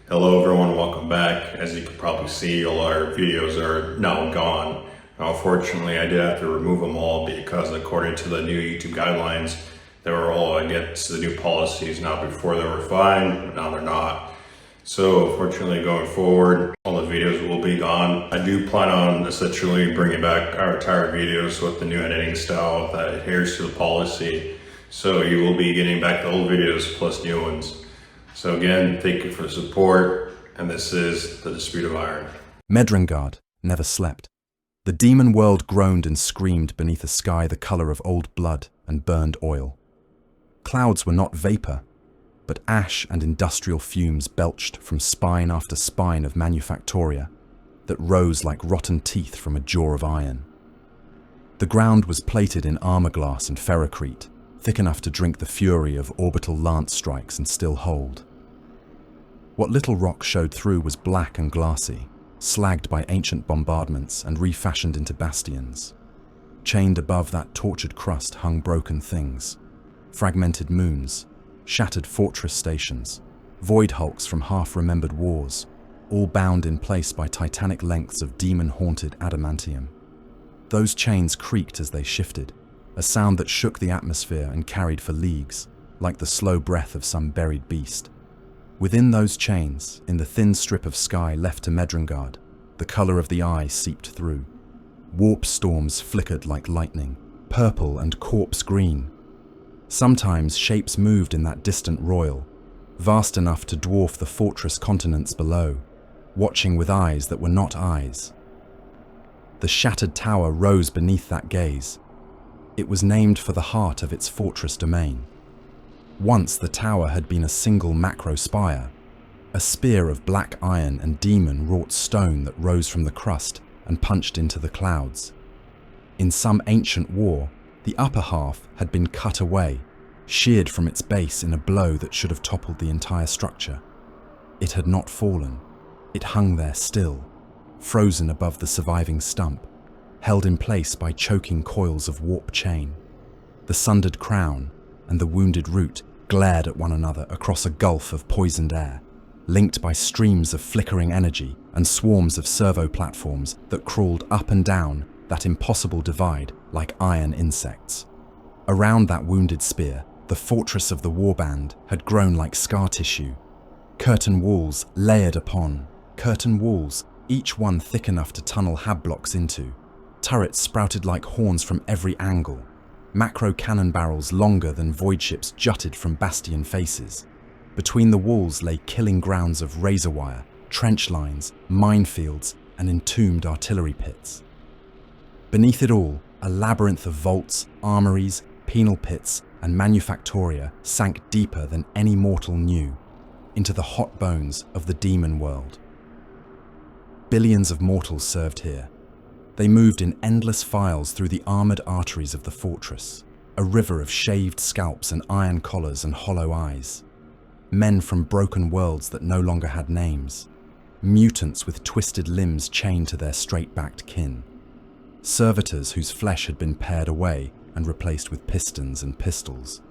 Hello everyone, welcome back. As you can probably see, all our videos are now gone. Now, unfortunately, I did have to remove them all because according to the new YouTube guidelines, they were all against the new policies. Now before they were fine, but now they're not. So unfortunately, going forward, all the videos will be gone. I do plan on essentially bringing back our entire videos with the new editing style that adheres to the policy. So you will be getting back the old videos plus new ones. So again, thank you for the support, and this is the Dispute of Iron. Medrengard never slept. The demon world groaned and screamed beneath a sky the color of old blood and burned oil. Clouds were not vapor, but ash and industrial fumes belched from spine after spine of manufactoria that rose like rotten teeth from a jaw of iron. The ground was plated in armor glass and ferrocrete, thick enough to drink the fury of orbital lance strikes and still hold. What little rock showed through was black and glassy, slagged by ancient bombardments and refashioned into bastions. Chained above that tortured crust hung broken things, fragmented moons, shattered fortress stations, void hulks from half-remembered wars, all bound in place by titanic lengths of demon-haunted adamantium. Those chains creaked as they shifted, a sound that shook the atmosphere and carried for leagues, like the slow breath of some buried beast. Within those chains, in the thin strip of sky left to Medrengard, the color of the eye seeped through. Warp storms flickered like lightning, purple and corpse green. Sometimes shapes moved in that distant royal, vast enough to dwarf the fortress continents below, watching with eyes that were not eyes. The shattered tower rose beneath that gaze. It was named for the heart of its fortress domain. Once the tower had been a single macro spire, a spear of black iron and demon-wrought stone that rose from the crust and punched into the clouds. In some ancient war, the upper half had been cut away, sheared from its base in a blow that should have toppled the entire structure. It had not fallen. It hung there still, frozen above the surviving stump, held in place by choking coils of warp chain. The sundered crown and the wounded root glared at one another across a gulf of poisoned air, linked by streams of flickering energy and swarms of servo platforms that crawled up and down that impossible divide like iron insects. Around that wounded spear, the fortress of the warband had grown like scar tissue. Curtain walls layered upon, curtain walls, each one thick enough to tunnel hab blocks into. Turrets sprouted like horns from every angle. Macro cannon barrels longer than void ships jutted from bastion faces. Between the walls lay killing grounds of razor wire, trench lines, minefields, and entombed artillery pits. Beneath it all, a labyrinth of vaults, armories, penal pits, and manufactoria sank deeper than any mortal knew, into the hot bones of the demon world. Billions of mortals served here. They moved in endless files through the armored arteries of the fortress, a river of shaved scalps and iron collars and hollow eyes. Men from broken worlds that no longer had names. Mutants with twisted limbs chained to their straight-backed kin. Servitors whose flesh had been pared away and replaced with pistons and pistols.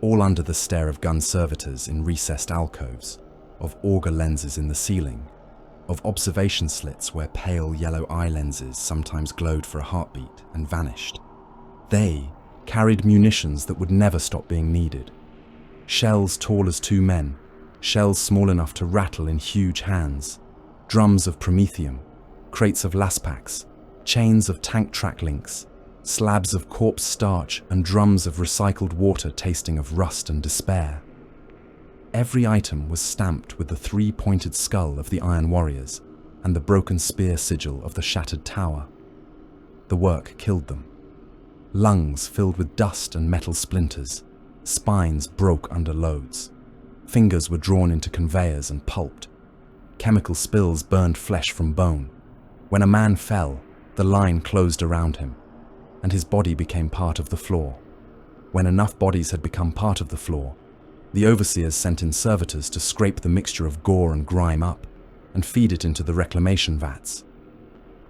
All under the stare of gun servitors in recessed alcoves, of auger lenses in the ceiling, of observation slits where pale yellow eye lenses sometimes glowed for a heartbeat and vanished. They carried munitions that would never stop being needed. Shells tall as two men, shells small enough to rattle in huge hands, drums of promethium, crates of laspax, chains of tank track links, slabs of corpse starch and drums of recycled water tasting of rust and despair. Every item was stamped with the three-pointed skull of the Iron Warriors and the broken spear sigil of the shattered tower. The work killed them. Lungs filled with dust and metal splinters, spines broke under loads. Fingers were drawn into conveyors and pulped. Chemical spills burned flesh from bone. When a man fell, the line closed around him, and his body became part of the floor. When enough bodies had become part of the floor, the overseers sent in servitors to scrape the mixture of gore and grime up and feed it into the reclamation vats.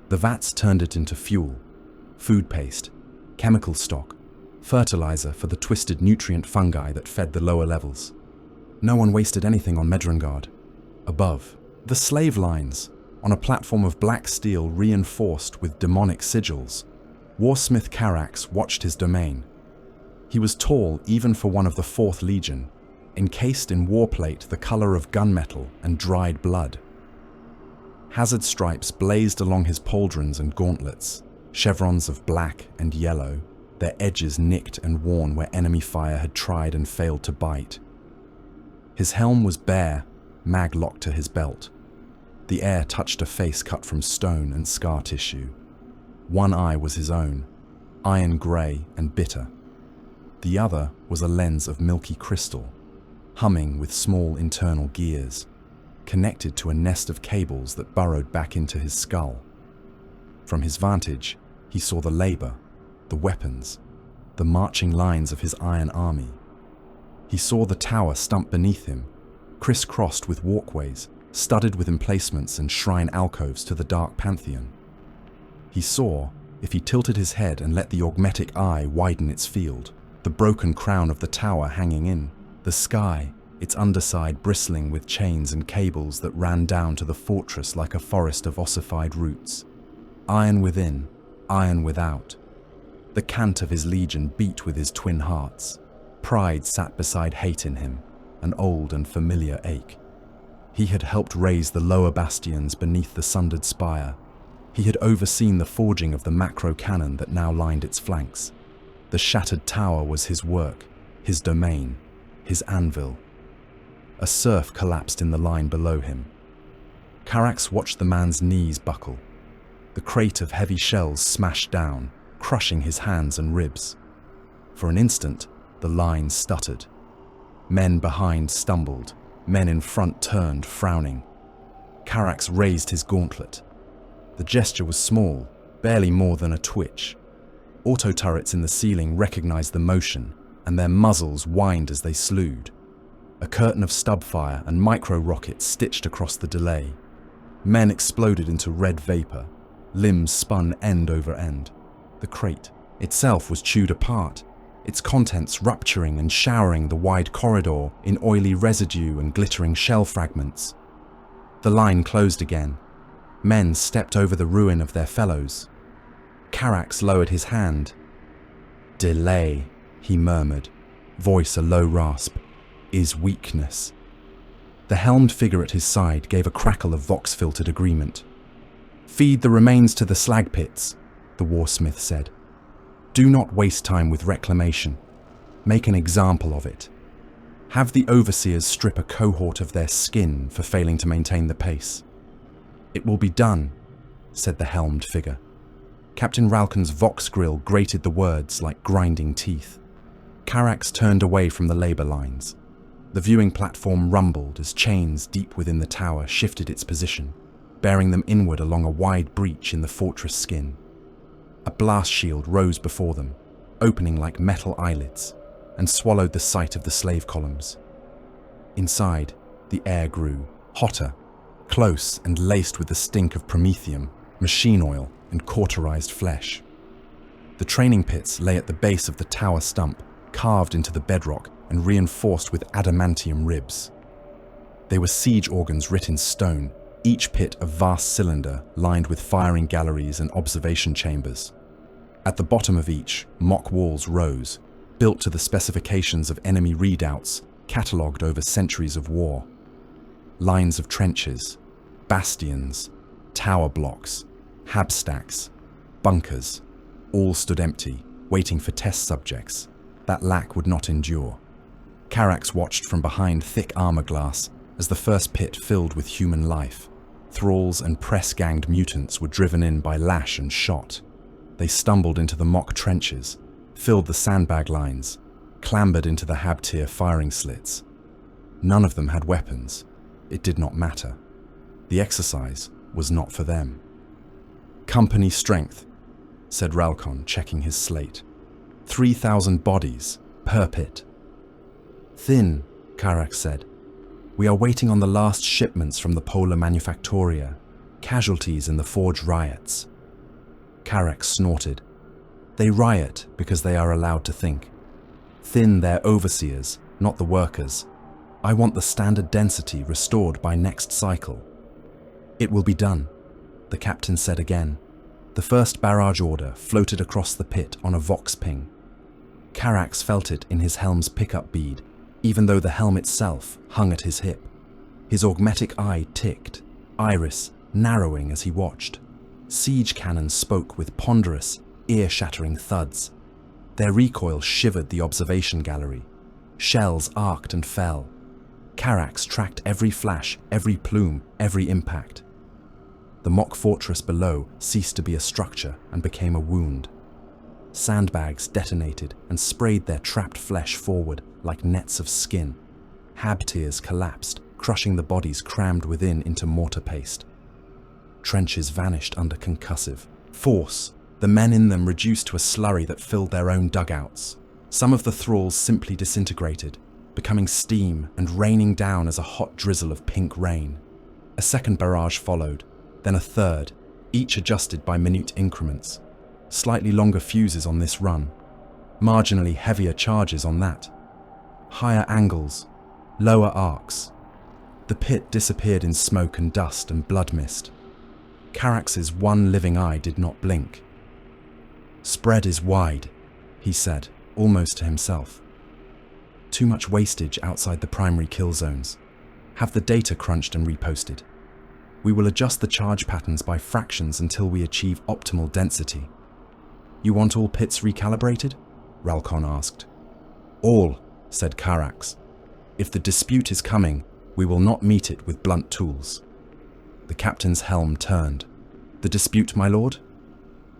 The vats turned it into fuel, food paste, chemical stock, fertilizer for the twisted nutrient fungi that fed the lower levels. No one wasted anything on Medrengard. Above, the slave lines, on a platform of black steel reinforced with demonic sigils, Warsmith Carax watched his domain. He was tall even for one of the 4th Legion, encased in warplate the color of gunmetal and dried blood. Hazard stripes blazed along his pauldrons and gauntlets, chevrons of black and yellow, their edges nicked and worn where enemy fire had tried and failed to bite. His helm was bare, mag locked to his belt. The air touched a face cut from stone and scar tissue. One eye was his own, iron grey and bitter. The other was a lens of milky crystal, humming with small internal gears, connected to a nest of cables that burrowed back into his skull. From his vantage, he saw the labour, the weapons, the marching lines of his iron army. He saw the tower stump beneath him, crisscrossed with walkways, studded with emplacements and shrine alcoves to the dark pantheon. He saw, if he tilted his head and let the augmetic eye widen its field, the broken crown of the tower hanging in, the sky, its underside bristling with chains and cables that ran down to the fortress like a forest of ossified roots. Iron within, iron without. The cant of his legion beat with his twin hearts. Pride sat beside hate in him, an old and familiar ache. He had helped raise the lower bastions beneath the sundered spire. He had overseen the forging of the macro cannon that now lined its flanks. The shattered tower was his work, his domain, his anvil. A serf collapsed in the line below him. Carax watched the man's knees buckle. The crate of heavy shells smashed down, crushing his hands and ribs. For an instant, the line stuttered. Men behind stumbled, men in front turned, frowning. Carax raised his gauntlet. The gesture was small, barely more than a twitch. Auto-turrets in the ceiling recognized the motion, and their muzzles whined as they slewed. A curtain of stub fire and micro-rockets stitched across the delay. Men exploded into red vapor. Limbs spun end over end. The crate itself was chewed apart, its contents rupturing and showering the wide corridor in oily residue and glittering shell fragments. The line closed again. Men stepped over the ruin of their fellows. Carax lowered his hand. "Delay," he murmured, voice a low rasp, "is weakness." The helmed figure at his side gave a crackle of vox-filtered agreement. "Feed the remains to the slag pits," the warsmith said. "Do not waste time with reclamation. Make an example of it. Have the overseers strip a cohort of their skin for failing to maintain the pace." "It will be done," said the helmed figure. Captain Ralcon's vox grill grated the words like grinding teeth. Carax turned away from the labour lines. The viewing platform rumbled as chains deep within the tower shifted its position, bearing them inward along a wide breach in the fortress skin. A blast shield rose before them, opening like metal eyelids, and swallowed the sight of the slave columns. Inside, the air grew hotter, close and laced with the stink of promethium, machine oil, and cauterized flesh. The training pits lay at the base of the tower stump, carved into the bedrock and reinforced with adamantium ribs. They were siege organs writ in stone, each pit a vast cylinder lined with firing galleries and observation chambers. At the bottom of each, mock walls rose, built to the specifications of enemy redoubts catalogued over centuries of war. Lines of trenches, bastions, tower blocks, habstacks, bunkers, all stood empty, waiting for test subjects. That lack would not endure. Carax watched from behind thick armor glass as the first pit filled with human life. Thralls and press-ganged mutants were driven in by lash and shot. They stumbled into the mock trenches, filled the sandbag lines, clambered into the hab-tier firing slits. None of them had weapons. It did not matter. The exercise was not for them. "Company strength," said Ralcon, checking his slate. 3,000 bodies, per pit. "Thin," Carax said. "We are waiting on the last shipments from the Polar Manufactoria, casualties in the Forge riots." Carax snorted. "They riot because they are allowed to think. Thin their overseers, not the workers. I want the standard density restored by next cycle. It will be done, the captain said again. The first barrage order floated across the pit on a Vox ping. Carax felt it in his helm's pickup bead, even though the helm itself hung at his hip. His augmetic eye ticked, iris narrowing as he watched. Siege cannons spoke with ponderous, ear-shattering thuds. Their recoil shivered the observation gallery. Shells arced and fell. Carax tracked every flash, every plume, every impact. The mock fortress below ceased to be a structure and became a wound. Sandbags detonated and sprayed their trapped flesh forward like nets of skin. Hab tiers collapsed, crushing the bodies crammed within into mortar paste. Trenches vanished under concussive force, the men in them reduced to a slurry that filled their own dugouts. Some of the thralls simply disintegrated, becoming steam and raining down as a hot drizzle of pink rain. A second barrage followed, then a third, each adjusted by minute increments. Slightly longer fuses on this run, marginally heavier charges on that. Higher angles, lower arcs. The pit disappeared in smoke and dust and blood mist. Carax's one living eye did not blink. "Spread is wide," he said, almost to himself. "Too much wastage outside the primary kill zones. Have the data crunched and reposted. We will adjust the charge patterns by fractions until we achieve optimal density." "You want all pits recalibrated?" Ralcon asked. "All," said Carax. "If the dispute is coming, we will not meet it with blunt tools." The captain's helm turned. "The dispute, my lord?"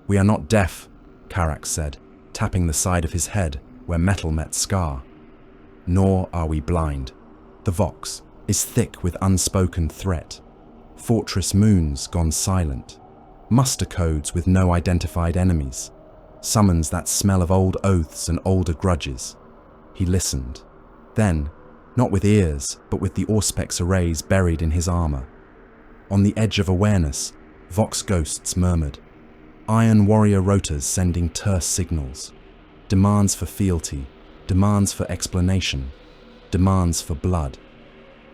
"We are not deaf," Carax said, tapping the side of his head where metal met scar. "Nor are we blind. The Vox is thick with unspoken threat. Fortress moons gone silent. Muster codes with no identified enemies. Summons that smell of old oaths and older grudges." He listened. Then, not with ears, but with the Auspex arrays buried in his armor. On the edge of awareness, Vox ghosts murmured. Iron warrior rotors sending terse signals. Demands for fealty, demands for explanation, demands for blood.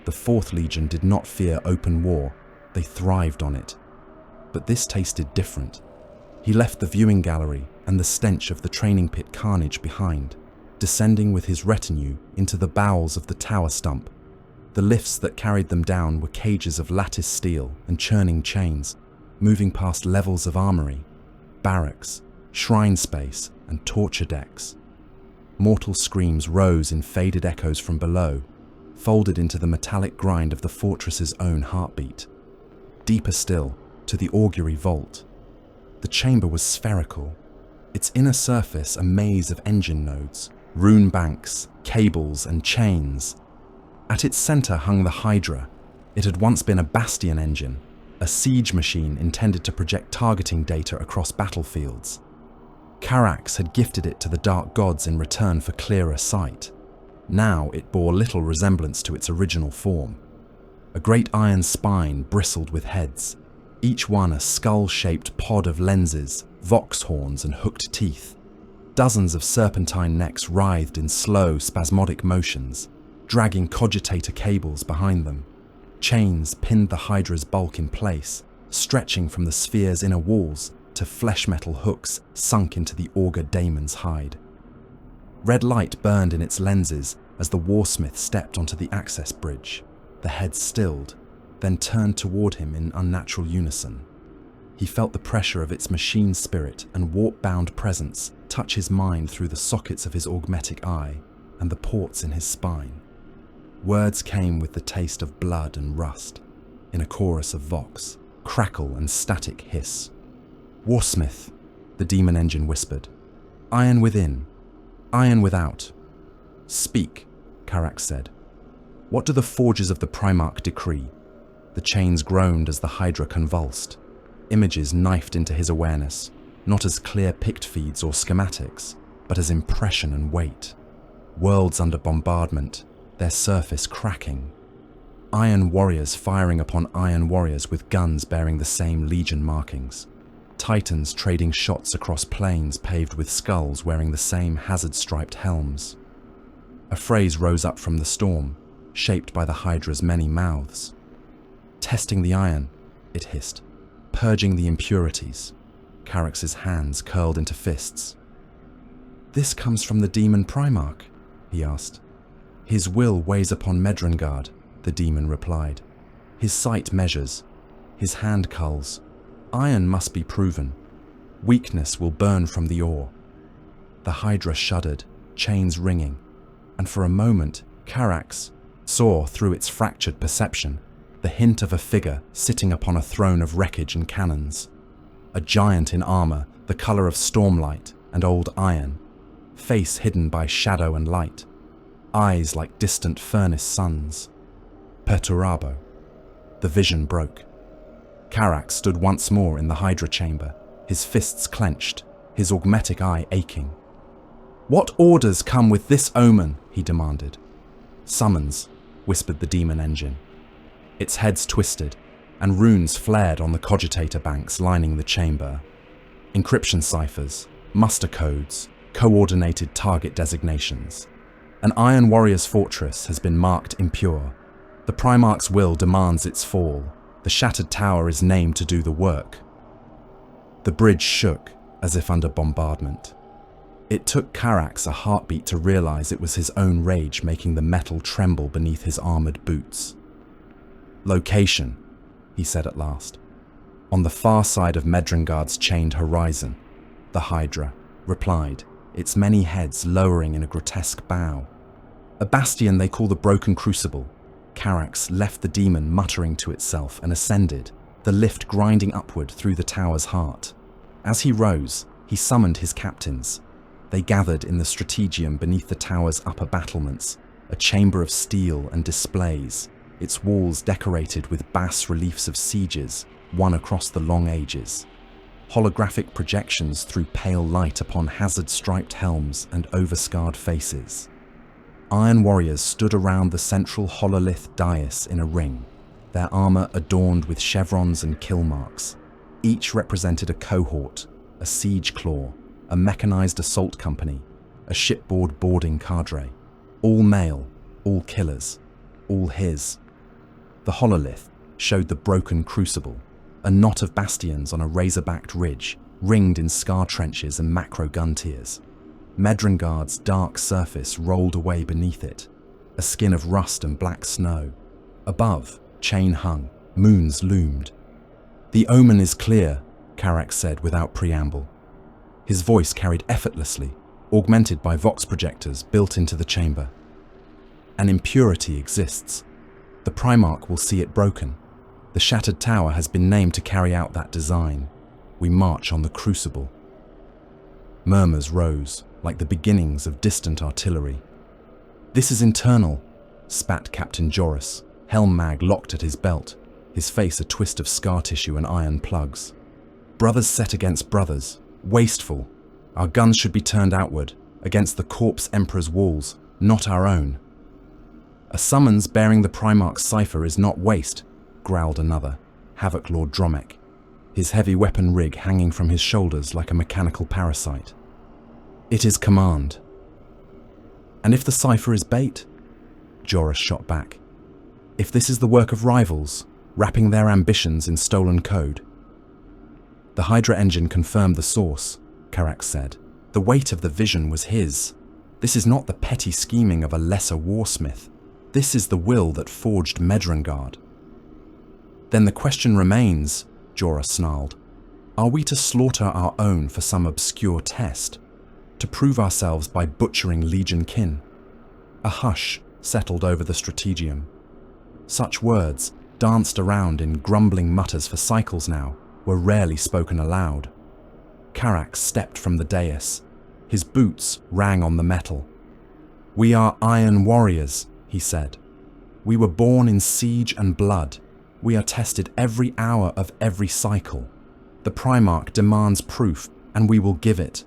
The 4th Legion did not fear open war, they thrived on it. But this tasted different. He left the viewing gallery and the stench of the training pit carnage behind, descending with his retinue into the bowels of the tower stump. The lifts that carried them down were cages of lattice steel and churning chains, moving past levels of armory, barracks, shrine space, and torture decks. Mortal screams rose in faded echoes from below, folded into the metallic grind of the fortress's own heartbeat. Deeper still, to the augury vault. The chamber was spherical, its inner surface a maze of engine nodes, rune banks, cables, and chains. At its center hung the Hydra. It had once been a bastion engine, a siege machine intended to project targeting data across battlefields. Carax had gifted it to the dark gods in return for clearer sight. Now it bore little resemblance to its original form. A great iron spine bristled with heads, each one a skull-shaped pod of lenses, vox horns, and hooked teeth. Dozens of serpentine necks writhed in slow, spasmodic motions, dragging cogitator cables behind them. Chains pinned the Hydra's bulk in place, stretching from the sphere's inner walls to flesh metal hooks sunk into the augur daemon's hide. Red light burned in its lenses as the warsmith stepped onto the access bridge. The head stilled, then turned toward him in unnatural unison. He felt the pressure of its machine spirit and warp-bound presence touch his mind through the sockets of his augmetic eye and the ports in his spine. Words came with the taste of blood and rust, in a chorus of vox, crackle and static hiss. "Warsmith," the demon engine whispered. "Iron within, iron without." "Speak," Carax said. "What do the forges of the Primarch decree?" The chains groaned as the Hydra convulsed. Images knifed into his awareness, not as clear pict feeds or schematics, but as impression and weight. Worlds under bombardment, their surface cracking. Iron warriors firing upon iron warriors with guns bearing the same legion markings. Titans trading shots across plains paved with skulls wearing the same hazard-striped helms. A phrase rose up from the storm, shaped by the Hydra's many mouths. Testing the iron, it hissed, purging the impurities. Carax's hands curled into fists. This comes from the demon Primarch, he asked. His will weighs upon Medrengard, the demon replied. His sight measures, his hand culls. Iron must be proven. Weakness will burn from the ore. The Hydra shuddered, chains ringing, and for a moment Carax saw through its fractured perception the hint of a figure sitting upon a throne of wreckage and cannons. A giant in armor, the color of stormlight and old iron, face hidden by shadow and light, eyes like distant furnace suns. Perturabo. The vision broke. Carax stood once more in the Hydra chamber, his fists clenched, his augmetic eye aching. What orders come with this omen? He demanded. Summons, whispered the demon engine. Its heads twisted, and runes flared on the cogitator banks lining the chamber. Encryption ciphers, muster codes, coordinated target designations. An Iron Warrior's fortress has been marked impure. The Primarch's will demands its fall. The shattered tower is named to do the work. The bridge shook as if under bombardment. It took Carax a heartbeat to realize it was his own rage making the metal tremble beneath his armored boots. Location, he said at last. On the far side of Medrengard's chained horizon, the Hydra replied, its many heads lowering in a grotesque bow. A bastion they call the Broken Crucible. Carax left the demon muttering to itself and ascended, the lift grinding upward through the tower's heart. As he rose, he summoned his captains. They gathered in the strategium beneath the tower's upper battlements, a chamber of steel and displays, its walls decorated with bas-reliefs of sieges won across the long ages. Holographic projections threw pale light upon hazard-striped helms and over-scarred faces. Iron warriors stood around the central hololith dais in a ring, their armor adorned with chevrons and kill marks. Each represented a cohort, a siege claw, a mechanized assault company, a shipboard boarding cadre. All male, all killers, all his. The hololith showed the Broken Crucible, a knot of bastions on a razor-backed ridge, ringed in scar trenches and macro gun tiers. Medrengard's dark surface rolled away beneath it, a skin of rust and black snow. Above, chain hung, moons loomed. The omen is clear, Carax said without preamble. His voice carried effortlessly, augmented by vox projectors built into the chamber. An impurity exists. The Primarch will see it broken. The shattered tower has been named to carry out that design. We march on the Crucible. Murmurs rose, like the beginnings of distant artillery. This is internal, spat Captain Joris, helm mag locked at his belt, his face a twist of scar tissue and iron plugs. Brothers set against brothers, wasteful. Our guns should be turned outward, against the corpse Emperor's walls, not our own. A summons bearing the Primarch's cipher is not waste, growled another, Havoc Lord Dromek, his heavy weapon rig hanging from his shoulders like a mechanical parasite. It is command. And if the cipher is bait? Joris shot back. If this is the work of rivals, wrapping their ambitions in stolen code? The Hydra engine confirmed the source, Carax said. The weight of the vision was his. This is not the petty scheming of a lesser warsmith. This is the will that forged Medrengard. Then the question remains, Jorah snarled. Are we to slaughter our own for some obscure test? To prove ourselves by butchering Legion kin? A hush settled over the strategium. Such words, danced around in grumbling mutters for cycles now, were rarely spoken aloud. Carax stepped from the dais. His boots rang on the metal. We are Iron Warriors, he said. We were born in siege and blood. We are tested every hour of every cycle. The Primarch demands proof, and we will give it.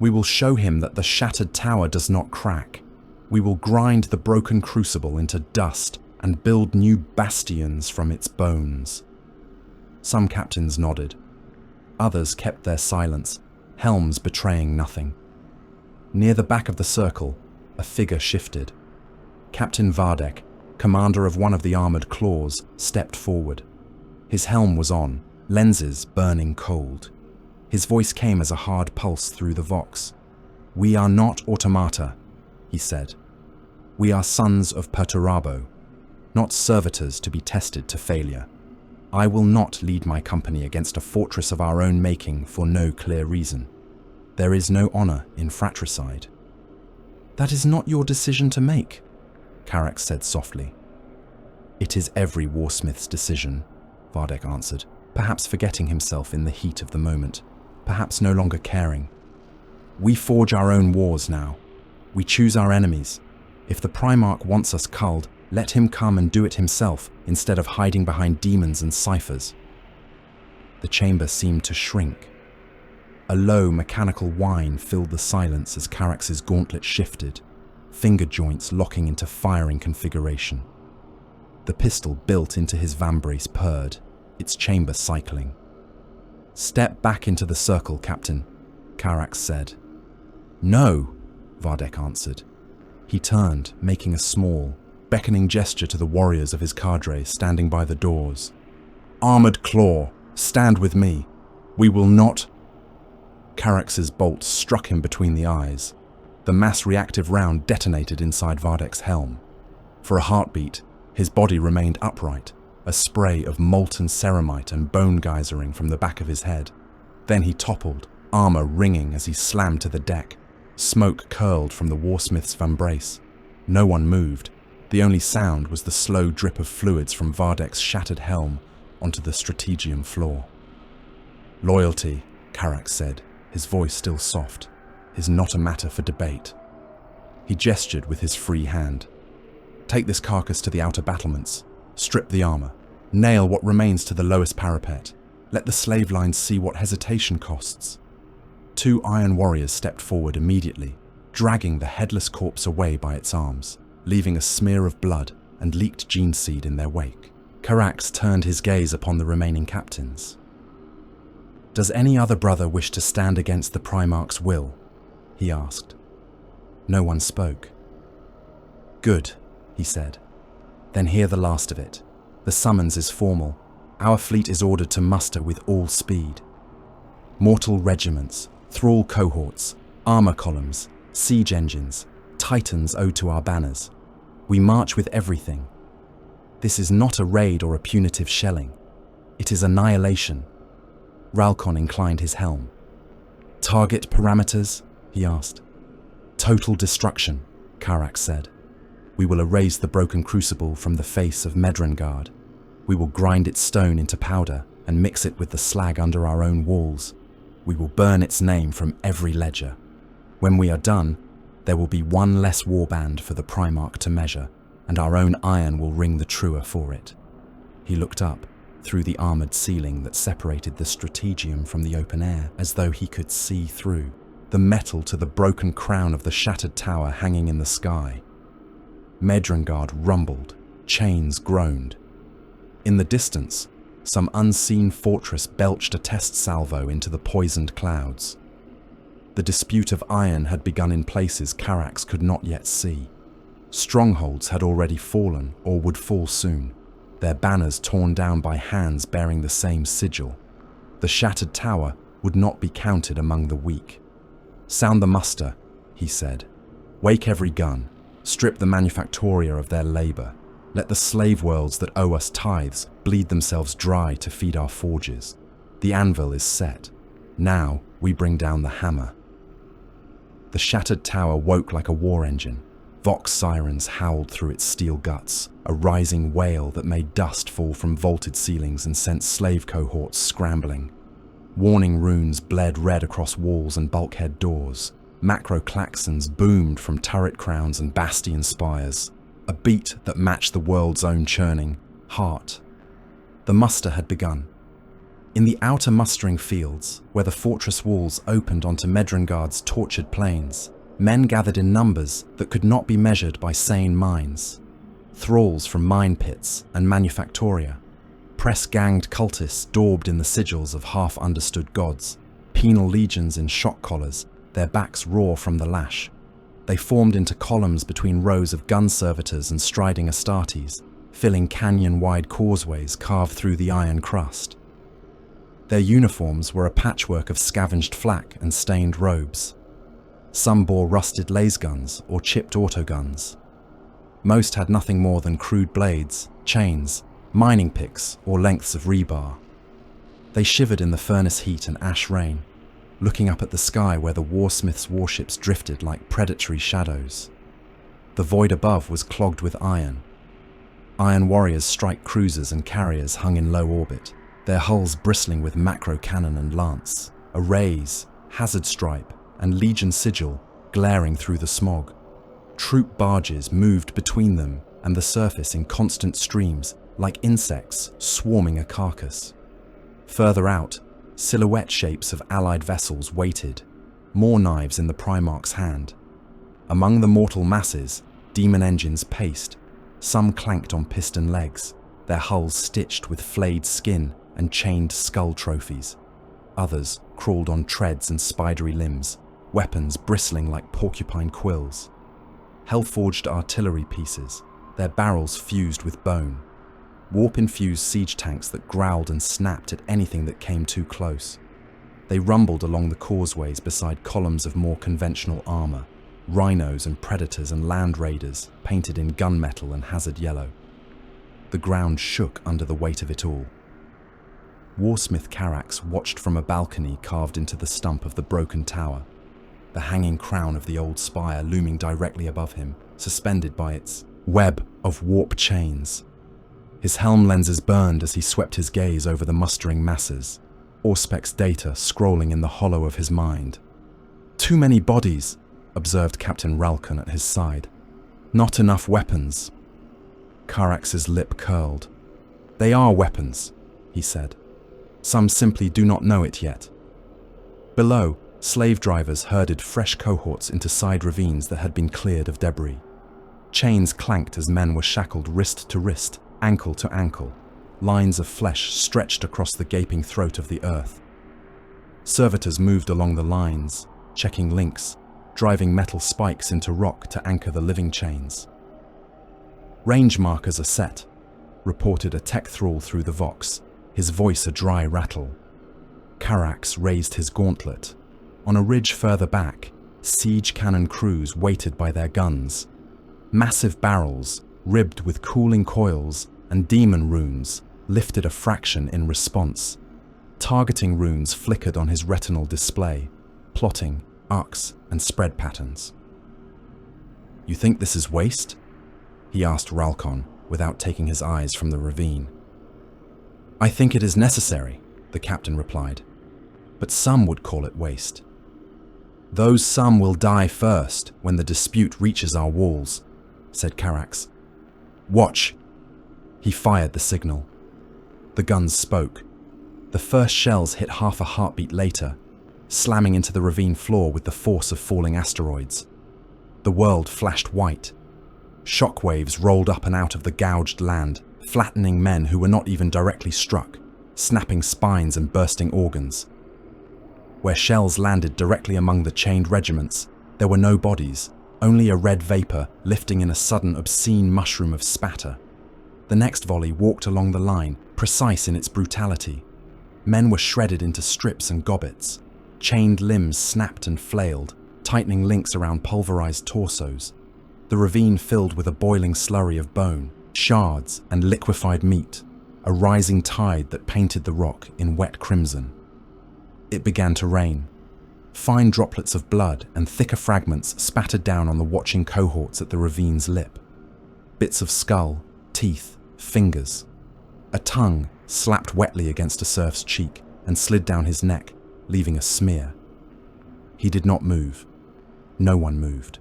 We will show him that the shattered tower does not crack. We will grind the Broken Crucible into dust and build new bastions from its bones. Some captains nodded. Others kept their silence, helms betraying nothing. Near the back of the circle, a figure shifted. Captain Vardek, commander of one of the armored claws, stepped forward. His helm was on, lenses burning cold. His voice came as a hard pulse through the vox. "We are not automata," he said. "We are sons of Perturabo, not servitors to be tested to failure. I will not lead my company against a fortress of our own making for no clear reason. There is no honor in fratricide." "That is not your decision to make," Carax said softly. "It is every warsmith's decision," Vardek answered, perhaps forgetting himself in the heat of the moment, perhaps no longer caring. "We forge our own wars now. We choose our enemies. If the Primarch wants us culled, let him come and do it himself instead of hiding behind demons and ciphers." The chamber seemed to shrink. A low, mechanical whine filled the silence as Carax's gauntlet shifted, finger joints locking into firing configuration. The pistol built into his vambrace purred, its chamber cycling. "Step back into the circle, Captain," Carax said. "No," Vardek answered. He turned, making a small, beckoning gesture to the warriors of his cadre standing by the doors. "Armored Claw, stand with me. We will not—" Carax's bolt struck him between the eyes. The mass-reactive round detonated inside Vardek's helm. For a heartbeat, his body remained upright, a spray of molten ceramite and bone geysering from the back of his head. Then he toppled, armor ringing as he slammed to the deck. Smoke curled from the warsmith's vambrace. No one moved. The only sound was the slow drip of fluids from Vardek's shattered helm onto the strategium floor. "Loyalty," Carax said, his voice still soft, "is not a matter for debate." He gestured with his free hand. "Take this carcass to the outer battlements. Strip the armor. Nail what remains to the lowest parapet. Let the slave lines see what hesitation costs." 2 iron warriors stepped forward immediately, dragging the headless corpse away by its arms, leaving a smear of blood and leaked gene seed in their wake. Carax turned his gaze upon the remaining captains. "Does any other brother wish to stand against the Primarch's will?" he asked. No one spoke. "Good," he said. "Then hear the last of it. The summons is formal. Our fleet is ordered to muster with all speed. Mortal regiments, thrall cohorts, armor columns, siege engines, titans owed to our banners. We march with everything. This is not a raid or a punitive shelling. It is annihilation." Ralcon inclined his helm. "Target parameters?" he asked. "Total destruction," Carax said. "We will erase the broken crucible from the face of Medrengard. We will grind its stone into powder and mix it with the slag under our own walls. We will burn its name from every ledger. When we are done, there will be one less warband for the Primarch to measure, and our own iron will ring the truer for it." He looked up, through the armoured ceiling that separated the strategium from the open air, as though he could see through, the metal to the broken crown of the shattered tower hanging in the sky. Medrengard rumbled, chains groaned. In the distance, some unseen fortress belched a test salvo into the poisoned clouds. The dispute of iron had begun in places Carax could not yet see. Strongholds had already fallen or would fall soon, their banners torn down by hands bearing the same sigil. The shattered tower would not be counted among the weak. "Sound the muster," he said. "Wake every gun. Strip the manufactoria of their labor. Let the slave worlds that owe us tithes bleed themselves dry to feed our forges. The anvil is set. Now we bring down the hammer." The shattered tower woke like a war engine. Vox sirens howled through its steel guts, a rising wail that made dust fall from vaulted ceilings and sent slave cohorts scrambling. Warning runes bled red across walls and bulkhead doors. Macro klaxons boomed from turret crowns and bastion spires, a beat that matched the world's own churning heart. The muster had begun. In the outer mustering fields, where the fortress walls opened onto Medrengard's tortured plains, men gathered in numbers that could not be measured by sane minds. Thralls from mine pits and manufactoria, press-ganged cultists daubed in the sigils of half-understood gods, penal legions in shock collars, their backs raw from the lash. They formed into columns between rows of gun servitors and striding Astartes, filling canyon-wide causeways carved through the iron crust. Their uniforms were a patchwork of scavenged flak and stained robes. Some bore rusted lasguns or chipped autoguns. Most had nothing more than crude blades, chains, mining picks, or lengths of rebar. They shivered in the furnace heat and ash rain, looking up at the sky where the warsmith's warships drifted like predatory shadows. The void above was clogged with iron. Iron warriors' strike cruisers and carriers hung in low orbit, their hulls bristling with macro cannon and lance, arrays, hazard stripe, and legion sigil glaring through the smog. Troop barges moved between them and the surface in constant streams, like insects swarming a carcass. Further out, silhouette shapes of allied vessels waited, more knives in the Primarch's hand. Among the mortal masses, demon engines paced. Some clanked on piston legs, their hulls stitched with flayed skin and chained skull trophies. Others crawled on treads and spidery limbs, weapons bristling like porcupine quills. Hell-forged artillery pieces, their barrels fused with bone. Warp-infused siege tanks that growled and snapped at anything that came too close. They rumbled along the causeways beside columns of more conventional armor, rhinos and predators and land raiders painted in gunmetal and hazard yellow. The ground shook under the weight of it all. Warsmith Carax watched from a balcony carved into the stump of the broken tower, the hanging crown of the old spire looming directly above him, suspended by its web of warp chains. His helm lenses burned as he swept his gaze over the mustering masses, Auspec's data scrolling in the hollow of his mind. "Too many bodies," observed Captain Ralcon at his side. "Not enough weapons." Carax's lip curled. "They are weapons," he said. "Some simply do not know it yet." Below, slave drivers herded fresh cohorts into side ravines that had been cleared of debris. Chains clanked as men were shackled wrist to wrist, ankle to ankle, lines of flesh stretched across the gaping throat of the earth. Servitors moved along the lines, checking links, driving metal spikes into rock to anchor the living chains. "Range markers are set," reported a tech thrall through the vox, his voice a dry rattle. Carax raised his gauntlet. On a ridge further back, siege cannon crews waited by their guns. Massive barrels, ribbed with cooling coils and demon runes, lifted a fraction in response. Targeting runes flickered on his retinal display, plotting arcs and spread patterns. "You think this is waste?" he asked Ralcon, without taking his eyes from the ravine. "I think it is necessary," the captain replied, "but some would call it waste. Those some will die first when the dispute reaches our walls," said Carax. "Watch." He fired the signal. The guns spoke. The first shells hit half a heartbeat later, slamming into the ravine floor with the force of falling asteroids. The world flashed white. Shockwaves rolled up and out of the gouged land, flattening men who were not even directly struck, snapping spines and bursting organs. Where shells landed directly among the chained regiments, there were no bodies, only a red vapor lifting in a sudden obscene mushroom of spatter. The next volley walked along the line, precise in its brutality. Men were shredded into strips and gobbets. Chained limbs snapped and flailed, tightening links around pulverized torsos. The ravine filled with a boiling slurry of bone, shards, and liquefied meat, a rising tide that painted the rock in wet crimson. It began to rain. Fine droplets of blood and thicker fragments spattered down on the watching cohorts at the ravine's lip. Bits of skull, teeth, fingers. A tongue slapped wetly against a serf's cheek and slid down his neck, leaving a smear. He did not move. No one moved.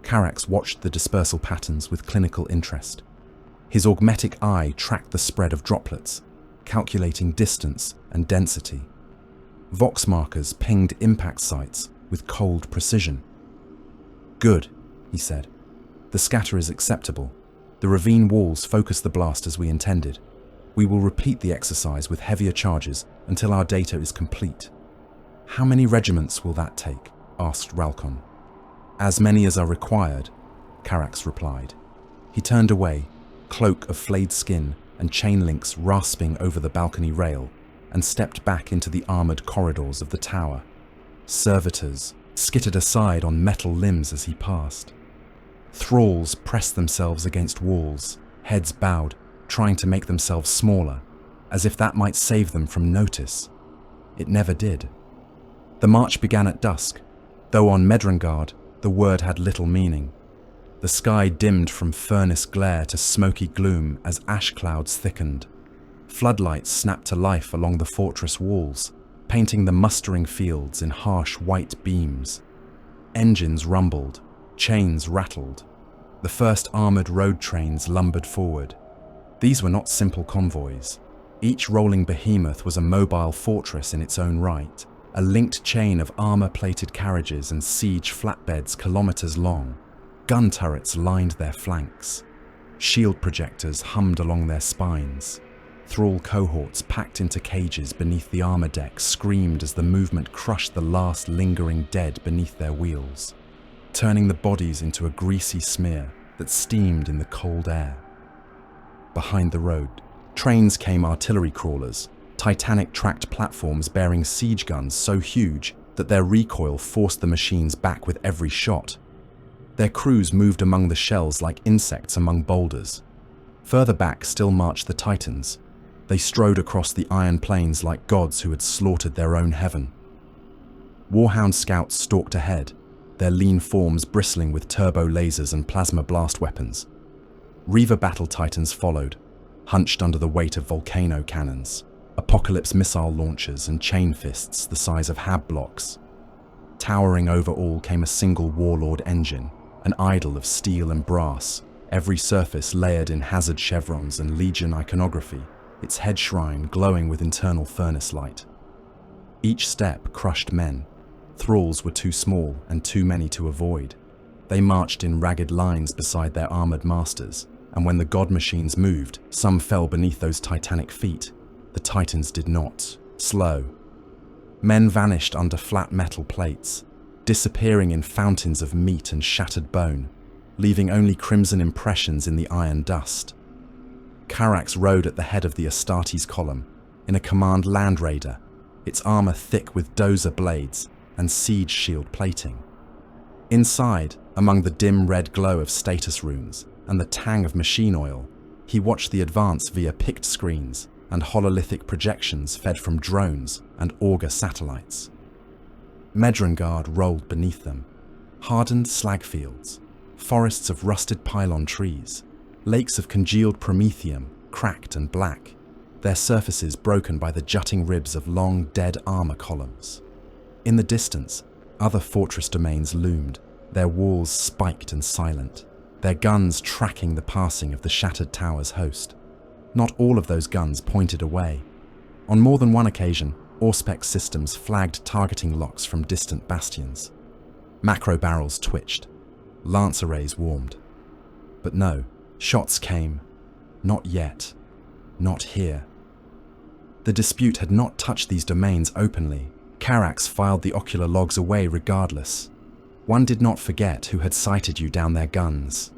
Carax watched the dispersal patterns with clinical interest. His augmetic eye tracked the spread of droplets, calculating distance and density. Vox markers pinged impact sites with cold precision. "Good," he said. "The scatter is acceptable. The ravine walls focus the blast as we intended. We will repeat the exercise with heavier charges until our data is complete." "How many regiments will that take?" asked Ralcon. As many as are required, Carax replied. He turned away, cloak of flayed skin and chain links rasping over the balcony rail, and stepped back into the armoured corridors of the tower. Servitors skittered aside on metal limbs as he passed. Thralls pressed themselves against walls, heads bowed, trying to make themselves smaller, as if that might save them from notice. It never did. The march began at dusk, though on Medrengard the word had little meaning. The sky dimmed from furnace glare to smoky gloom as ash clouds thickened. Floodlights snapped to life along the fortress walls, painting the mustering fields in harsh white beams. Engines rumbled, chains rattled. The first armoured road trains lumbered forward. These were not simple convoys. Each rolling behemoth was a mobile fortress in its own right, a linked chain of armour-plated carriages and siege flatbeds kilometres long. Gun turrets lined their flanks. Shield projectors hummed along their spines. Thrall cohorts packed into cages beneath the armour deck screamed as the movement crushed the last lingering dead beneath their wheels, turning the bodies into a greasy smear that steamed in the cold air. Behind the road, trains came artillery crawlers, Titanic tracked platforms bearing siege guns so huge that their recoil forced the machines back with every shot. Their crews moved among the shells like insects among boulders. Further back still marched the Titans. They strode across the iron plains like gods who had slaughtered their own heaven. Warhound scouts stalked ahead, their lean forms bristling with turbo lasers and plasma blast weapons. Reaver battle titans followed, hunched under the weight of volcano cannons, apocalypse missile launchers and chain fists the size of hab blocks. Towering over all came a single warlord engine, an idol of steel and brass, every surface layered in hazard chevrons and legion iconography, its head shrine glowing with internal furnace light. Each step crushed men. Thralls were too small and too many to avoid. They marched in ragged lines beside their armoured masters, and when the god machines moved, some fell beneath those titanic feet. The Titans did not. Slow. Men vanished under flat metal plates, disappearing in fountains of meat and shattered bone, leaving only crimson impressions in the iron dust. Carax rode at the head of the Astartes column, in a command land raider, its armour thick with dozer blades and siege shield plating. Inside, among the dim red glow of status runes and the tang of machine oil, he watched the advance via picked screens and hololithic projections fed from drones and auger satellites. Medrengard rolled beneath them, hardened slag fields, forests of rusted pylon trees, lakes of congealed promethium, cracked and black, their surfaces broken by the jutting ribs of long, dead armour columns. In the distance, other fortress domains loomed, their walls spiked and silent, their guns tracking the passing of the shattered tower's host. Not all of those guns pointed away. On more than one occasion, Auspex systems flagged targeting locks from distant bastions. Macro barrels twitched. Lance arrays warmed. But no, shots came. Not yet. Not here. The dispute had not touched these domains openly. Carax filed the ocular logs away regardless. One did not forget who had sighted you down their guns.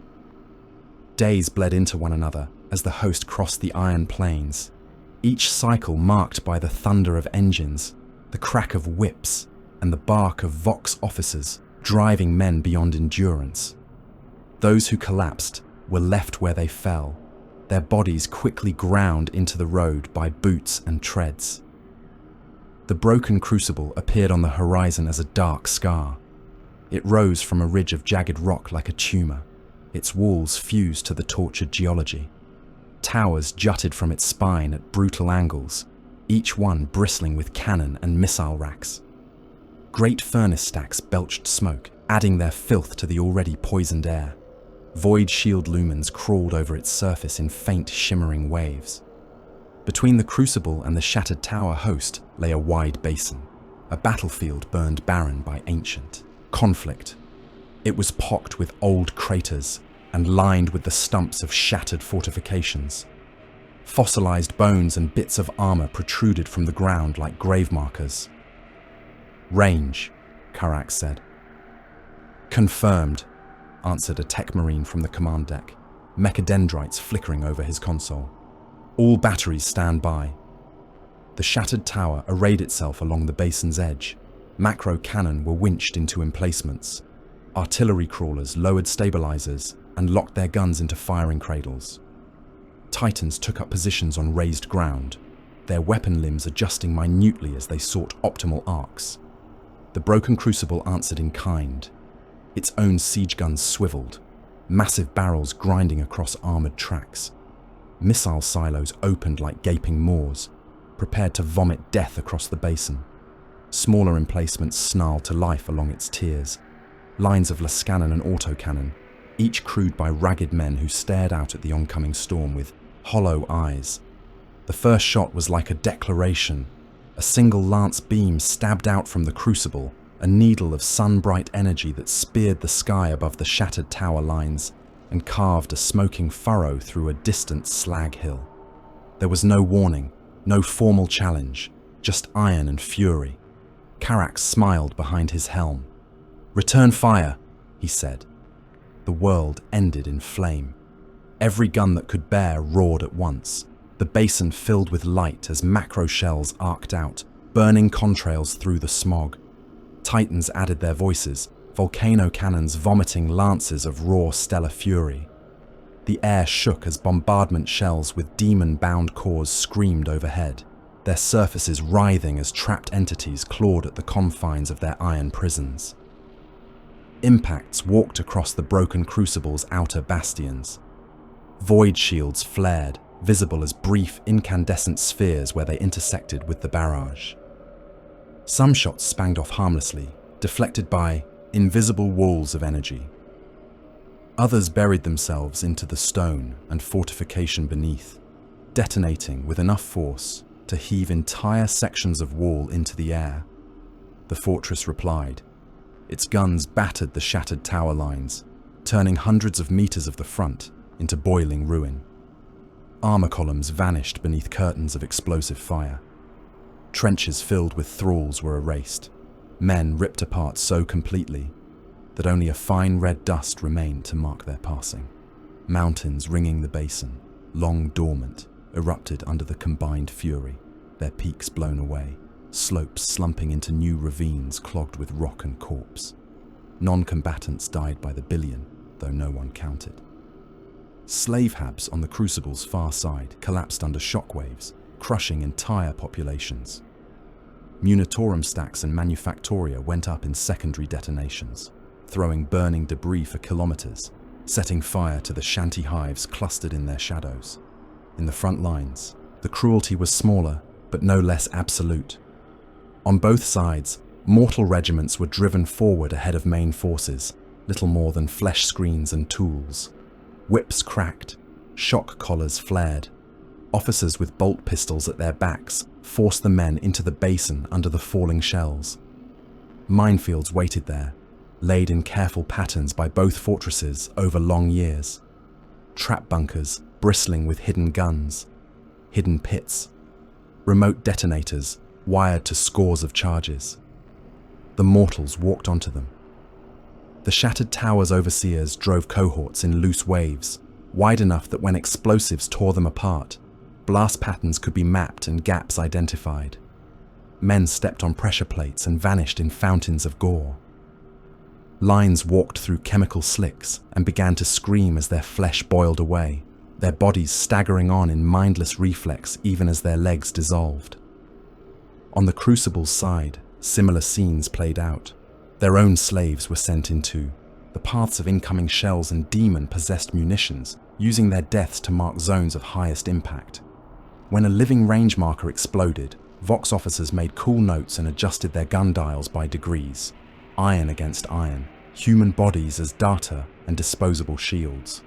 Days bled into one another as the host crossed the iron plains, each cycle marked by the thunder of engines, the crack of whips, and the bark of Vox officers driving men beyond endurance. Those who collapsed were left where they fell, their bodies quickly ground into the road by boots and treads. The broken crucible appeared on the horizon as a dark scar. It rose from a ridge of jagged rock like a tumour, its walls fused to the tortured geology. Towers jutted from its spine at brutal angles, each one bristling with cannon and missile racks. Great furnace stacks belched smoke, adding their filth to the already poisoned air. Void shield lumens crawled over its surface in faint, shimmering waves. Between the crucible and the shattered tower host lay a wide basin, a battlefield burned barren by ancient conflict. It was pocked with old craters and lined with the stumps of shattered fortifications. Fossilized bones and bits of armor protruded from the ground like grave markers. "Range," Carax said. Confirmed, answered a tech marine from the command deck, mechadendrites flickering over his console. All batteries stand by. The shattered tower arrayed itself along the basin's edge. Macro cannon were winched into emplacements. Artillery crawlers lowered stabilizers and locked their guns into firing cradles. Titans took up positions on raised ground, their weapon limbs adjusting minutely as they sought optimal arcs. The broken crucible answered in kind. Its own siege guns swiveled, massive barrels grinding across armored tracks. Missile silos opened like gaping maws, prepared to vomit death across the basin. Smaller emplacements snarled to life along its tiers. Lines of Lascannon and autocannon, each crewed by ragged men who stared out at the oncoming storm with hollow eyes. The first shot was like a declaration. A single lance beam stabbed out from the crucible, a needle of sun-bright energy that speared the sky above the shattered tower lines and carved a smoking furrow through a distant slag hill. There was no warning, no formal challenge, just iron and fury. Carax smiled behind his helm. "Return fire," he said. The world ended in flame. Every gun that could bear roared at once. The basin filled with light as macro shells arced out, burning contrails through the smog. Titans added their voices, volcano cannons vomiting lances of raw stellar fury. The air shook as bombardment shells with demon-bound cores screamed overhead, their surfaces writhing as trapped entities clawed at the confines of their iron prisons. Impacts walked across the broken crucible's outer bastions. Void shields flared, visible as brief incandescent spheres where they intersected with the barrage. Some shots spanged off harmlessly, deflected by invisible walls of energy. Others buried themselves into the stone and fortification beneath, detonating with enough force to heave entire sections of wall into the air. The fortress replied. Its guns battered the shattered tower lines, turning hundreds of meters of the front into boiling ruin. Armor columns vanished beneath curtains of explosive fire. Trenches filled with thralls were erased, men ripped apart so completely that only a fine red dust remained to mark their passing. Mountains ringing the basin, long dormant, erupted under the combined fury, their peaks blown away, slopes slumping into new ravines clogged with rock and corpse. Non-combatants died by the billion, though no one counted. Slave habs on the crucible's far side collapsed under shockwaves, crushing entire populations. Munitorum stacks and manufactoria went up in secondary detonations, throwing burning debris for kilometers, setting fire to the shanty hives clustered in their shadows. In the front lines, the cruelty was smaller, but no less absolute. On both sides, mortal regiments were driven forward ahead of main forces, little more than flesh screens and tools. Whips cracked, shock collars flared. Officers with bolt pistols at their backs forced the men into the basin under the falling shells. Minefields waited there, laid in careful patterns by both fortresses over long years. Trap bunkers bristling with hidden guns, hidden pits, remote detonators wired to scores of charges. The mortals walked onto them. The shattered tower's overseers drove cohorts in loose waves, wide enough that when explosives tore them apart, blast patterns could be mapped and gaps identified. Men stepped on pressure plates and vanished in fountains of gore. Lines walked through chemical slicks and began to scream as their flesh boiled away, their bodies staggering on in mindless reflex even as their legs dissolved. On the crucible's side, similar scenes played out. Their own slaves were sent into the paths of incoming shells and demon-possessed munitions, using their deaths to mark zones of highest impact. When a living range marker exploded, Vox officers made cool notes and adjusted their gun dials by degrees. Iron against iron, human bodies as data and disposable shields.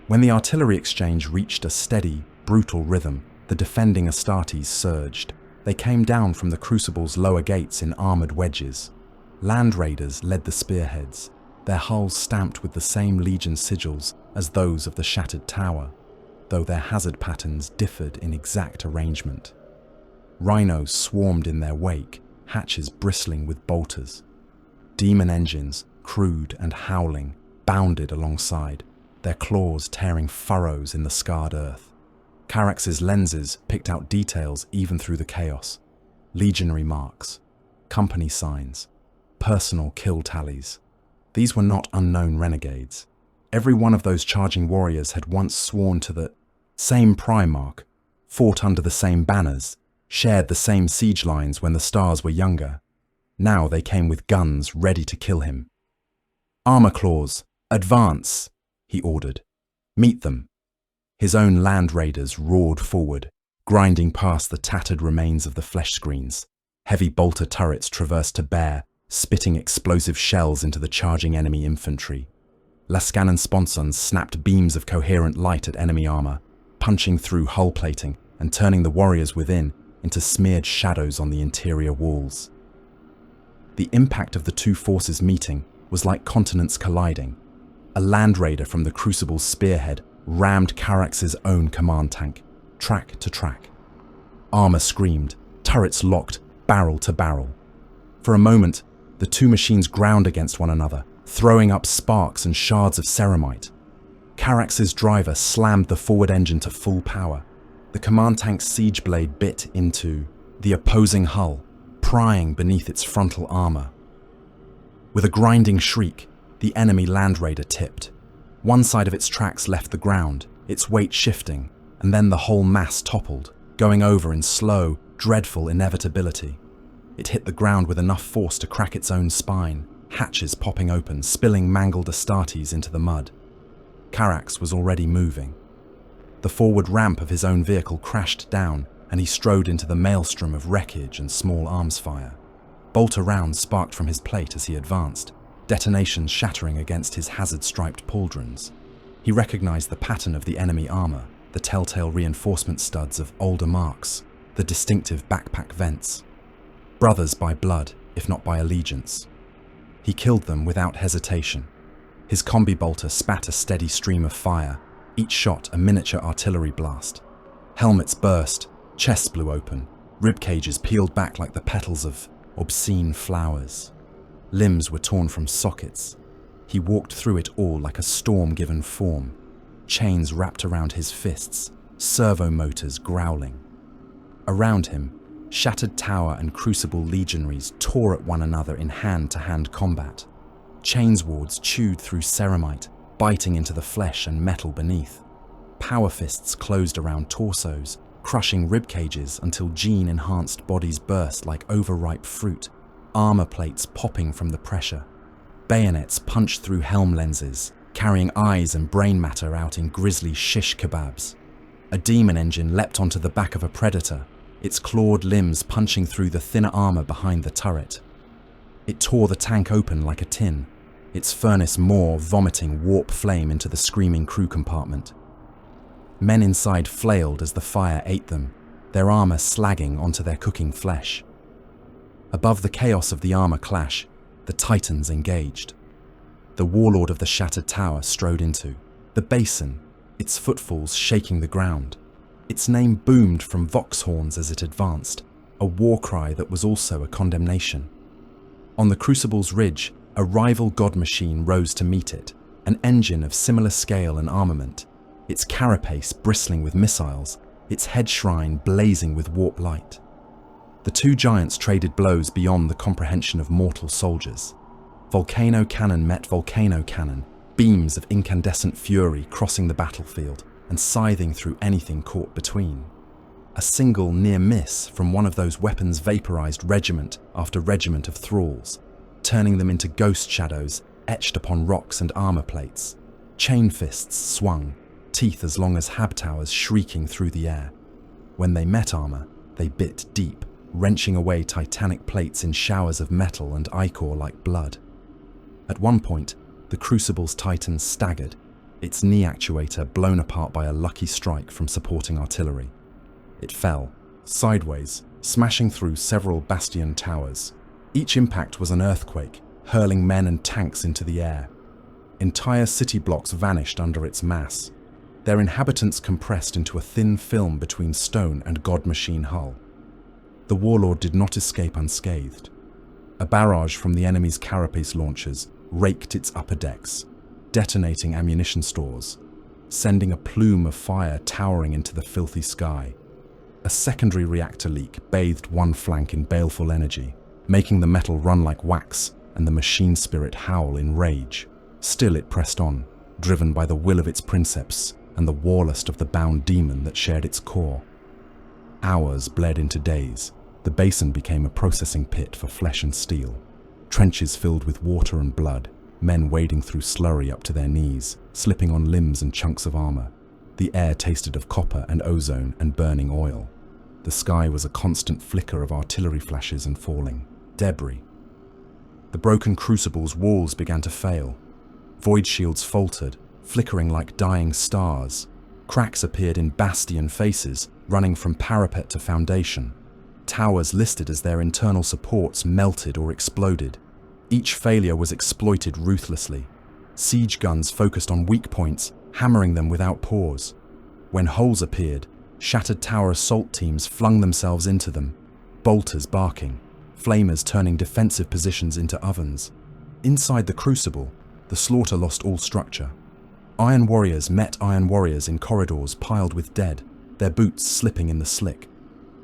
When the artillery exchange reached a steady, brutal rhythm, the defending Astartes surged. They came down from the crucible's lower gates in armored wedges. Land raiders led the spearheads, their hulls stamped with the same legion sigils as those of the shattered tower, though their hazard patterns differed in exact arrangement. Rhinos swarmed in their wake, hatches bristling with bolters. Demon engines, crude and howling, bounded alongside, their claws tearing furrows in the scarred earth. Carax's lenses picked out details even through the chaos. Legionary marks, company signs, personal kill tallies. These were not unknown renegades. Every one of those charging warriors had once sworn to the same Primarch, fought under the same banners, shared the same siege lines when the stars were younger. Now they came with guns ready to kill him. "Armor claws, advance," he ordered. "Meet them." His own land raiders roared forward, grinding past the tattered remains of the flesh screens. Heavy bolter turrets traversed to bear, spitting explosive shells into the charging enemy infantry. Lascanon sponsons snapped beams of coherent light at enemy armor, punching through hull plating and turning the warriors within into smeared shadows on the interior walls. The impact of the two forces meeting was like continents colliding. A land raider from the Crucible's spearhead rammed Carax's own command tank, track to track. Armor screamed, turrets locked, barrel to barrel. For a moment, the two machines ground against one another, throwing up sparks and shards of ceramite. Carax's driver slammed the forward engine to full power. The command tank's siege blade bit into the opposing hull, prying beneath its frontal armor. With a grinding shriek, the enemy land raider tipped. One side of its tracks left the ground, its weight shifting, and then the whole mass toppled, going over in slow, dreadful inevitability. It hit the ground with enough force to crack its own spine, hatches popping open, spilling mangled Astartes into the mud. Carax was already moving. The forward ramp of his own vehicle crashed down, and he strode into the maelstrom of wreckage and small arms fire. Bolter rounds sparked from his plate as he advanced, detonations shattering against his hazard-striped pauldrons. He recognized the pattern of the enemy armor, the telltale reinforcement studs of older marks, the distinctive backpack vents. Brothers by blood, if not by allegiance. He killed them without hesitation. His combi bolter spat a steady stream of fire, each shot a miniature artillery blast. Helmets burst, chests blew open, rib cages peeled back like the petals of obscene flowers. Limbs were torn from sockets. He walked through it all like a storm given form. Chains wrapped around his fists, servo motors growling. Around him, shattered tower and crucible legionaries tore at one another in hand-to-hand combat. Chains wards chewed through ceramite, biting into the flesh and metal beneath. Power fists closed around torsos, crushing rib cages until gene-enhanced bodies burst like overripe fruit, armor plates popping from the pressure. Bayonets punched through helm lenses, carrying eyes and brain matter out in grisly shish kebabs. A demon engine leapt onto the back of a predator, its clawed limbs punching through the thinner armor behind the turret. It tore the tank open like a tin, its furnace maw vomiting warp flame into the screaming crew compartment. Men inside flailed as the fire ate them, their armor slagging onto their cooking flesh. Above the chaos of the armor clash, the Titans engaged. The warlord of the shattered tower strode into the basin, its footfalls shaking the ground. Its name boomed from vox horns as it advanced, a war cry that was also a condemnation. On the Crucible's ridge, a rival god machine rose to meet it, an engine of similar scale and armament, its carapace bristling with missiles, its head shrine blazing with warp light. The two giants traded blows beyond the comprehension of mortal soldiers. Volcano cannon met volcano cannon, beams of incandescent fury crossing the battlefield and scything through anything caught between. A single near miss from one of those weapons vaporized regiment after regiment of thralls, turning them into ghost shadows etched upon rocks and armor plates. Chain fists swung, teeth as long as hab towers shrieking through the air. When they met armor, they bit deep, wrenching away titanic plates in showers of metal and ichor like blood. At one point, the Crucible's Titan staggered, its knee actuator blown apart by a lucky strike from supporting artillery. It fell, sideways, smashing through several bastion towers. Each impact was an earthquake, hurling men and tanks into the air. Entire city blocks vanished under its mass, their inhabitants compressed into a thin film between stone and god-machine hull. The warlord did not escape unscathed. A barrage from the enemy's carapace launchers raked its upper decks, detonating ammunition stores, sending a plume of fire towering into the filthy sky. A secondary reactor leak bathed one flank in baleful energy, making the metal run like wax and the machine spirit howl in rage. Still it pressed on, driven by the will of its princeps and the warlust of the bound demon that shared its core. Hours bled into days. The basin became a processing pit for flesh and steel. Trenches filled with water and blood, men wading through slurry up to their knees, slipping on limbs and chunks of armor. The air tasted of copper and ozone and burning oil. The sky was a constant flicker of artillery flashes and falling debris. The broken crucible's walls began to fail. Void shields faltered, flickering like dying stars. Cracks appeared in bastion faces, running from parapet to foundation. Towers listed as their internal supports melted or exploded. Each failure was exploited ruthlessly. Siege guns focused on weak points, hammering them without pause. When holes appeared, shattered tower assault teams flung themselves into them, bolters barking, flamers turning defensive positions into ovens. Inside the crucible, the slaughter lost all structure. Iron warriors met iron warriors in corridors piled with dead, their boots slipping in the slick.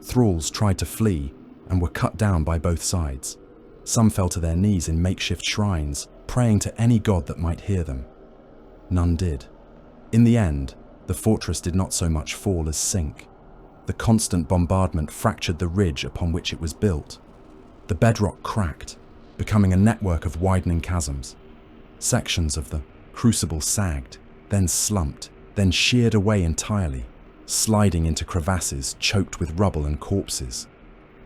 Thralls tried to flee and were cut down by both sides. Some fell to their knees in makeshift shrines, praying to any god that might hear them. None did. In the end, the fortress did not so much fall as sink. The constant bombardment fractured the ridge upon which it was built. The bedrock cracked, becoming a network of widening chasms. Sections of the crucible sagged, then slumped, then sheared away entirely, sliding into crevasses choked with rubble and corpses.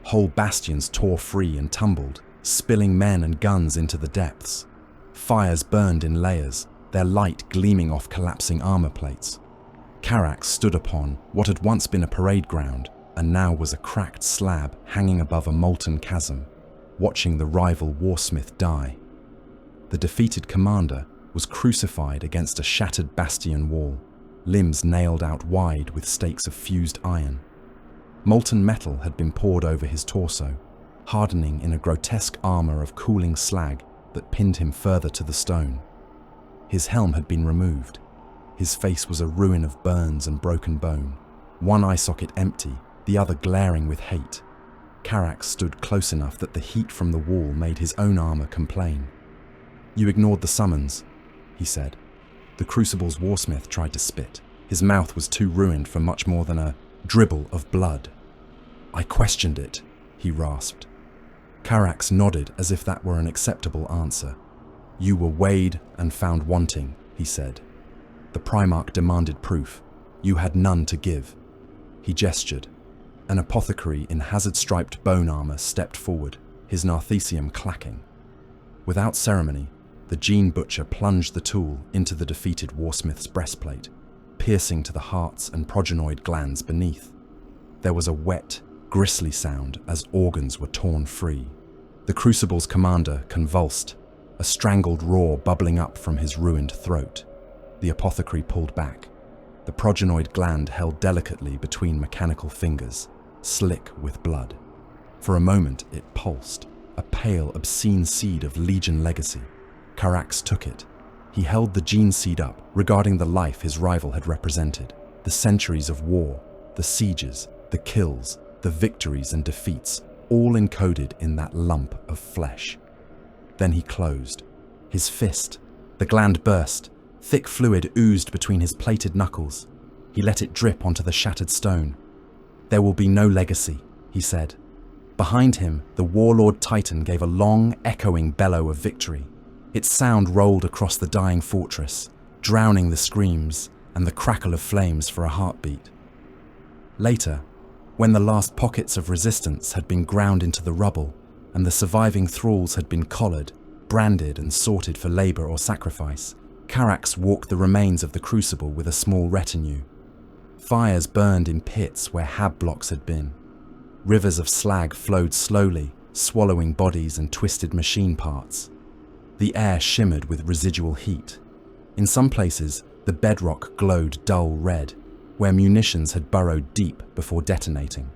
Whole bastions tore free and tumbled, spilling men and guns into the depths. Fires burned in layers, their light gleaming off collapsing armor plates. Carax stood upon what had once been a parade ground and now was a cracked slab hanging above a molten chasm, watching the rival warsmith die. The defeated commander was crucified against a shattered bastion wall, limbs nailed out wide with stakes of fused iron. Molten metal had been poured over his torso, hardening in a grotesque armor of cooling slag that pinned him further to the stone. His helm had been removed. His face was a ruin of burns and broken bone, one eye socket empty, the other glaring with hate. Carax stood close enough that the heat from the wall made his own armor complain. "You ignored the summons," he said. The Crucible's warsmith tried to spit. His mouth was too ruined for much more than a dribble of blood. "I questioned it," he rasped. Carax nodded as if that were an acceptable answer. "You were weighed and found wanting," he said. The Primarch demanded proof. "You had none to give." He gestured. An apothecary in hazard-striped bone armor stepped forward, his narthecium clacking. Without ceremony, the Gene Butcher plunged the tool into the defeated warsmith's breastplate, piercing to the hearts and progenoid glands beneath. There was a wet, grisly sound as organs were torn free. The Crucible's commander convulsed, a strangled roar bubbling up from his ruined throat. The apothecary pulled back. The progenoid gland held delicately between mechanical fingers, slick with blood. For a moment it pulsed, a pale, obscene seed of Legion legacy. Carax took it. He held the gene seed up, regarding the life his rival had represented, the centuries of war, the sieges, the kills, the victories and defeats, all encoded in that lump of flesh. Then he closed. His fist. The gland burst. Thick fluid oozed between his plated knuckles. He let it drip onto the shattered stone. "There will be no legacy," he said. Behind him, the warlord Titan gave a long, echoing bellow of victory. Its sound rolled across the dying fortress, drowning the screams and the crackle of flames for a heartbeat. Later, when the last pockets of resistance had been ground into the rubble and the surviving thralls had been collared, branded and sorted for labor or sacrifice, Carax walked the remains of the Crucible with a small retinue. Fires burned in pits where hab blocks had been. Rivers of slag flowed slowly, swallowing bodies and twisted machine parts. The air shimmered with residual heat. In some places, the bedrock glowed dull red, where munitions had burrowed deep before detonating.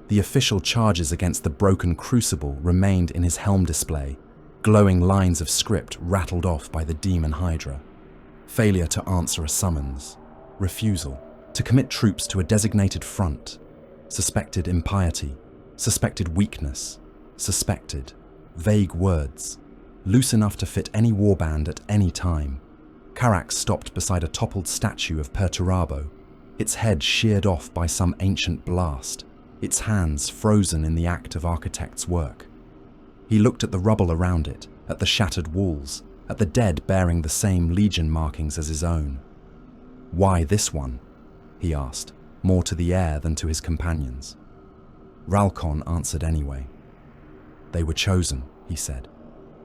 The official charges against the broken Crucible remained in his helm display, glowing lines of script rattled off by the demon Hydra. Failure to answer a summons, refusal to commit troops to a designated front, suspected impiety, suspected weakness, suspected, vague words, loose enough to fit any warband at any time. Karax stopped beside a toppled statue of Perturabo, its head sheared off by some ancient blast, its hands frozen in the act of architect's work. He looked at the rubble around it, at the shattered walls, at the dead bearing the same legion markings as his own. "Why this one?" he asked, more to the air than to his companions. Ralcon answered anyway. "They were chosen," he said.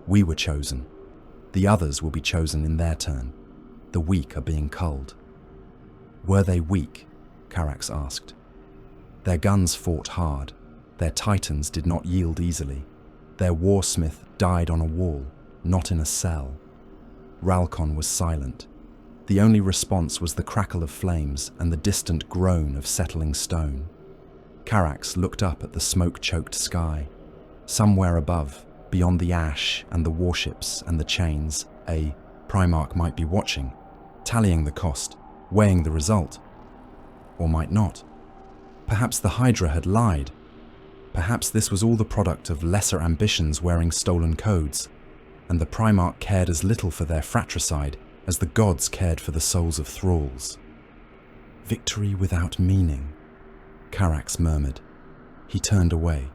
"We were chosen. The others will be chosen in their turn. The weak are being culled." "Were they weak?" Karax asked. "Their guns fought hard. Their titans did not yield easily. Their warsmith died on a wall, not in a cell." Ralcon was silent. The only response was the crackle of flames and the distant groan of settling stone. Karax looked up at the smoke-choked sky. Somewhere above, beyond the ash and the warships and the chains, a Primarch might be watching, tallying the cost, weighing the result. Or might not. Perhaps the Hydra had lied. Perhaps this was all the product of lesser ambitions wearing stolen codes, and the Primarch cared as little for their fratricide as the gods cared for the souls of thralls. "Victory without meaning," Karax murmured. He turned away.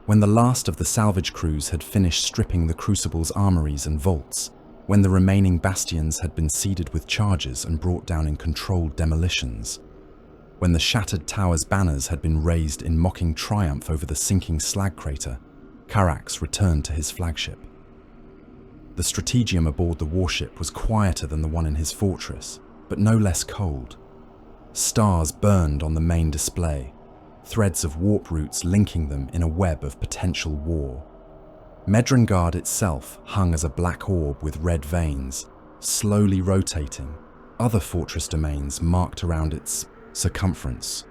When the last of the salvage crews had finished stripping the Crucible's armories and vaults, when the remaining bastions had been seeded with charges and brought down in controlled demolitions, when the shattered tower's banners had been raised in mocking triumph over the sinking slag crater, Karax returned to his flagship. The strategium aboard the warship was quieter than the one in his fortress, but no less cold. Stars burned on the main display, threads of warp routes linking them in a web of potential war. Medrengard itself hung as a black orb with red veins, slowly rotating, other fortress domains marked around its circumference.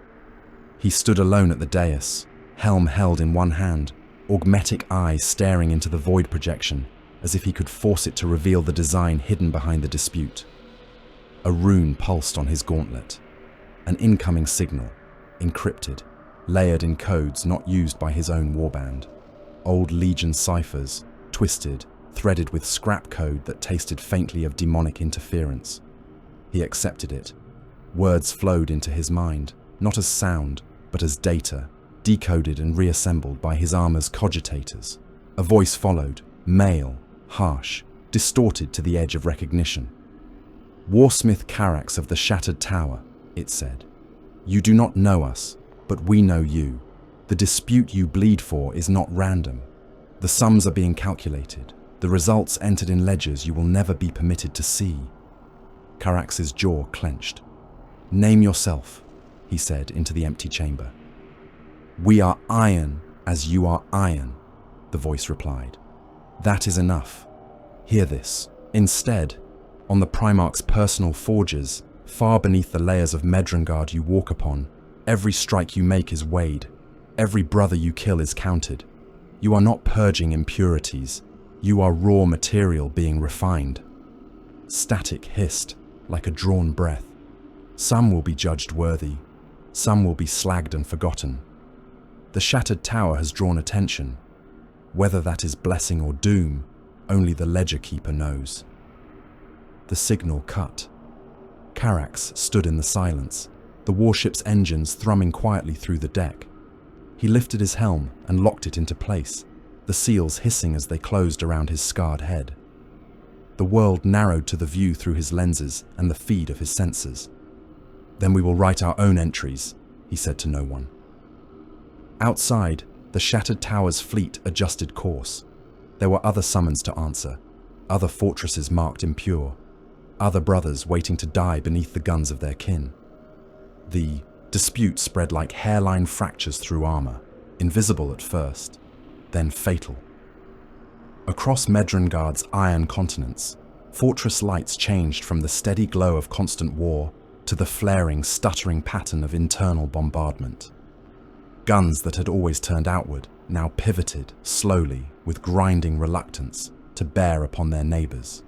He stood alone at the dais, helm held in one hand, augmetic eyes staring into the void projection, as if he could force it to reveal the design hidden behind the dispute. A rune pulsed on his gauntlet, an incoming signal, encrypted, layered in codes not used by his own warband. Old Legion ciphers, twisted, threaded with scrap code that tasted faintly of demonic interference. He accepted it. Words flowed into his mind, not as sound, but as data, decoded and reassembled by his armor's cogitators. A voice followed, male, harsh, distorted to the edge of recognition. "Warsmith Karax of the Shattered Tower," it said. "You do not know us, but we know you. The dispute you bleed for is not random. The sums are being calculated, the results entered in ledgers you will never be permitted to see." Karax's jaw clenched. "Name yourself," he said into the empty chamber. "We are iron as you are iron," the voice replied. "That is enough. Hear this. Instead, on the Primarch's personal forges, far beneath the layers of Medrengard you walk upon, every strike you make is weighed. Every brother you kill is counted. You are not purging impurities. You are raw material being refined." Static hissed, like a drawn breath. Some will be judged worthy. Some will be slagged and forgotten. The Shattered Tower has drawn attention. Whether that is blessing or doom, only the Ledger Keeper knows. The signal cut. Karax stood in the silence, the warship's engines thrumming quietly through the deck. He lifted his helm and locked it into place, the seals hissing as they closed around his scarred head. The world narrowed to the view through his lenses and the feed of his sensors. "Then we will write our own entries," he said to no one. Outside, the Shattered Tower's fleet adjusted course. There were other summons to answer, other fortresses marked impure, other brothers waiting to die beneath the guns of their kin. The dispute spread like hairline fractures through armor, invisible at first, then fatal. Across Medrengard's iron continents, fortress lights changed from the steady glow of constant war to the flaring, stuttering pattern of internal bombardment. Guns that had always turned outward now pivoted, slowly, with grinding reluctance, to bear upon their neighbours.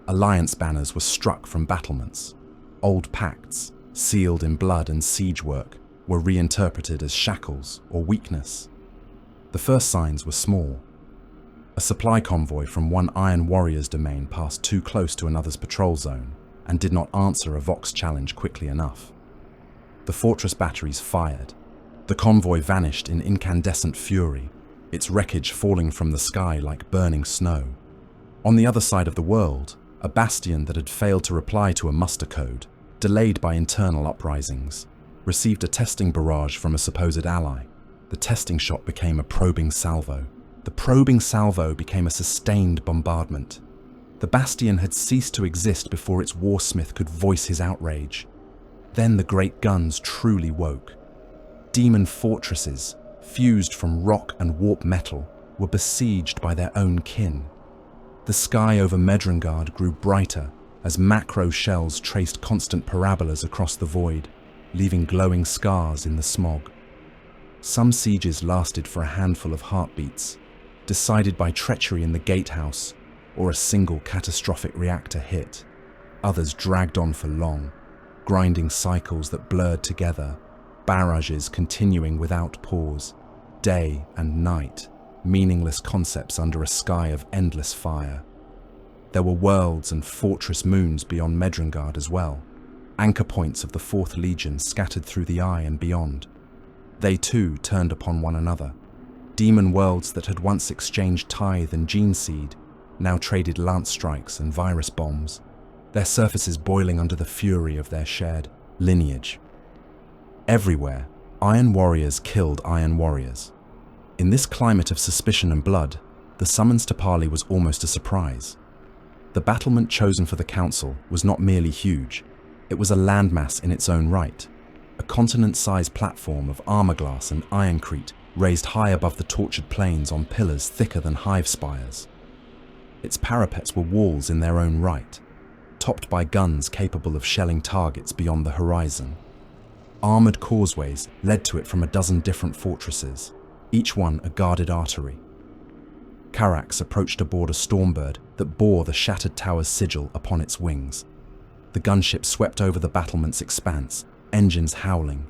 Alliance banners were struck from battlements. Old pacts, sealed in blood and siege work, were reinterpreted as shackles or weakness. The first signs were small. A supply convoy from one Iron Warrior's domain passed too close to another's patrol zone and did not answer a Vox challenge quickly enough. The fortress batteries fired. The convoy vanished in incandescent fury, its wreckage falling from the sky like burning snow. On the other side of the world, a bastion that had failed to reply to a muster code, delayed by internal uprisings, received a testing barrage from a supposed ally. The testing shot became a probing salvo. The probing salvo became a sustained bombardment. The bastion had ceased to exist before its warsmith could voice his outrage. Then the great guns truly woke. Demon fortresses, fused from rock and warp metal, were besieged by their own kin. The sky over Medrengard grew brighter as macro shells traced constant parabolas across the void, leaving glowing scars in the smog. Some sieges lasted for a handful of heartbeats, decided by treachery in the gatehouse or a single catastrophic reactor hit. Others dragged on for long, grinding cycles that blurred together, barrages continuing without pause, day and night, meaningless concepts under a sky of endless fire. There were worlds and fortress moons beyond Medrengard as well, anchor points of the Fourth Legion scattered through the eye and beyond. They too turned upon one another. Demon worlds that had once exchanged tithe and gene seed now traded lance strikes and virus bombs, their surfaces boiling under the fury of their shared lineage. Everywhere, Iron Warriors killed Iron Warriors. In this climate of suspicion and blood, the summons to parley was almost a surprise. The battlement chosen for the council was not merely huge, it was a landmass in its own right, a continent-sized platform of armor-glass and ironcrete raised high above the tortured plains on pillars thicker than hive spires. Its parapets were walls in their own right, topped by guns capable of shelling targets beyond the horizon. Armoured causeways led to it from a dozen different fortresses, each one a guarded artery. Carax approached aboard a Stormbird that bore the shattered tower's sigil upon its wings. The gunship swept over the battlement's expanse, engines howling,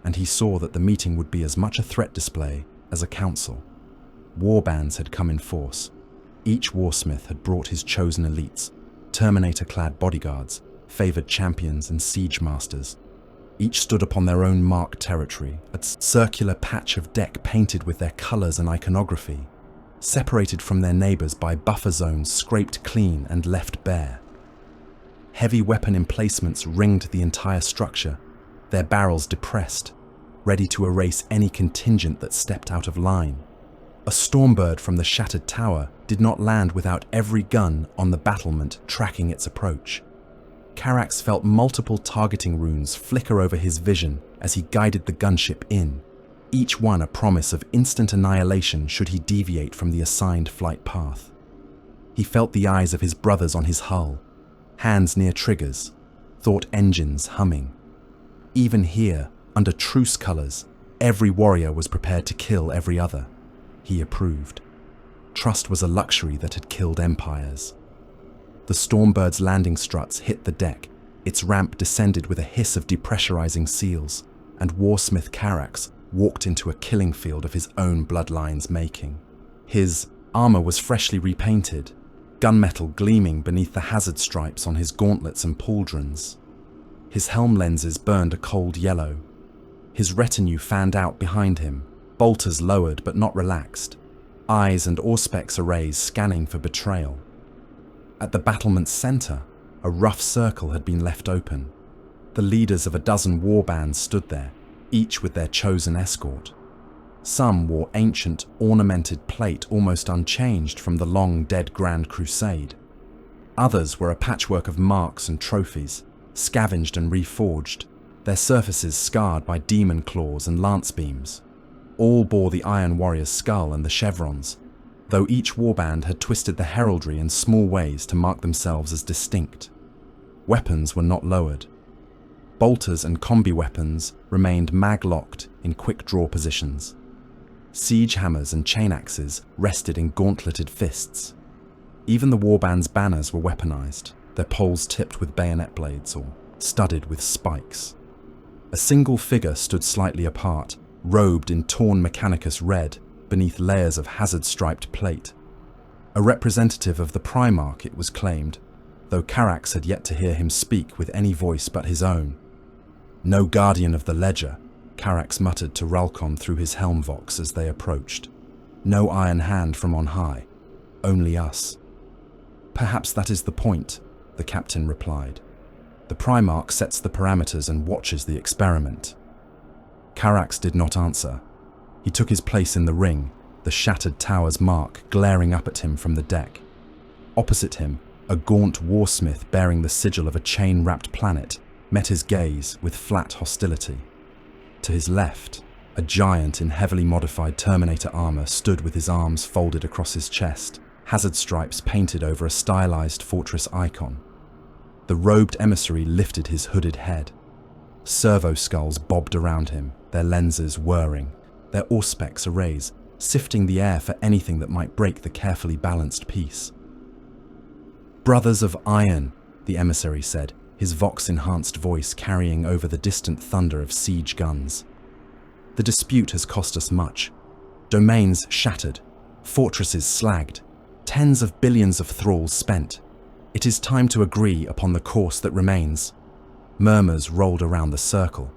and he saw that the meeting would be as much a threat display as a council. Warbands had come in force. Each warsmith had brought his chosen elites, Terminator-clad bodyguards, favoured champions and siege masters. Each stood upon their own marked territory, a circular patch of deck painted with their colours and iconography, separated from their neighbours by buffer zones scraped clean and left bare. Heavy weapon emplacements ringed the entire structure, their barrels depressed, ready to erase any contingent that stepped out of line. A Stormbird from the shattered tower did not land without every gun on the battlement tracking its approach. Carax felt multiple targeting runes flicker over his vision as he guided the gunship in, each one a promise of instant annihilation should he deviate from the assigned flight path. He felt the eyes of his brothers on his hull, hands near triggers, thought engines humming. Even here, under truce colours, every warrior was prepared to kill every other. He approved. Trust was a luxury that had killed empires. The Stormbird's landing struts hit the deck, its ramp descended with a hiss of depressurizing seals, and Warsmith Carax walked into a killing field of his own bloodline's making. His armor was freshly repainted, gunmetal gleaming beneath the hazard stripes on his gauntlets and pauldrons. His helm lenses burned a cold yellow. His retinue fanned out behind him, bolters lowered but not relaxed, eyes and auspex arrays scanning for betrayal. At the battlement's centre, a rough circle had been left open. The leaders of a dozen warbands stood there, each with their chosen escort. Some wore ancient, ornamented plate almost unchanged from the long-dead Grand Crusade. Others were a patchwork of marks and trophies, scavenged and reforged, their surfaces scarred by demon claws and lance beams. All bore the Iron Warrior's skull and the chevrons, though each warband had twisted the heraldry in small ways to mark themselves as distinct. Weapons were not lowered. Bolters and combi weapons remained mag-locked in quick-draw positions. Siege hammers and chain axes rested in gauntleted fists. Even the warband's banners were weaponized, their poles tipped with bayonet blades or studded with spikes. A single figure stood slightly apart, robed in torn Mechanicus red beneath layers of hazard-striped plate. A representative of the Primarch, it was claimed, though Carax had yet to hear him speak with any voice but his own. "No guardian of the ledger," Carax muttered to Ralcon through his helm vox as they approached. "No iron hand from on high. Only us." "Perhaps that is the point," the captain replied. "The Primarch sets the parameters and watches the experiment." Carax did not answer. He took his place in the ring, the shattered tower's mark glaring up at him from the deck. Opposite him, a gaunt warsmith bearing the sigil of a chain-wrapped planet met his gaze with flat hostility. To his left, a giant in heavily modified Terminator armor stood with his arms folded across his chest, hazard stripes painted over a stylized fortress icon. The robed emissary lifted his hooded head. Servo skulls bobbed around him, their lenses whirring, their auspex arrays sifting the air for anything that might break the carefully balanced peace. "Brothers of Iron," the emissary said, his vox-enhanced voice carrying over the distant thunder of siege guns. "The dispute has cost us much. Domains shattered, fortresses slagged, tens of billions of thralls spent. It is time to agree upon the course that remains." Murmurs rolled around the circle.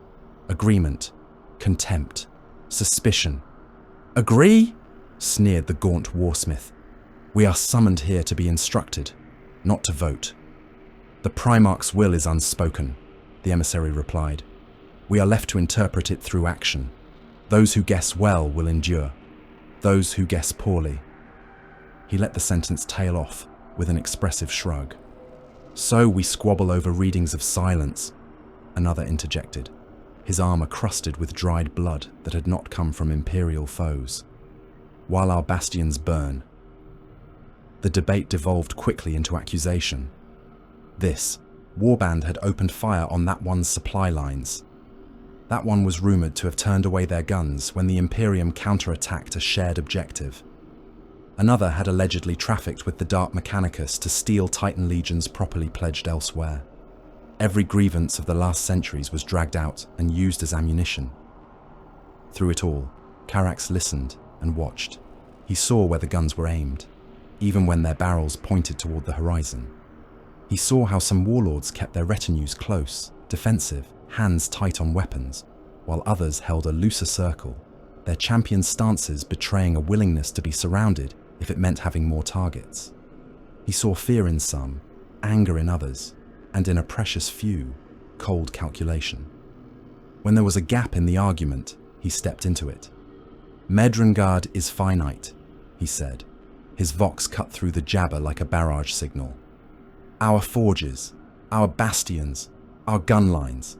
Agreement, contempt, suspicion. "Agree?" sneered the gaunt warsmith. "We are summoned here to be instructed, not to vote." "The Primarch's will is unspoken," the emissary replied. "We are left to interpret it through action. Those who guess well will endure. Those who guess poorly." He let the sentence tail off with an expressive shrug. "So we squabble over readings of silence," another interjected, his armor crusted with dried blood that had not come from Imperial foes. "While our bastions burn." The debate devolved quickly into accusation. This warband had opened fire on that one's supply lines. That one was rumored to have turned away their guns when the Imperium counterattacked a shared objective. Another had allegedly trafficked with the Dark Mechanicus to steal Titan legions properly pledged elsewhere. Every grievance of the last centuries was dragged out and used as ammunition. Through it all, Carax listened and watched. He saw where the guns were aimed, even when their barrels pointed toward the horizon. He saw how some warlords kept their retinues close, defensive, hands tight on weapons, while others held a looser circle, their champion stances betraying a willingness to be surrounded if it meant having more targets. He saw fear in some, anger in others, and in a precious few, cold calculation. When there was a gap in the argument, he stepped into it. "Medrengard is finite," he said, his vox cut through the jabber like a barrage signal. "Our forges, our bastions, our gun lines,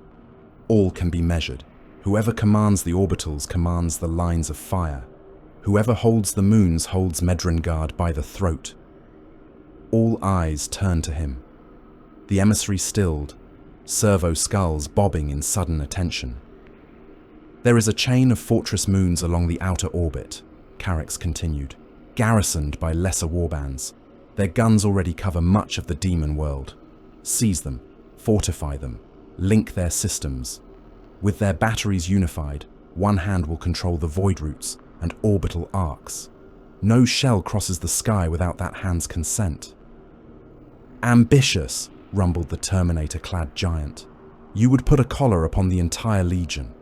all can be measured. Whoever commands the orbitals commands the lines of fire. Whoever holds the moons holds Medrengard by the throat." All eyes turned to him. The emissary stilled, servo skulls bobbing in sudden attention. "There is a chain of fortress moons along the outer orbit," Carax continued, "garrisoned by lesser warbands. Their guns already cover much of the demon world. Seize them, fortify them, link their systems. With their batteries unified, one hand will control the void routes and orbital arcs. No shell crosses the sky without that hand's consent." "Ambitious," rumbled the Terminator-clad giant. "You would put a collar upon the entire legion."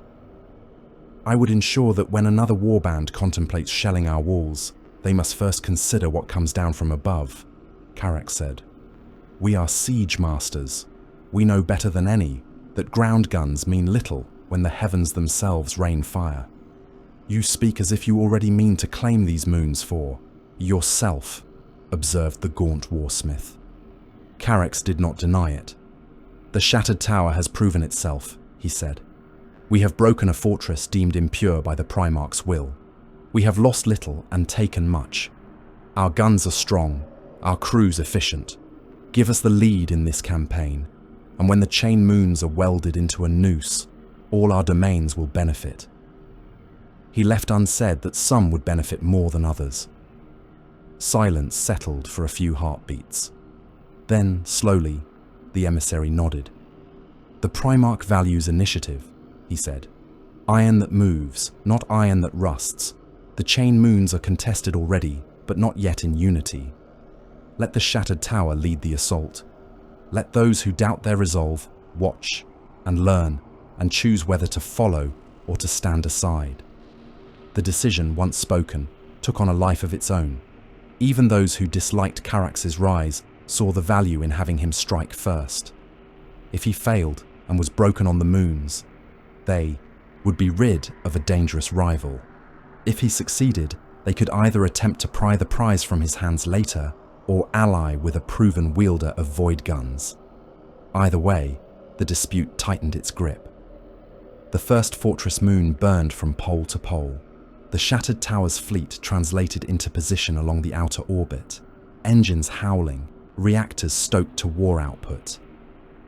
"I would ensure that when another warband contemplates shelling our walls, they must first consider what comes down from above," Carax said. "We are siege masters. We know better than any that ground guns mean little when the heavens themselves rain fire. You speak as if you already mean to claim these moons for yourself," observed the gaunt warsmith. Carax did not deny it. "The shattered tower has proven itself," he said. "We have broken a fortress deemed impure by the Primarch's will. We have lost little and taken much. Our guns are strong, our crews efficient. Give us the lead in this campaign. and when the chain moons are welded into a noose, all our domains will benefit. He left unsaid that some would benefit more than others. Silence settled for a few heartbeats. Then, slowly, the emissary nodded. "The Primarch values initiative," he said. "Iron that moves, not iron that rusts. The chain moons are contested already, but not yet in unity. Let the Shattered Tower lead the assault. Let those who doubt their resolve watch and learn and choose whether to follow or to stand aside." The decision, once spoken, took on a life of its own. Even those who disliked Carax's rise saw the value in having him strike first. If he failed and was broken on the moons, they would be rid of a dangerous rival. If he succeeded, they could either attempt to pry the prize from his hands later or ally with a proven wielder of void guns. Either way, the dispute tightened its grip. The first fortress moon burned from pole to pole. The Shattered Tower's fleet translated into position along the outer orbit, engines howling, reactors stoked to war output.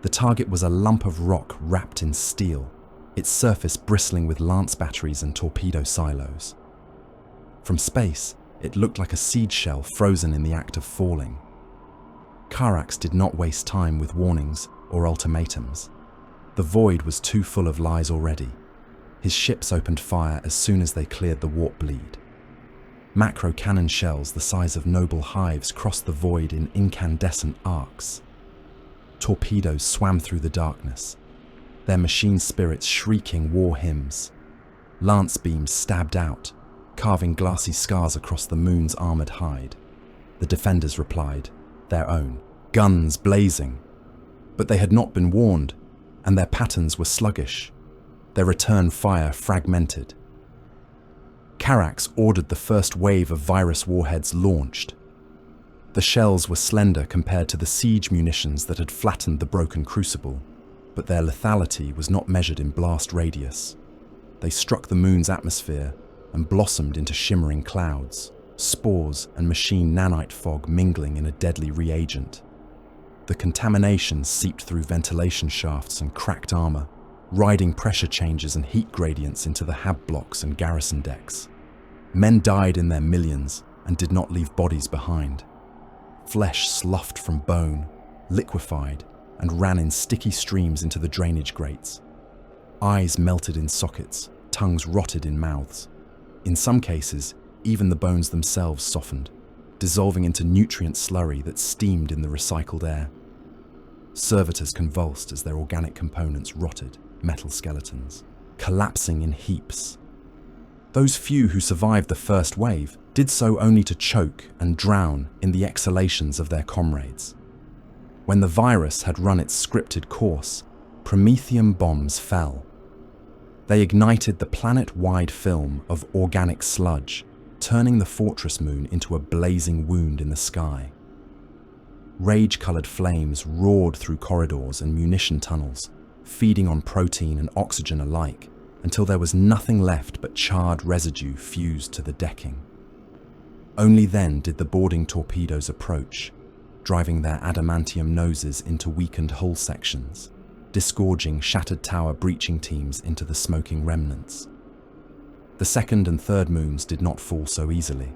The target was a lump of rock wrapped in steel, its surface bristling with lance batteries and torpedo silos. From space, it looked like a seed shell frozen in the act of falling. Carax did not waste time with warnings or ultimatums. The void was too full of lies already. His ships opened fire as soon as they cleared the warp bleed. Macro cannon shells the size of noble hives crossed the void in incandescent arcs. Torpedoes swam through the darkness, their machine spirits shrieking war hymns. Lance beams stabbed out, carving glassy scars across the moon's armored hide. The defenders replied, their own, guns blazing. But they had not been warned, and their patterns were sluggish. Their return fire fragmented. Carax ordered the first wave of virus warheads launched. The shells were slender compared to the siege munitions that had flattened the broken crucible, but their lethality was not measured in blast radius. They struck the moon's atmosphere and blossomed into shimmering clouds, spores and machine nanite fog mingling in a deadly reagent. The contamination seeped through ventilation shafts and cracked armor, riding pressure changes and heat gradients into the hab blocks and garrison decks. Men died in their millions and did not leave bodies behind. Flesh sloughed from bone, liquefied, and ran in sticky streams into the drainage grates. Eyes melted in sockets, tongues rotted in mouths. In some cases, even the bones themselves softened, dissolving into nutrient slurry that steamed in the recycled air. Servitors convulsed as their organic components rotted, metal skeletons, collapsing in heaps. Those few who survived the first wave did so only to choke and drown in the exhalations of their comrades. When the virus had run its scripted course, Prometheum bombs fell. They ignited the planet-wide film of organic sludge, turning the fortress moon into a blazing wound in the sky. Rage-colored flames roared through corridors and munition tunnels, feeding on protein and oxygen alike, until there was nothing left but charred residue fused to the decking. Only then did the boarding torpedoes approach, driving their adamantium noses into weakened hull sections, disgorging Shattered Tower breaching teams into the smoking remnants. The second and third moons did not fall so easily.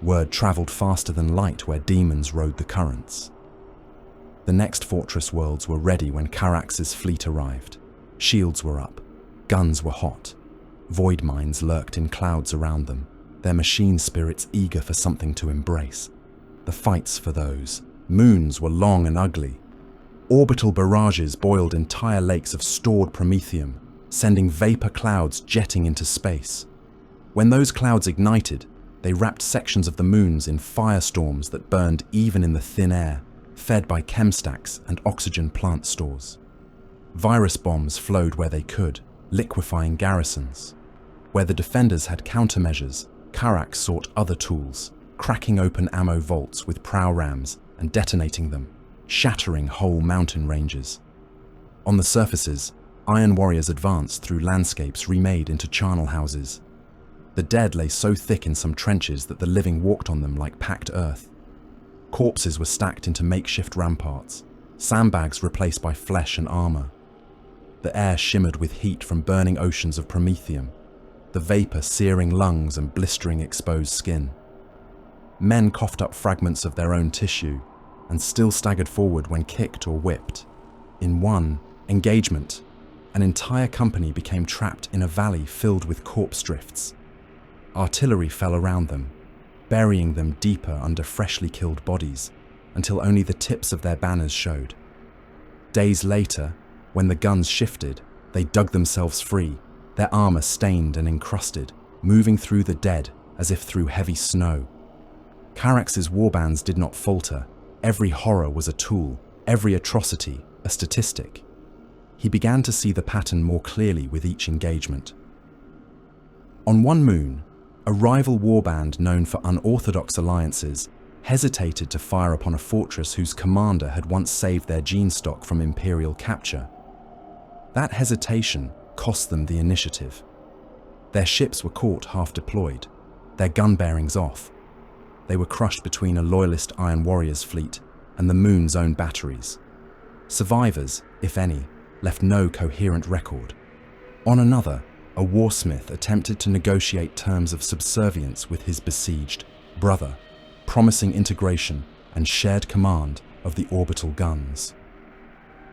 Word traveled faster than light where demons rode the currents. The next fortress worlds were ready when Carax's fleet arrived. Shields were up, guns were hot. Void mines lurked in clouds around them, their machine spirits eager for something to embrace. The fights for those moons were long and ugly. Orbital barrages boiled entire lakes of stored promethium, sending vapor clouds jetting into space. When those clouds ignited, they wrapped sections of the moons in firestorms that burned even in the thin air, fed by chemstacks and oxygen plant stores. Virus bombs flowed where they could, liquefying garrisons. Where the defenders had countermeasures, Carax sought other tools, cracking open ammo vaults with prow rams and detonating them, shattering whole mountain ranges. On the surfaces, Iron Warriors advanced through landscapes remade into charnel houses. The dead lay so thick in some trenches that the living walked on them like packed earth. Corpses were stacked into makeshift ramparts, sandbags replaced by flesh and armor. The air shimmered with heat from burning oceans of promethium, the vapor searing lungs and blistering exposed skin. Men coughed up fragments of their own tissue and still staggered forward when kicked or whipped. In one engagement, an entire company became trapped in a valley filled with corpse drifts. Artillery fell around them, burying them deeper under freshly killed bodies, until only the tips of their banners showed. Days later, when the guns shifted, they dug themselves free, their armor stained and encrusted, moving through the dead as if through heavy snow. Carax's warbands did not falter. Every horror was a tool, every atrocity a statistic. He began to see the pattern more clearly with each engagement. On one moon, a rival warband known for unorthodox alliances hesitated to fire upon a fortress whose commander had once saved their gene stock from imperial capture. That hesitation cost them the initiative. Their ships were caught half deployed, their gun bearings off. They were crushed between a loyalist Iron Warriors fleet and the moon's own batteries. Survivors, if any, left no coherent record. On another, a warsmith attempted to negotiate terms of subservience with his besieged brother, promising integration and shared command of the orbital guns.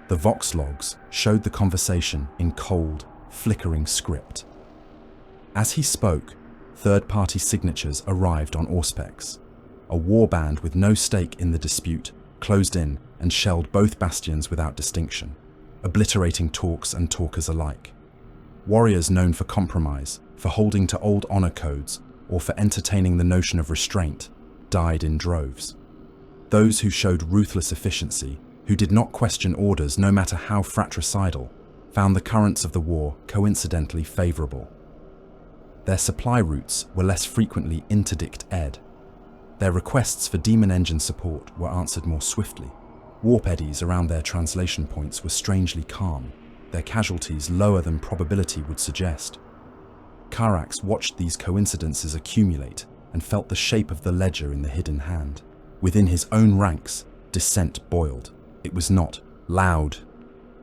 The Vox logs showed the conversation in cold, flickering script. As he spoke, third-party signatures arrived on Auspex. A warband with no stake in the dispute closed in and shelled both bastions without distinction, obliterating talks and talkers alike. Warriors known for compromise, for holding to old honor codes, or for entertaining the notion of restraint, died in droves. Those who showed ruthless efficiency, who did not question orders no matter how fratricidal, found the currents of the war coincidentally favorable. Their supply routes were less frequently interdict ed. Their requests for demon engine support were answered more swiftly. Warp eddies around their translation points were strangely calm, their casualties lower than probability would suggest. Carax watched these coincidences accumulate and felt the shape of the ledger in the hidden hand. Within his own ranks, dissent boiled. It was not loud.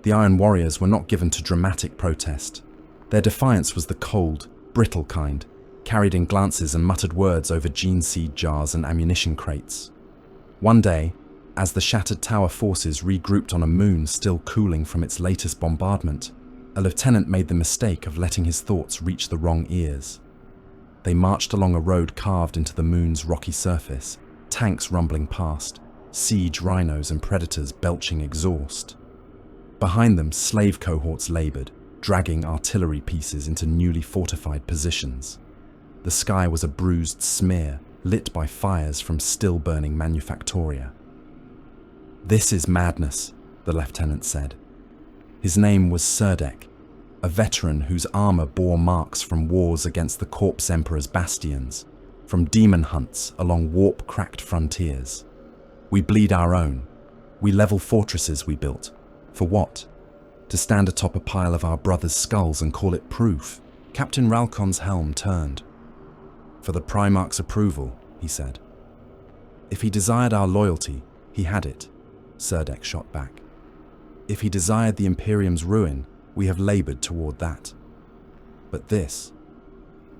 The Iron Warriors were not given to dramatic protest. Their defiance was the cold, brittle kind, carried in glances and muttered words over gene seed jars and ammunition crates. One day, as the shattered tower forces regrouped on a moon still cooling from its latest bombardment, a lieutenant made the mistake of letting his thoughts reach the wrong ears. They marched along a road carved into the moon's rocky surface, tanks rumbling past, siege rhinos and predators belching exhaust. Behind them, slave cohorts labored, dragging artillery pieces into newly fortified positions. The sky was a bruised smear, lit by fires from still-burning manufactoria. "This is madness," the lieutenant said. His name was Serdek, a veteran whose armor bore marks from wars against the Corpse Emperor's bastions, from demon hunts along warp-cracked frontiers. "We bleed our own. We level fortresses we built. For what? To stand atop a pile of our brothers' skulls and call it proof?" Captain Ralcon's helm turned. "For the Primarch's approval," he said. "If he desired our loyalty, he had it," Serdek shot back. "If he desired the Imperium's ruin, we have labored toward that. But this,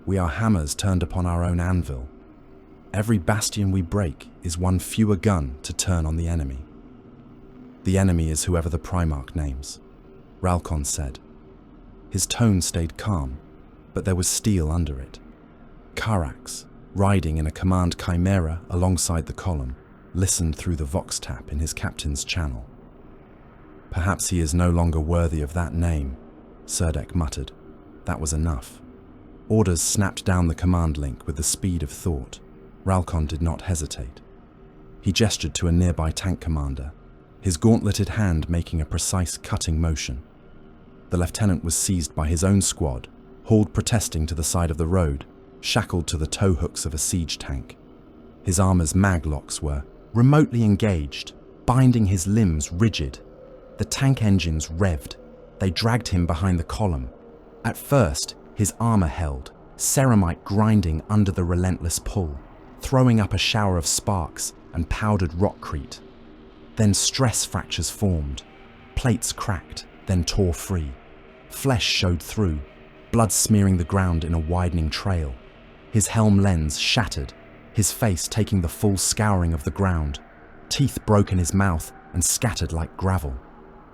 we are hammers turned upon our own anvil. Every bastion we break is one fewer gun to turn on the enemy. The enemy is whoever the Primarch names," Ralcon said. His tone stayed calm, but there was steel under it. Carax, riding in a command chimera alongside the column, listened through the vox tap in his captain's channel. "Perhaps he is no longer worthy of that name," Serdek muttered. That was enough. Orders snapped down the command link with the speed of thought. Ralcon did not hesitate. He gestured to a nearby tank commander, his gauntleted hand making a precise cutting motion. The lieutenant was seized by his own squad, hauled protesting to the side of the road, shackled to the tow hooks of a siege tank. His armor's mag locks were remotely engaged, binding his limbs rigid. The tank engines revved. They dragged him behind the column. At first, his armor held, ceramite grinding under the relentless pull, throwing up a shower of sparks and powdered rockcrete. Then stress fractures formed. Plates cracked, then tore free. Flesh showed through, blood smearing the ground in a widening trail. His helm lens shattered, his face taking the full scouring of the ground. Teeth broke in his mouth and scattered like gravel.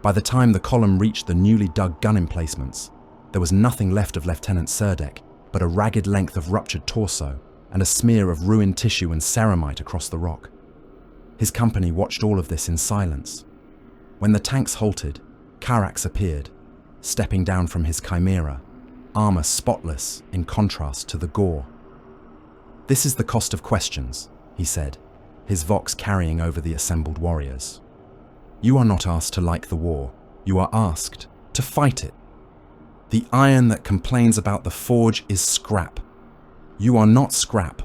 By the time the column reached the newly dug gun emplacements, there was nothing left of Lieutenant Serdek but a ragged length of ruptured torso and a smear of ruined tissue and ceramite across the rock. His company watched all of this in silence. When the tanks halted, Karax appeared, stepping down from his chimera, armor spotless in contrast to the gore. "This is the cost of questions," he said, his vox carrying over the assembled warriors. "You are not asked to like the war, you are asked to fight it. The iron that complains about the forge is scrap. You are not scrap,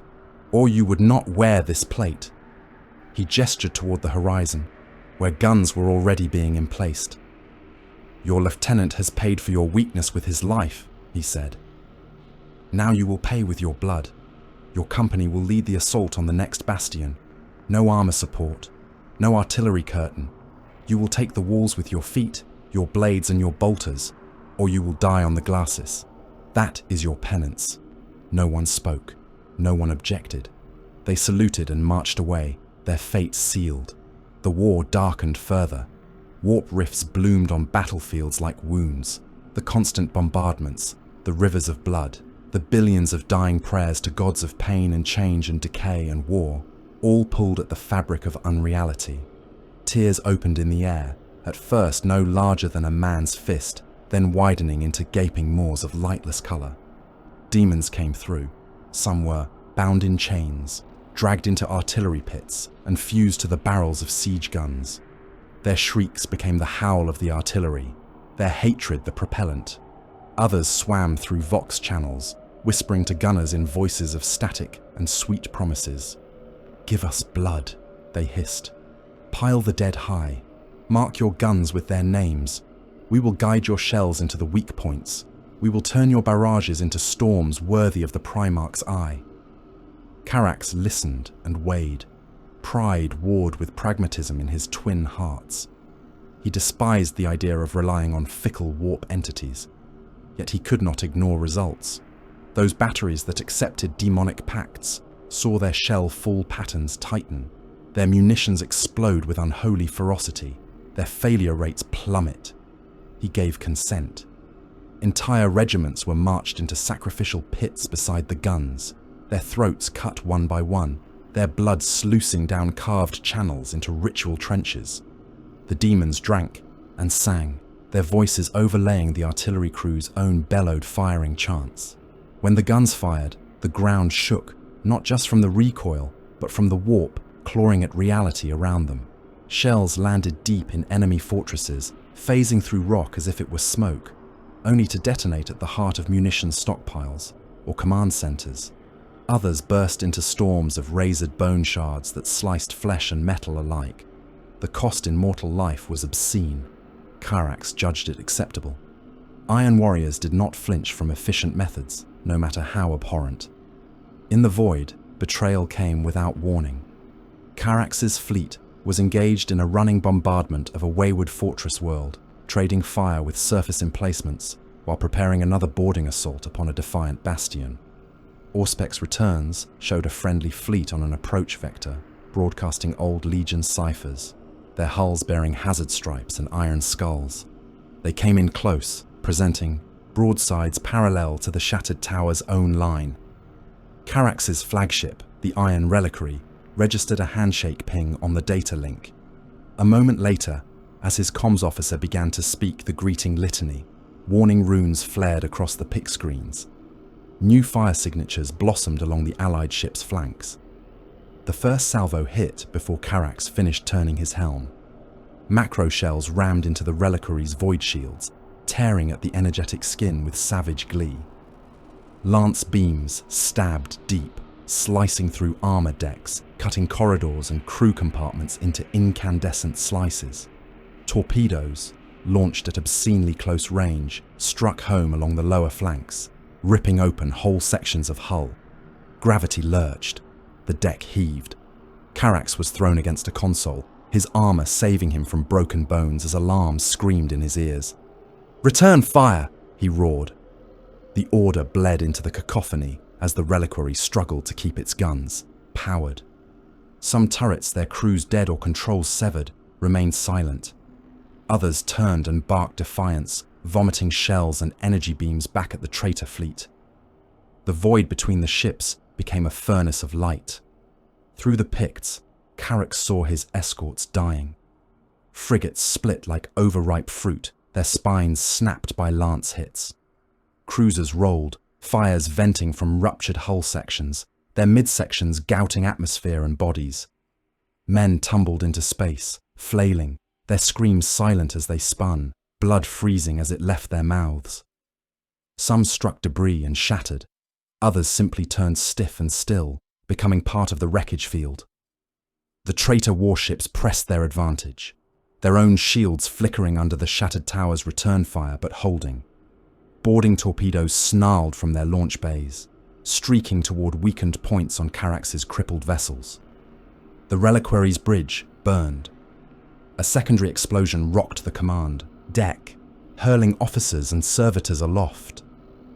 or you would not wear this plate." He gestured toward the horizon, where guns were already being emplaced. "Your lieutenant has paid for your weakness with his life," he said. "Now you will pay with your blood. Your company will lead the assault on the next bastion. No armor support, no artillery curtain. You will take the walls with your feet, your blades and your bolters, or you will die on the glacis. That is your penance." No one spoke. No one objected. They saluted and marched away, their fates sealed. The war darkened further. Warp rifts bloomed on battlefields like wounds. The constant bombardments, the rivers of blood, the billions of dying prayers to gods of pain and change and decay and war, all pulled at the fabric of unreality. Tears opened in the air, at first no larger than a man's fist, then widening into gaping maws of lightless color. Demons came through. Some were bound in chains, dragged into artillery pits, and fused to the barrels of siege guns. Their shrieks became the howl of the artillery, their hatred the propellant. Others swam through vox channels, whispering to gunners in voices of static and sweet promises. "Give us blood," they hissed. "Pile the dead high. Mark your guns with their names. We will guide your shells into the weak points. We will turn your barrages into storms worthy of the Primarch's eye." Karax listened and weighed. Pride warred with pragmatism in his twin hearts. He despised the idea of relying on fickle warp entities. Yet he could not ignore results. Those batteries that accepted demonic pacts saw their shell fall patterns tighten, their munitions explode with unholy ferocity, their failure rates plummet. He gave consent. Entire regiments were marched into sacrificial pits beside the guns, their throats cut one by one, their blood sluicing down carved channels into ritual trenches. The demons drank and sang, their voices overlaying the artillery crew's own bellowed firing chants. When the guns fired, the ground shook, not just from the recoil, but from the warp clawing at reality around them. Shells landed deep in enemy fortresses, phasing through rock as if it were smoke, only to detonate at the heart of munitions stockpiles or command centers. Others burst into storms of razored bone shards that sliced flesh and metal alike. The cost in mortal life was obscene. Karax judged it acceptable. Iron warriors did not flinch from efficient methods, no matter how abhorrent. In the void, betrayal came without warning. Karax's fleet was engaged in a running bombardment of a wayward fortress world, trading fire with surface emplacements while preparing another boarding assault upon a defiant bastion. Auspec's returns showed a friendly fleet on an approach vector, broadcasting old Legion ciphers, their hulls bearing hazard stripes and iron skulls. They came in close, presenting broadsides parallel to the shattered tower's own line. Karax's flagship, the Iron Reliquary, registered a handshake ping on the data link. A moment later, as his comms officer began to speak the greeting litany, warning runes flared across the pick screens. New fire signatures blossomed along the Allied ship's flanks. The first salvo hit before Karax finished turning his helm. Macro shells rammed into the reliquary's void shields, tearing at the energetic skin with savage glee. Lance beams stabbed deep, slicing through armor decks, cutting corridors and crew compartments into incandescent slices. Torpedoes, launched at obscenely close range, struck home along the lower flanks, ripping open whole sections of hull. Gravity lurched. The deck heaved. Karax was thrown against a console, his armor saving him from broken bones as alarms screamed in his ears. "Return fire!" he roared. The order bled into the cacophony as the reliquary struggled to keep its guns powered. Some turrets, their crews dead or controls severed, remained silent. Others turned and barked defiance, vomiting shells and energy beams back at the traitor fleet. The void between the ships became a furnace of light. Through the Picts, Carrack saw his escorts dying. Frigates split like overripe fruit, their spines snapped by lance hits. Cruisers rolled, fires venting from ruptured hull sections, their midsections gouting atmosphere and bodies. Men tumbled into space, flailing, their screams silent as they spun, blood freezing as it left their mouths. Some struck debris and shattered. Others simply turned stiff and still, becoming part of the wreckage field. The traitor warships pressed their advantage, their own shields flickering under the shattered tower's return fire but holding. Boarding torpedoes snarled from their launch bays, streaking toward weakened points on Carrax's crippled vessels. The reliquary's bridge burned. A secondary explosion rocked the command deck, hurling officers and servitors aloft.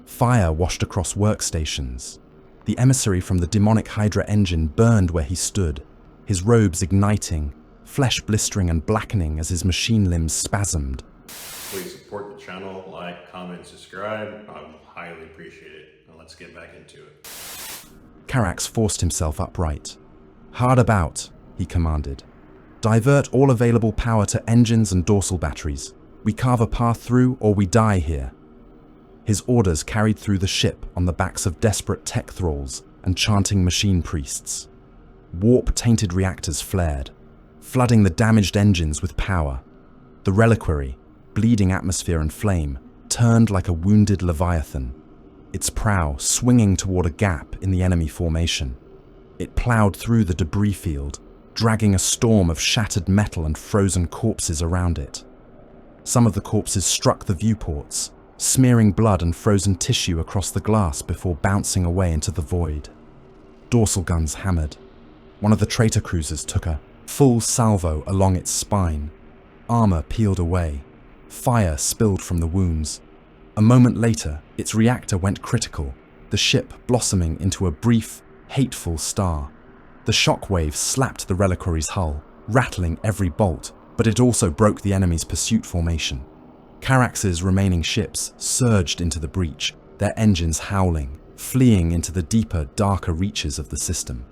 Fire washed across workstations. The emissary from the demonic Hydra engine burned where he stood, his robes igniting, flesh blistering and blackening as his machine limbs spasmed. Please support the channel, like, comment, subscribe. I would highly appreciate it. Now let's get back into it. Carrax forced himself upright. "Hard about," he commanded. "Divert all available power to engines and dorsal batteries. We carve a path through or we die here." His orders carried through the ship on the backs of desperate tech thralls and chanting machine priests. Warp-tainted reactors flared, flooding the damaged engines with power. The reliquary, bleeding atmosphere and flame, turned like a wounded leviathan, its prow swinging toward a gap in the enemy formation. It plowed through the debris field, dragging a storm of shattered metal and frozen corpses around it. Some of the corpses struck the viewports, smearing blood and frozen tissue across the glass before bouncing away into the void. Dorsal guns hammered. One of the traitor cruisers took a full salvo along its spine. Armor peeled away. Fire spilled from the wounds. A moment later, its reactor went critical, the ship blossoming into a brief, hateful star. The shockwave slapped the reliquary's hull, rattling every bolt, but it also broke the enemy's pursuit formation. Carrax's remaining ships surged into the breach, their engines howling, fleeing into the deeper, darker reaches of the system.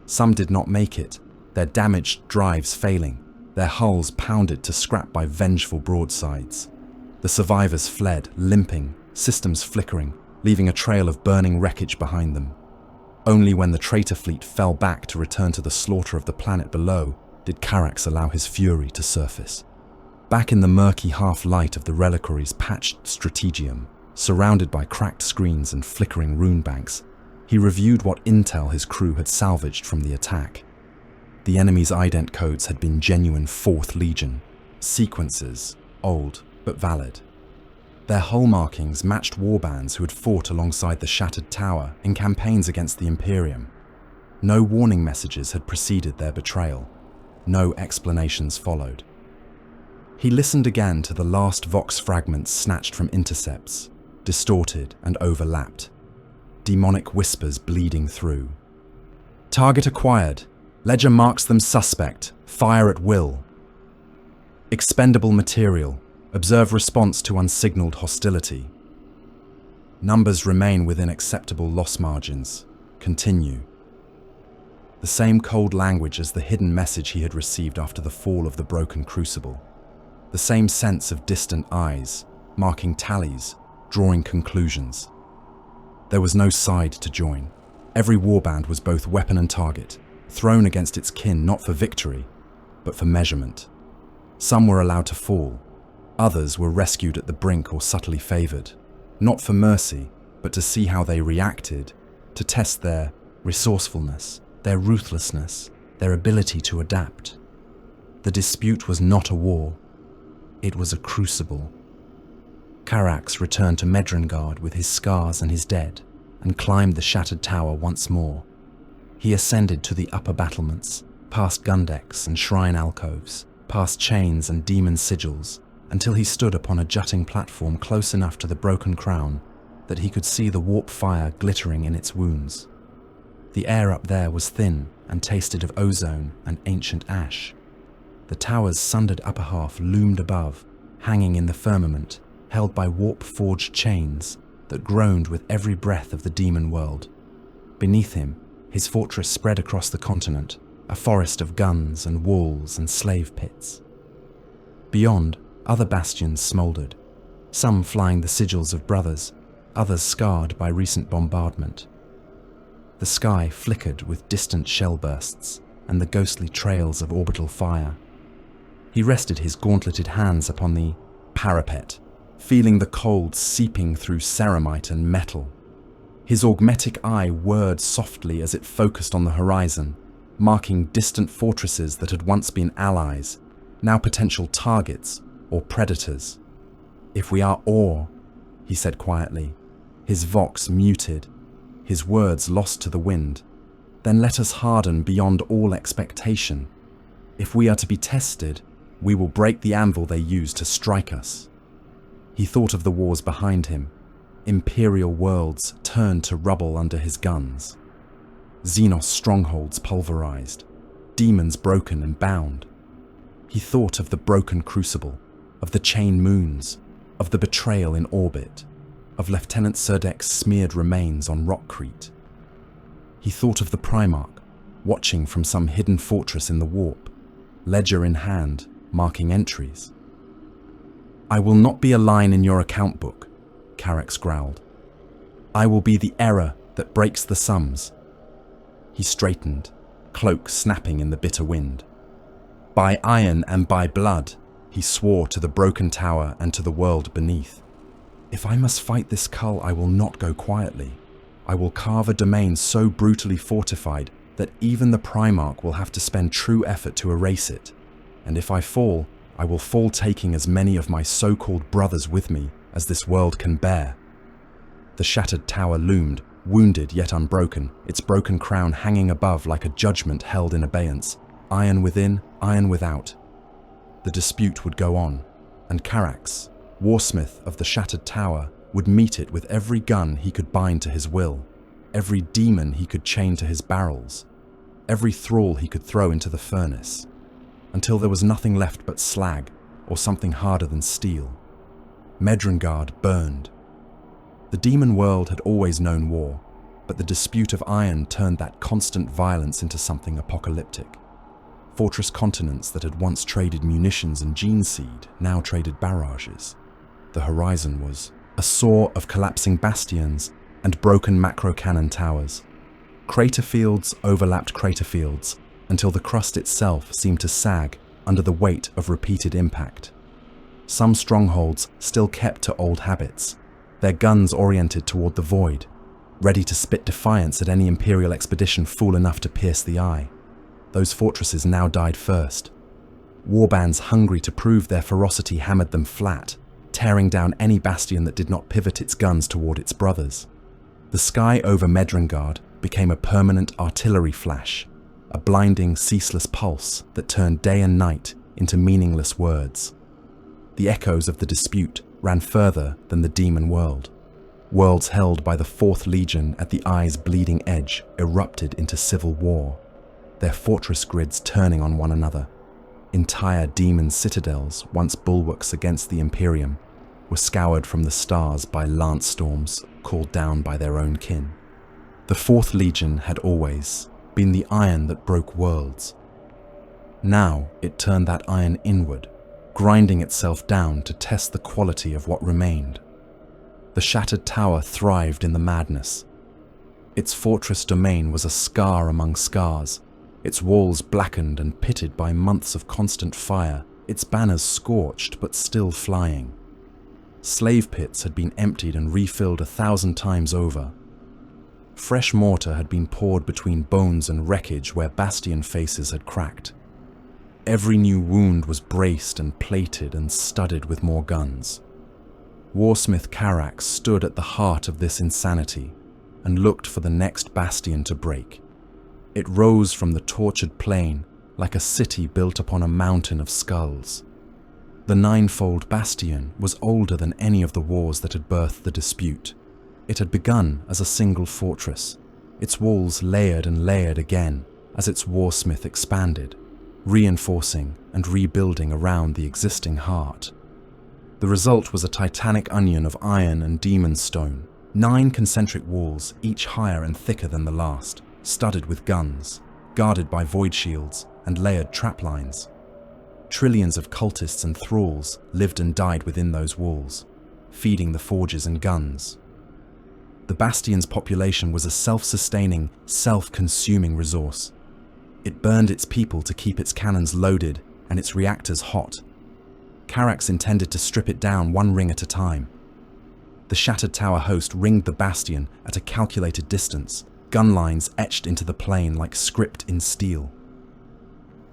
Some did not make it, their damaged drives failing, their hulls pounded to scrap by vengeful broadsides. The survivors fled, limping, systems flickering, leaving a trail of burning wreckage behind them. Only when the traitor fleet fell back to return to the slaughter of the planet below did Carrax allow his fury to surface. Back in the murky half-light of the reliquary's patched strategium, surrounded by cracked screens and flickering rune banks, he reviewed what intel his crew had salvaged from the attack. The enemy's ident codes had been genuine 4th Legion, sequences, old but valid. Their hull markings matched warbands who had fought alongside the shattered tower in campaigns against the Imperium. No warning messages had preceded their betrayal. No explanations followed. He listened again to the last Vox fragments snatched from intercepts, distorted and overlapped. Demonic whispers bleeding through. "Target acquired. Ledger marks them suspect. Fire at will. Expendable material. Observe response to unsignaled hostility. Numbers remain within acceptable loss margins. Continue." The same cold language as the hidden message he had received after the fall of the broken crucible. The same sense of distant eyes, marking tallies, drawing conclusions. There was no side to join. Every warband was both weapon and target, thrown against its kin not for victory, but for measurement. Some were allowed to fall. Others were rescued at the brink or subtly favored, not for mercy, but to see how they reacted, to test their resourcefulness, their ruthlessness, their ability to adapt. The dispute was not a war. It was a crucible. Carrax returned to Medrengard with his scars and his dead, and climbed the shattered tower once more. He ascended to the upper battlements, past gun decks and shrine alcoves, past chains and demon sigils, until he stood upon a jutting platform close enough to the broken crown that he could see the warp fire glittering in its wounds. The air up there was thin and tasted of ozone and ancient ash. The tower's sundered upper half loomed above, hanging in the firmament, held by warp-forged chains that groaned with every breath of the demon world. Beneath him, his fortress spread across the continent, a forest of guns and walls and slave pits. Beyond, other bastions smouldered, some flying the sigils of brothers, others scarred by recent bombardment. The sky flickered with distant shell bursts and the ghostly trails of orbital fire. He rested his gauntleted hands upon the parapet, feeling the cold seeping through ceramite and metal. His augmetic eye whirred softly as it focused on the horizon, marking distant fortresses that had once been allies, now potential targets or predators. "If we are ore," he said quietly, his vox muted, his words lost to the wind, "then let us harden beyond all expectation. If we are to be tested, we will break the anvil they use to strike us." He thought of the wars behind him, imperial worlds turned to rubble under his guns. Xenos strongholds pulverized, demons broken and bound. He thought of the broken crucible, of the chain moons, of the betrayal in orbit, of Lieutenant Serdek's smeared remains on Rockcrete. He thought of the Primarch, watching from some hidden fortress in the warp, ledger in hand, marking entries. "I will not be a line in your account book," Carax growled. "I will be the error that breaks the sums." He straightened, cloak snapping in the bitter wind. "By iron and by blood," he swore to the broken tower and to the world beneath. "If I must fight this cull, I will not go quietly. I will carve a domain so brutally fortified that even the Primarch will have to spend true effort to erase it. And if I fall, I will fall taking as many of my so-called brothers with me as this world can bear." The shattered tower loomed, wounded yet unbroken, its broken crown hanging above like a judgment held in abeyance, iron within, iron without. The dispute would go on, and Carax, warsmith of the shattered tower, would meet it with every gun he could bind to his will, every demon he could chain to his barrels, every thrall he could throw into the furnace, until there was nothing left but slag, or something harder than steel. Medrengard burned. The demon world had always known war, but the dispute of iron turned that constant violence into something apocalyptic. Fortress continents that had once traded munitions and gene seed now traded barrages. The horizon was a soar of collapsing bastions and broken macro-cannon towers. Crater fields overlapped crater fields, until the crust itself seemed to sag under the weight of repeated impact. Some strongholds still kept to old habits, their guns oriented toward the void, ready to spit defiance at any Imperial expedition fool enough to pierce the eye. Those fortresses now died first. Warbands hungry to prove their ferocity hammered them flat, tearing down any bastion that did not pivot its guns toward its brothers. The sky over Medrengard became a permanent artillery flash, a blinding, ceaseless pulse that turned day and night into meaningless words. The echoes of the dispute ran further than the demon world. Worlds held by the Fourth Legion at the eye's bleeding edge erupted into civil war, their fortress grids turning on one another. Entire demon citadels, once bulwarks against the Imperium, were scoured from the stars by lance storms called down by their own kin. The Fourth Legion had always been the iron that broke worlds. Now it turned that iron inward, grinding itself down to test the quality of what remained. The shattered tower thrived in the madness. Its fortress domain was a scar among scars, its walls blackened and pitted by months of constant fire, its banners scorched but still flying. Slave pits had been emptied and refilled 1,000 times over. Fresh mortar had been poured between bones and wreckage where bastion faces had cracked. Every new wound was braced and plated and studded with more guns. Warsmith Carax stood at the heart of this insanity and looked for the next bastion to break. It rose from the tortured plain like a city built upon a mountain of skulls. The ninefold bastion was older than any of the wars that had birthed the dispute. It had begun as a single fortress, its walls layered and layered again as its warsmith expanded, reinforcing and rebuilding around the existing heart. The result was a titanic onion of iron and demon stone, 9 concentric walls, each higher and thicker than the last, studded with guns, guarded by void shields and layered trap lines. Trillions of cultists and thralls lived and died within those walls, feeding the forges and guns. The bastion's population was a self-sustaining, self-consuming resource. It burned its people to keep its cannons loaded and its reactors hot. Carax intended to strip it down one ring at a time. The shattered tower host ringed the bastion at a calculated distance, gun lines etched into the plain like script in steel.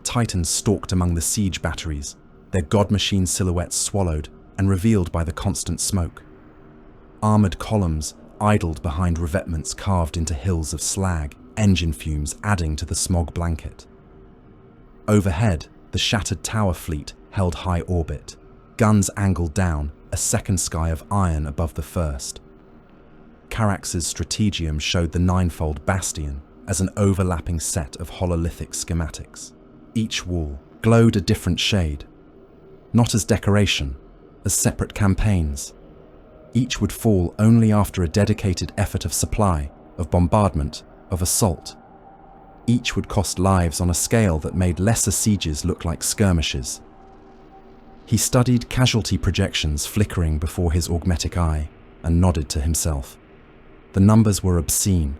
Titans stalked among the siege batteries, their god machine silhouettes swallowed and revealed by the constant smoke. Armored columns idled behind revetments carved into hills of slag, engine fumes adding to the smog blanket. Overhead, the shattered tower fleet held high orbit, guns angled down, a second sky of iron above the first. Carax's strategium showed the ninefold bastion as an overlapping set of hololithic schematics. Each wall glowed a different shade, not as decoration, as separate campaigns. Each would fall only after a dedicated effort of supply, of bombardment, of assault. Each would cost lives on a scale that made lesser sieges look like skirmishes. He studied casualty projections flickering before his augmetic eye and nodded to himself. The numbers were obscene.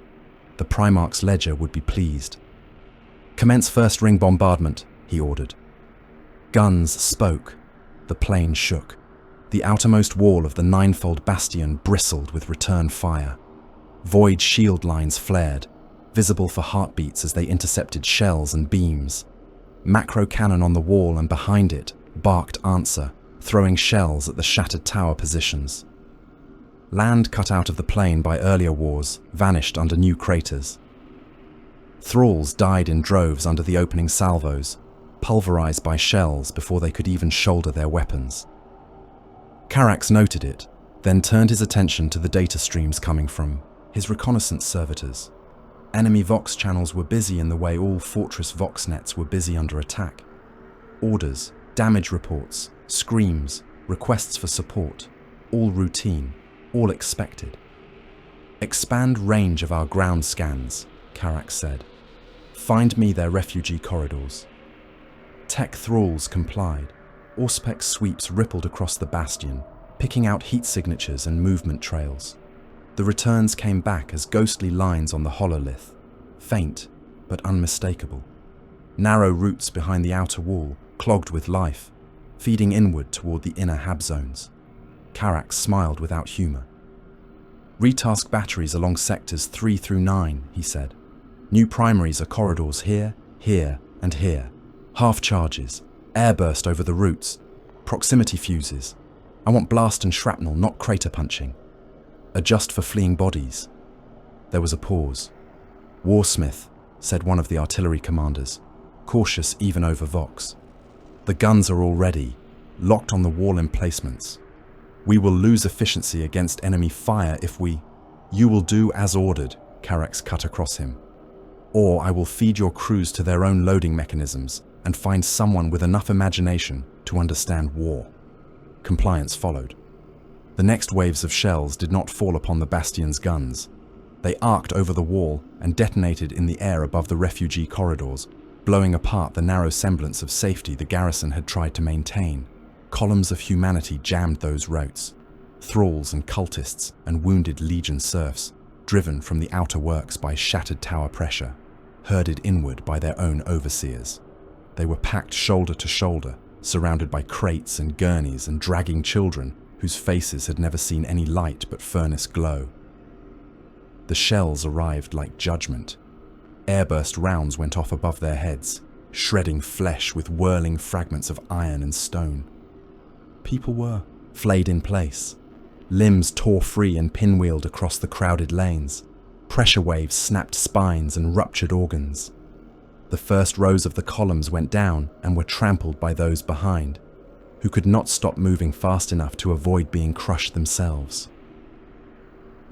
The Primarch's ledger would be pleased. "Commence first ring bombardment," he ordered. Guns spoke. The plain shook. The outermost wall of the ninefold bastion bristled with return fire. Void shield lines flared, visible for heartbeats as they intercepted shells and beams. Macro cannon on the wall and behind it barked answer, throwing shells at the shattered tower positions. Land cut out of the plain by earlier wars vanished under new craters. Thralls died in droves under the opening salvos, pulverized by shells before they could even shoulder their weapons. Carax noted it, then turned his attention to the data streams coming from his reconnaissance servitors. Enemy Vox channels were busy in the way all Fortress Vox nets were busy under attack. Orders, damage reports, screams, requests for support, all routine, all expected. "Expand range of our ground scans," Carax said. "Find me their refugee corridors." Tech thralls complied. Auspex sweeps rippled across the bastion, picking out heat signatures and movement trails. The returns came back as ghostly lines on the hololith, faint but unmistakable. Narrow routes behind the outer wall, clogged with life, feeding inward toward the inner hab zones. Carax smiled without humor. "Retask batteries along sectors 3 through 9, he said. "New primaries are corridors here, here, and here. Half charges, airburst over the routes, proximity fuses. I want blast and shrapnel, not crater punching. Adjust for fleeing bodies." There was a pause. "Warsmith," said one of the artillery commanders, cautious even over Vox. "The guns are all ready, locked on the wall emplacements. We will lose efficiency against enemy fire if we—" "You will do as ordered," Carax cut across him. "Or I will feed your crews to their own loading mechanisms and find someone with enough imagination to understand war." Compliance followed. The next waves of shells did not fall upon the bastion's guns. They arced over the wall and detonated in the air above the refugee corridors, blowing apart the narrow semblance of safety the garrison had tried to maintain. Columns of humanity jammed those routes. Thralls and cultists and wounded Legion serfs, driven from the outer works by shattered tower pressure, herded inward by their own overseers. They were packed shoulder to shoulder, surrounded by crates and gurneys and dragging children whose faces had never seen any light but furnace glow. The shells arrived like judgment. Airburst rounds went off above their heads, shredding flesh with whirling fragments of iron and stone. People were flayed in place. Limbs tore free and pinwheeled across the crowded lanes. Pressure waves snapped spines and ruptured organs. The first rows of the columns went down and were trampled by those behind, who could not stop moving fast enough to avoid being crushed themselves.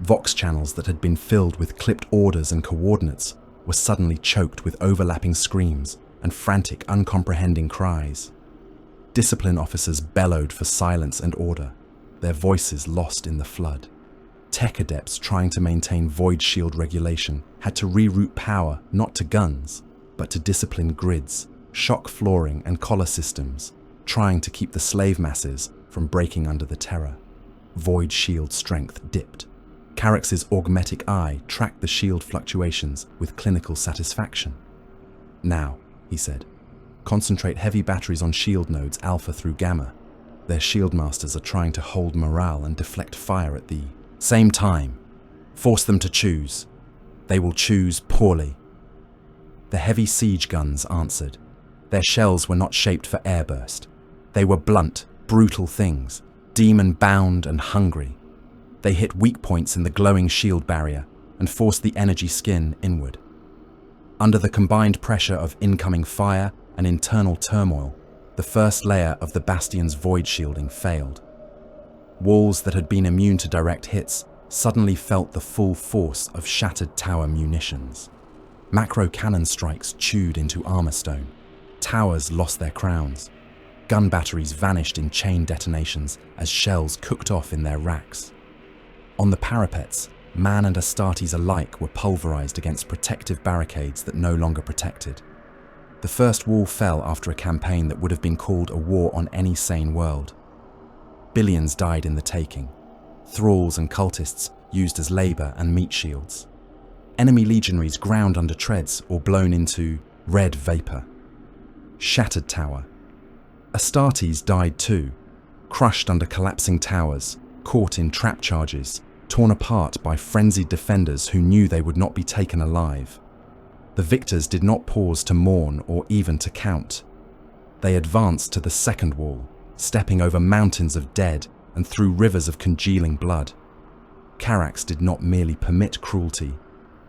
Vox channels that had been filled with clipped orders and coordinates were suddenly choked with overlapping screams and frantic, uncomprehending cries. Discipline officers bellowed for silence and order, their voices lost in the flood. Tech adepts trying to maintain void shield regulation had to reroute power not to guns, but to discipline grids, shock flooring and collar systems, trying to keep the slave masses from breaking under the terror. Void shield strength dipped. Carax's augmetic eye tracked the shield fluctuations with clinical satisfaction. "Now," he said, "concentrate heavy batteries on shield nodes Alpha through Gamma. Their shield masters are trying to hold morale and deflect fire at the same time. Force them to choose. They will choose poorly." The heavy siege guns answered. Their shells were not shaped for airburst. They were blunt, brutal things, demon-bound and hungry. They hit weak points in the glowing shield barrier and forced the energy skin inward. Under the combined pressure of incoming fire and internal turmoil, the first layer of the bastion's void shielding failed. Walls that had been immune to direct hits suddenly felt the full force of shattered tower munitions. Macro cannon strikes chewed into armor stone. Towers lost their crowns. Gun batteries vanished in chain detonations as shells cooked off in their racks. On the parapets, man and Astartes alike were pulverized against protective barricades that no longer protected. The first wall fell after a campaign that would have been called a war on any sane world. Billions died in the taking. Thralls and cultists used as labor and meat shields. Enemy legionaries ground under treads or blown into red vapor. Shattered tower. Astartes died too, crushed under collapsing towers, caught in trap charges, torn apart by frenzied defenders who knew they would not be taken alive. The victors did not pause to mourn or even to count. They advanced to the second wall, stepping over mountains of dead and through rivers of congealing blood. Carax did not merely permit cruelty,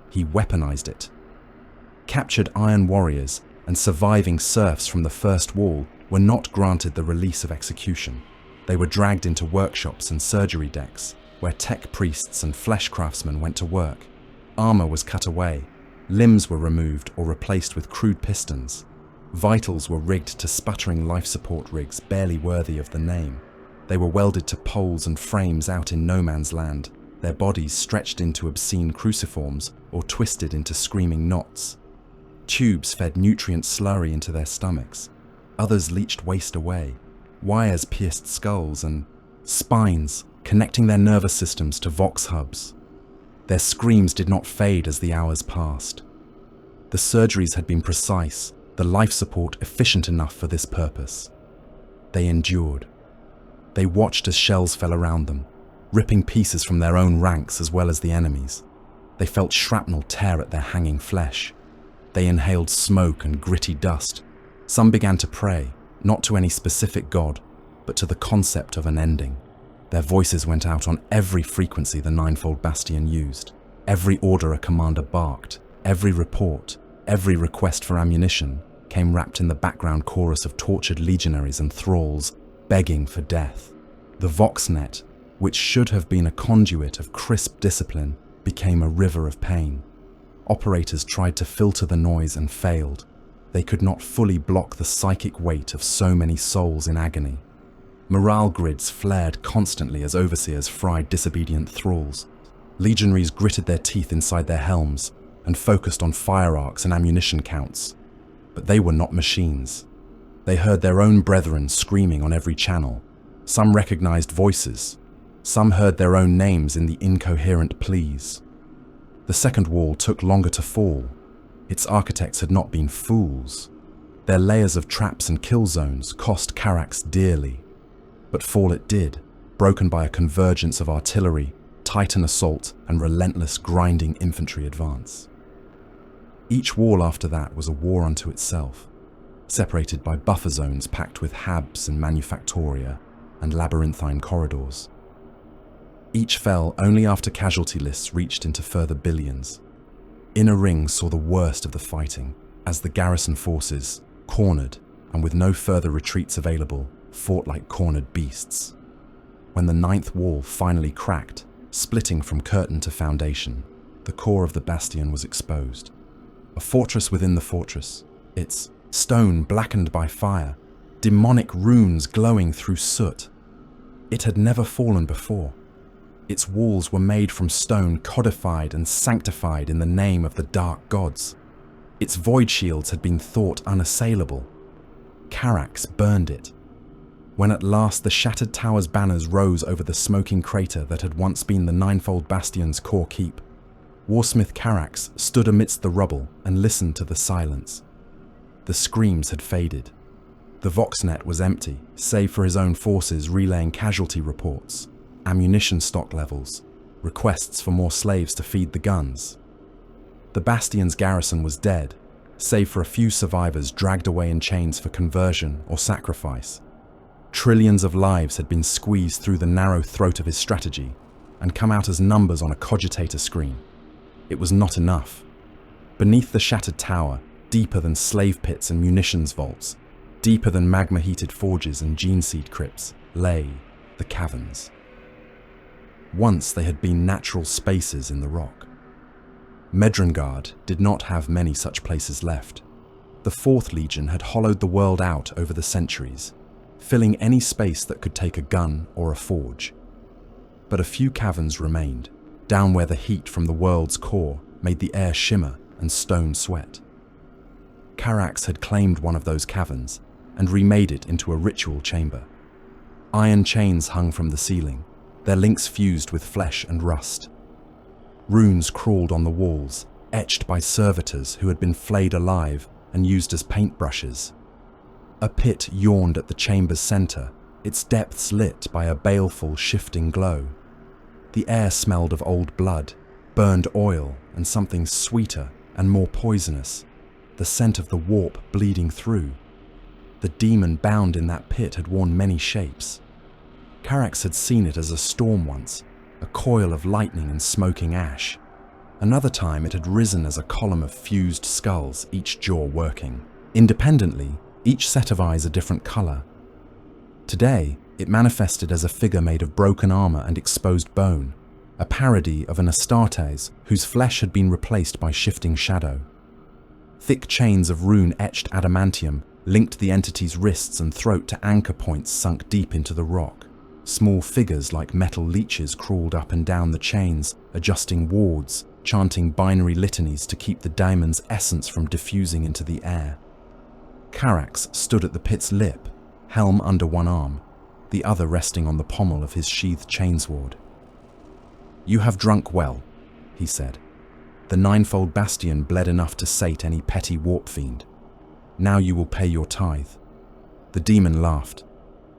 he weaponized it. Captured iron warriors and surviving serfs from the first wall were not granted the release of execution. They were dragged into workshops and surgery decks, where tech priests and flesh craftsmen went to work. Armor was cut away, limbs were removed or replaced with crude pistons. Vitals were rigged to sputtering life support rigs barely worthy of the name. They were welded to poles and frames out in no man's land, their bodies stretched into obscene cruciforms or twisted into screaming knots. Tubes fed nutrient slurry into their stomachs. Others leached waste away. Wires pierced skulls and spines, connecting their nervous systems to vox hubs. Their screams did not fade as the hours passed. The surgeries had been precise, the life support efficient enough for this purpose. They endured. They watched as shells fell around them, ripping pieces from their own ranks as well as the enemy's. They felt shrapnel tear at their hanging flesh. They inhaled smoke and gritty dust. Some began to pray, not to any specific god, but to the concept of an ending. Their voices went out on every frequency the ninefold bastion used. Every order a commander barked, every report, every request for ammunition came wrapped in the background chorus of tortured legionaries and thralls begging for death. The Voxnet, which should have been a conduit of crisp discipline, became a river of pain. Operators tried to filter the noise and failed. They could not fully block the psychic weight of so many souls in agony. Morale grids flared constantly as overseers fried disobedient thralls. Legionaries gritted their teeth inside their helms and focused on fire arcs and ammunition counts. But they were not machines. They heard their own brethren screaming on every channel. Some recognized voices. Some heard their own names in the incoherent pleas. The second wall took longer to fall. Its architects had not been fools. Their layers of traps and kill zones cost Carax dearly. But fall it did, broken by a convergence of artillery, Titan assault, and relentless grinding infantry advance. Each wall after that was a war unto itself, separated by buffer zones packed with habs and manufactoria and labyrinthine corridors. Each fell only after casualty lists reached into further billions. Inner rings saw the worst of the fighting, as the garrison forces, cornered and with no further retreats available, fought like cornered beasts. When the ninth wall finally cracked, splitting from curtain to foundation, the core of the bastion was exposed. A fortress within the fortress, its stone blackened by fire, demonic runes glowing through soot. It had never fallen before. Its walls were made from stone codified and sanctified in the name of the dark gods. Its void shields had been thought unassailable. Carax burned it. When at last the shattered tower's banners rose over the smoking crater that had once been the ninefold bastion's core keep, Warsmith Carax stood amidst the rubble and listened to the silence. The screams had faded. The Voxnet was empty, save for his own forces relaying casualty reports, ammunition stock levels, requests for more slaves to feed the guns. The bastion's garrison was dead, save for a few survivors dragged away in chains for conversion or sacrifice. Trillions of lives had been squeezed through the narrow throat of his strategy and come out as numbers on a cogitator screen. It was not enough. Beneath the shattered tower, deeper than slave pits and munitions vaults, deeper than magma-heated forges and gene seed crypts, lay the caverns. Once they had been natural spaces in the rock. Medrengard did not have many such places left. The Fourth Legion had hollowed the world out over the centuries, filling any space that could take a gun or a forge. But a few caverns remained, down where the heat from the world's core made the air shimmer and stone sweat. Carax had claimed one of those caverns and remade it into a ritual chamber. Iron chains hung from the ceiling, their links fused with flesh and rust. Runes crawled on the walls, etched by servitors who had been flayed alive and used as paintbrushes. A pit yawned at the chamber's center, its depths lit by a baleful, shifting glow. The air smelled of old blood, burned oil, and something sweeter and more poisonous, the scent of the warp bleeding through. The demon bound in that pit had worn many shapes. Carax had seen it as a storm once, a coil of lightning and smoking ash. Another time it had risen as a column of fused skulls, each jaw working. Independently, each set of eyes a different color. Today, it manifested as a figure made of broken armor and exposed bone, a parody of an Astartes whose flesh had been replaced by shifting shadow. Thick chains of rune-etched adamantium linked the entity's wrists and throat to anchor points sunk deep into the rock. Small figures like metal leeches crawled up and down the chains, adjusting wards, chanting binary litanies to keep the diamond's essence from diffusing into the air. Carax stood at the pit's lip, helm under one arm, the other resting on the pommel of his sheathed chainsword. "You have drunk well," he said. "The ninefold bastion bled enough to sate any petty warp fiend. Now you will pay your tithe." The demon laughed.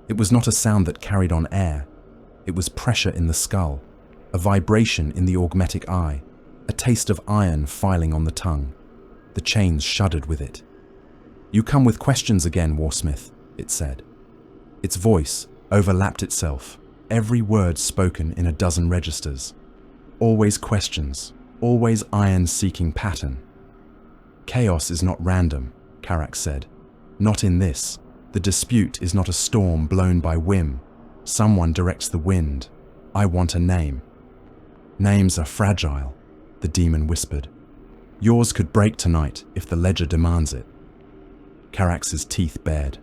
It was not a sound that carried on air. It was pressure in the skull, a vibration in the augmetic eye, a taste of iron filing on the tongue. The chains shuddered with it. "You come with questions again, Warsmith," it said. Its voice overlapped itself, every word spoken in a dozen registers. Always questions, always iron-seeking pattern. "Chaos is not random," Carax said. "Not in this. The dispute is not a storm blown by whim. Someone directs the wind. I want a name." "Names are fragile," the demon whispered. "Yours could break tonight if the ledger demands it." Carax's teeth bared.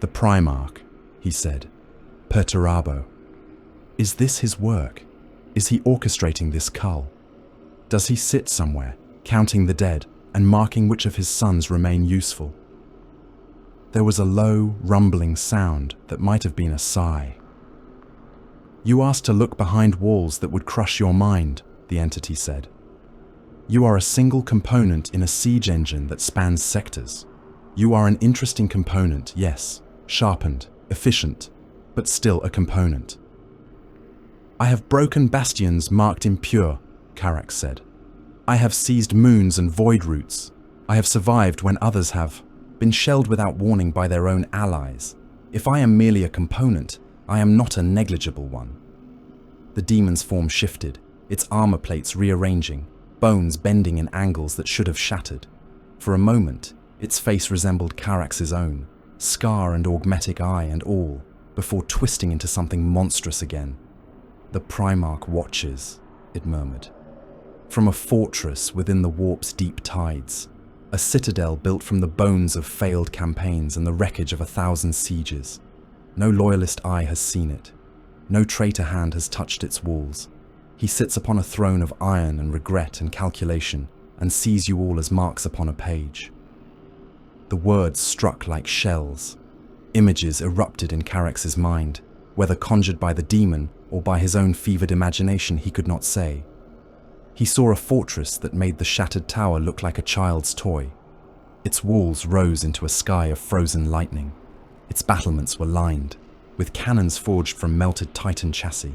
"The Primarch," he said. "Perturabo. Is this his work? Is he orchestrating this cull? Does he sit somewhere, counting the dead and marking which of his sons remain useful?" There was a low, rumbling sound that might have been a sigh. "You asked to look behind walls that would crush your mind," the entity said. "You are a single component in a siege engine that spans sectors. You are an interesting component, yes, sharpened, efficient, but still a component." "I have broken bastions marked impure," Carax said. "I have seized moons and void roots. I have survived when others have been shelled without warning by their own allies. If I am merely a component, I am not a negligible one." The demon's form shifted, its armor plates rearranging, bones bending in angles that should have shattered. For a moment, its face resembled Carax's own, scar and augmetic eye and all, before twisting into something monstrous again. "The Primarch watches," it murmured. "From a fortress within the warp's deep tides, a citadel built from the bones of failed campaigns and the wreckage of 1,000 sieges. No loyalist eye has seen it. No traitor hand has touched its walls. He sits upon a throne of iron and regret and calculation, and sees you all as marks upon a page." The words struck like shells. Images erupted in Carax's mind, whether conjured by the demon or by his own fevered imagination he could not say. He saw a fortress that made the shattered tower look like a child's toy. Its walls rose into a sky of frozen lightning. Its battlements were lined, with cannons forged from melted Titan chassis.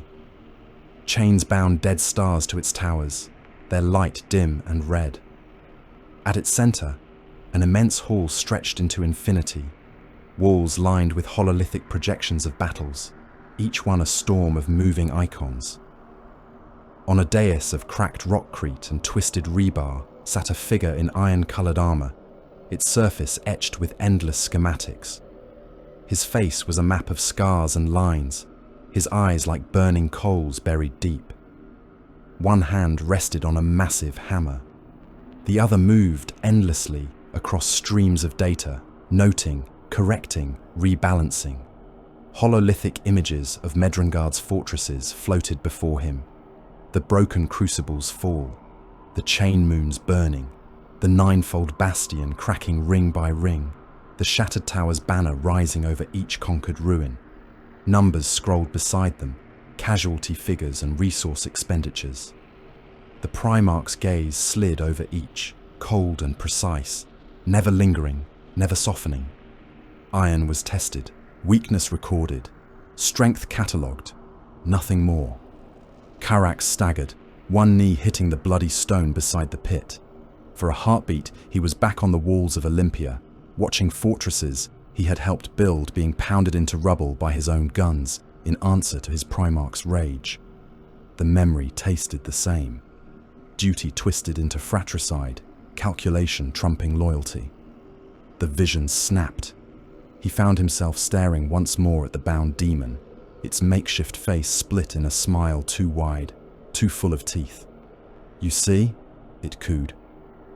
Chains bound dead stars to its towers, their light dim and red. At its center, an immense hall stretched into infinity, walls lined with hololithic projections of battles, each one a storm of moving icons. On a dais of cracked rockcrete and twisted rebar sat a figure in iron-colored armor, its surface etched with endless schematics. His face was a map of scars and lines, his eyes like burning coals buried deep. One hand rested on a massive hammer. The other moved endlessly across streams of data, noting, correcting, rebalancing. Hololithic images of Medrengard's fortresses floated before him. The broken crucibles fall, the chain moons burning, the ninefold bastion cracking ring by ring, the shattered tower's banner rising over each conquered ruin. Numbers scrolled beside them, casualty figures and resource expenditures. The Primarch's gaze slid over each, cold and precise, never lingering, never softening. Iron was tested, weakness recorded, strength catalogued, nothing more. Carax staggered, one knee hitting the bloody stone beside the pit. For a heartbeat, he was back on the walls of Olympia, watching fortresses he had helped build being pounded into rubble by his own guns in answer to his Primarch's rage. The memory tasted the same. Duty twisted into fratricide, calculation trumping loyalty. The vision snapped. He found himself staring once more at the bound demon, its makeshift face split in a smile too wide, too full of teeth. "You see?" it cooed.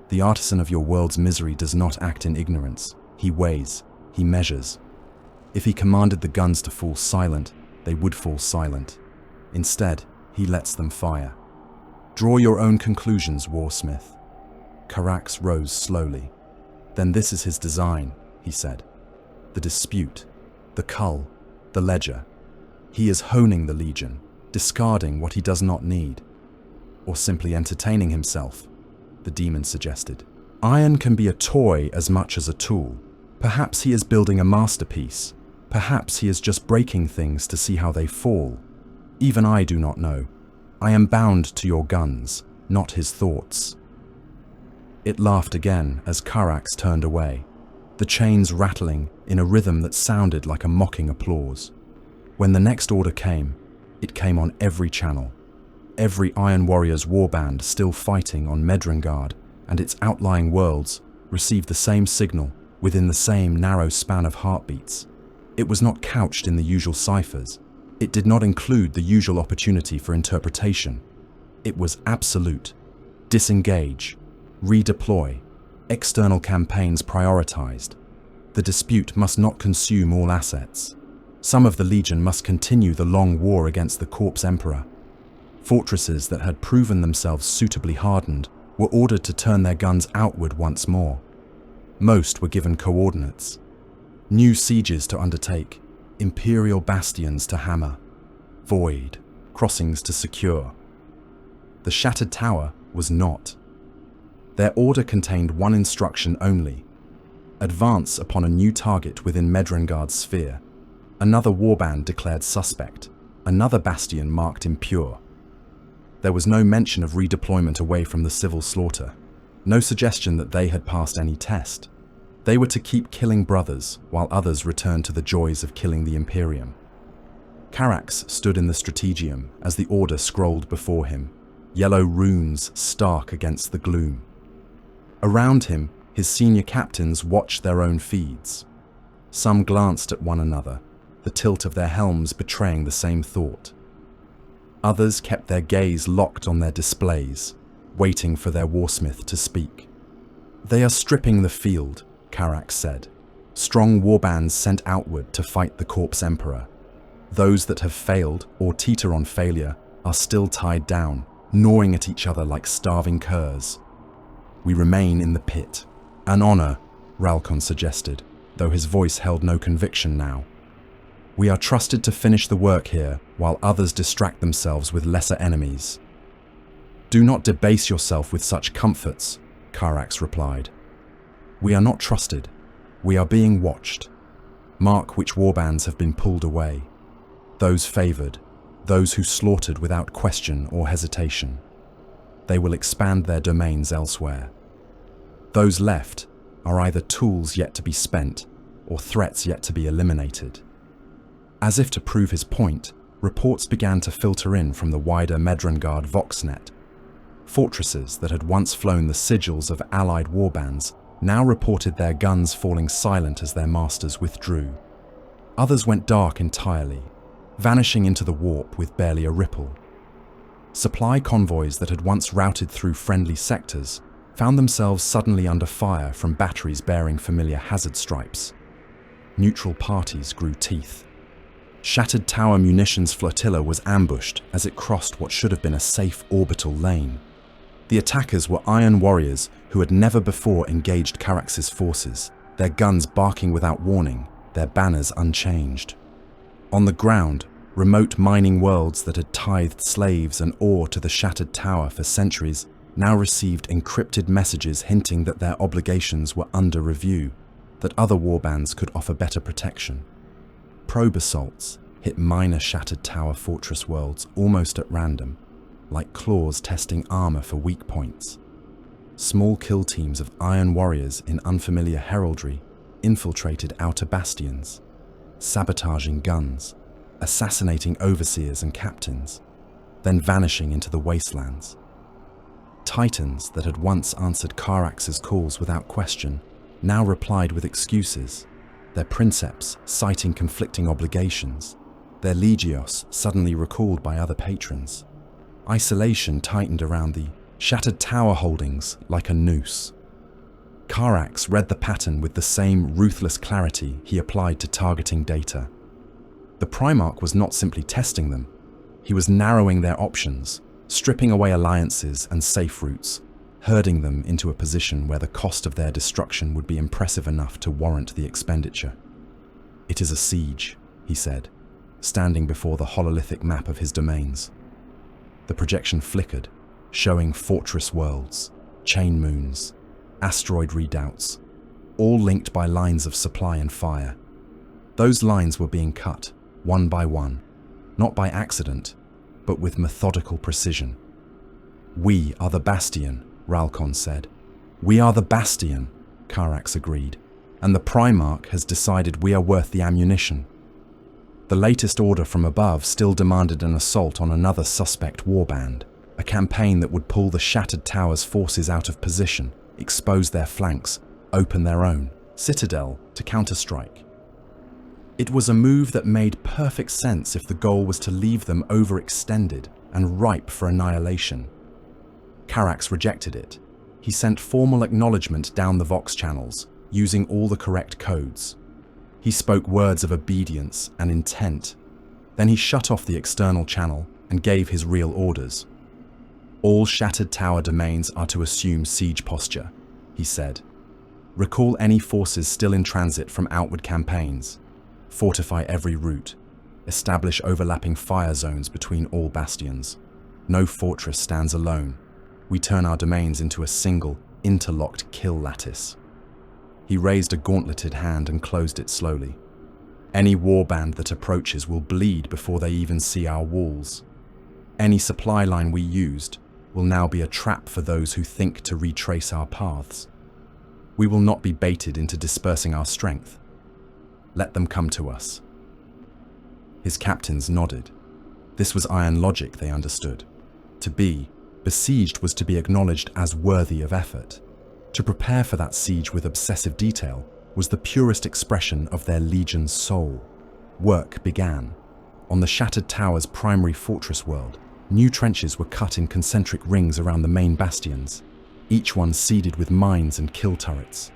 "The artisan of your world's misery does not act in ignorance. He weighs, he measures. If he commanded the guns to fall silent, they would fall silent. Instead, he lets them fire. Draw your own conclusions, Warsmith." Carax rose slowly. "Then this is his design," he said. "The dispute, the cull, the ledger. He is honing the Legion, discarding what he does not need. Or simply entertaining himself," the demon suggested. "Iron can be a toy as much as a tool. Perhaps he is building a masterpiece. Perhaps he is just breaking things to see how they fall. Even I do not know. I am bound to your guns, not his thoughts." It laughed again as Carax turned away, the chains rattling in a rhythm that sounded like a mocking applause. When the next order came, it came on every channel. Every Iron Warrior's warband still fighting on Medrengard and its outlying worlds received the same signal within the same narrow span of heartbeats. It was not couched in the usual ciphers. It did not include the usual opportunity for interpretation. It was absolute. Disengage. Redeploy. External campaigns prioritized. The dispute must not consume all assets. Some of the Legion must continue the long war against the Corpse Emperor. Fortresses that had proven themselves suitably hardened were ordered to turn their guns outward once more. Most were given coordinates. New sieges to undertake, imperial bastions to hammer, void, crossings to secure. The shattered tower was not. Their order contained one instruction only: advance upon a new target within Medrengard's sphere. Another warband declared suspect, another bastion marked impure. There was no mention of redeployment away from the civil slaughter, no suggestion that they had passed any test. They were to keep killing brothers while others returned to the joys of killing the Imperium. Carax stood in the strategium as the order scrolled before him, yellow runes stark against the gloom. Around him, His senior captains watched their own feeds. Some glanced at one another, the tilt of their helms betraying the same thought. Others kept their gaze locked on their displays, waiting for their warsmith to speak. "They are stripping the field," Karax said. "Strong warbands sent outward to fight the corpse emperor. Those that have failed or teeter on failure are still tied down, gnawing at each other like starving curs. We remain in the pit. An honor," Ralcon suggested, though his voice held no conviction now. "We are trusted to finish the work here while others distract themselves with lesser enemies." "Do not debase yourself with such comforts," Karax replied. "We are not trusted. We are being watched. Mark which warbands have been pulled away. Those favored, those who slaughtered without question or hesitation. They will expand their domains elsewhere. Those left are either tools yet to be spent or threats yet to be eliminated." As if to prove his point, reports began to filter in from the wider Medrengard Voxnet. Fortresses that had once flown the sigils of allied warbands now reported their guns falling silent as their masters withdrew. Others went dark entirely, vanishing into the warp with barely a ripple. Supply convoys that had once routed through friendly sectors found themselves suddenly under fire from batteries bearing familiar hazard stripes. Neutral parties grew teeth. Shattered Tower Munitions Flotilla was ambushed as it crossed what should have been a safe orbital lane. The attackers were Iron Warriors who had never before engaged Karax's forces, their guns barking without warning, their banners unchanged. On the ground, remote mining worlds that had tithed slaves and ore to the shattered tower for centuries now received encrypted messages hinting that their obligations were under review, that other warbands could offer better protection. Probe assaults hit minor shattered tower fortress worlds almost at random, like claws testing armor for weak points. Small kill teams of Iron Warriors in unfamiliar heraldry infiltrated outer bastions, sabotaging guns, assassinating overseers and captains, then vanishing into the wastelands. Titans that had once answered Karax's calls without question now replied with excuses, their princeps citing conflicting obligations, their legios suddenly recalled by other patrons. Isolation tightened around the shattered tower holdings like a noose. Karax read the pattern with the same ruthless clarity he applied to targeting data. The Primarch was not simply testing them, he was narrowing their options, stripping away alliances and safe routes, herding them into a position where the cost of their destruction would be impressive enough to warrant the expenditure. "It is a siege," he said, standing before the hololithic map of his domains. The projection flickered, showing fortress worlds, chain moons, asteroid redoubts, all linked by lines of supply and fire. Those lines were being cut, one by one, not by accident, but with methodical precision. "We are the Bastion," Ralcon said. "We are the Bastion," Karax agreed, "and the Primarch has decided we are worth the ammunition." The latest order from above still demanded an assault on another suspect warband, a campaign that would pull the Shattered Tower's forces out of position, expose their flanks, open their own citadel to counterstrike. It was a move that made perfect sense if the goal was to leave them overextended and ripe for annihilation. Karax rejected it. He sent formal acknowledgement down the Vox channels, using all the correct codes. He spoke words of obedience and intent. Then he shut off the external channel and gave his real orders. "All Shattered Tower domains are to assume siege posture," he said. "Recall any forces still in transit from outward campaigns. Fortify every route. Establish overlapping fire zones between all bastions. No fortress stands alone. We turn our domains into a single, interlocked kill lattice." He raised a gauntleted hand and closed it slowly. "Any warband that approaches will bleed before they even see our walls. Any supply line we used will now be a trap for those who think to retrace our paths. We will not be baited into dispersing our strength. Let them come to us." His captains nodded. This was iron logic, they understood. To be besieged was to be acknowledged as worthy of effort. To prepare for that siege with obsessive detail was the purest expression of their legion's soul. Work began. On the shattered tower's primary fortress world, new trenches were cut in concentric rings around the main bastions, each one seeded with mines and kill turrets.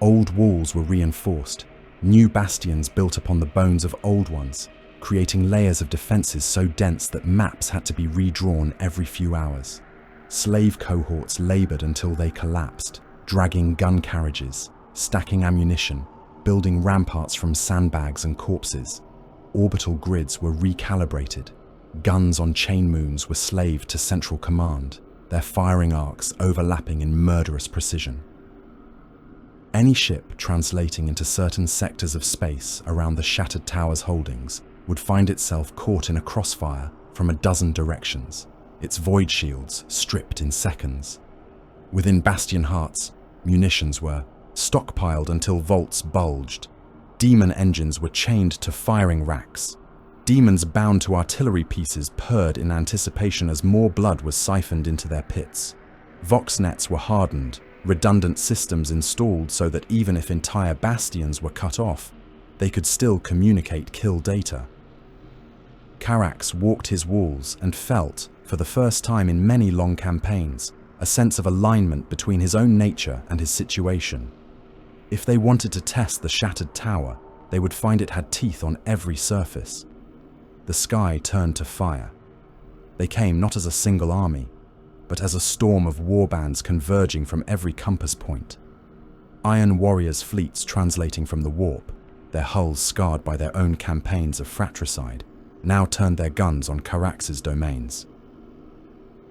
Old walls were reinforced, new bastions built upon the bones of old ones, creating layers of defenses so dense that maps had to be redrawn every few hours. Slave cohorts labored until they collapsed, dragging gun carriages, stacking ammunition, building ramparts from sandbags and corpses. Orbital grids were recalibrated. Guns on chain moons were slaved to central command, their firing arcs overlapping in murderous precision. Any ship translating into certain sectors of space around the shattered tower's holdings would find itself caught in a crossfire from a dozen directions, its void shields stripped in seconds. Within bastion hearts, munitions were stockpiled until vaults bulged. Demon engines were chained to firing racks. Demons bound to artillery pieces purred in anticipation as more blood was siphoned into their pits. Vox nets were hardened, redundant systems installed so that even if entire bastions were cut off, they could still communicate kill data. Carax walked his walls and felt, for the first time in many long campaigns, a sense of alignment between his own nature and his situation. If they wanted to test the shattered tower, they would find it had teeth on every surface. The sky turned to fire. They came not as a single army, but as a storm of warbands converging from every compass point. Iron warriors' fleets translating from the warp, their hulls scarred by their own campaigns of fratricide, now turned their guns on Carax's domains.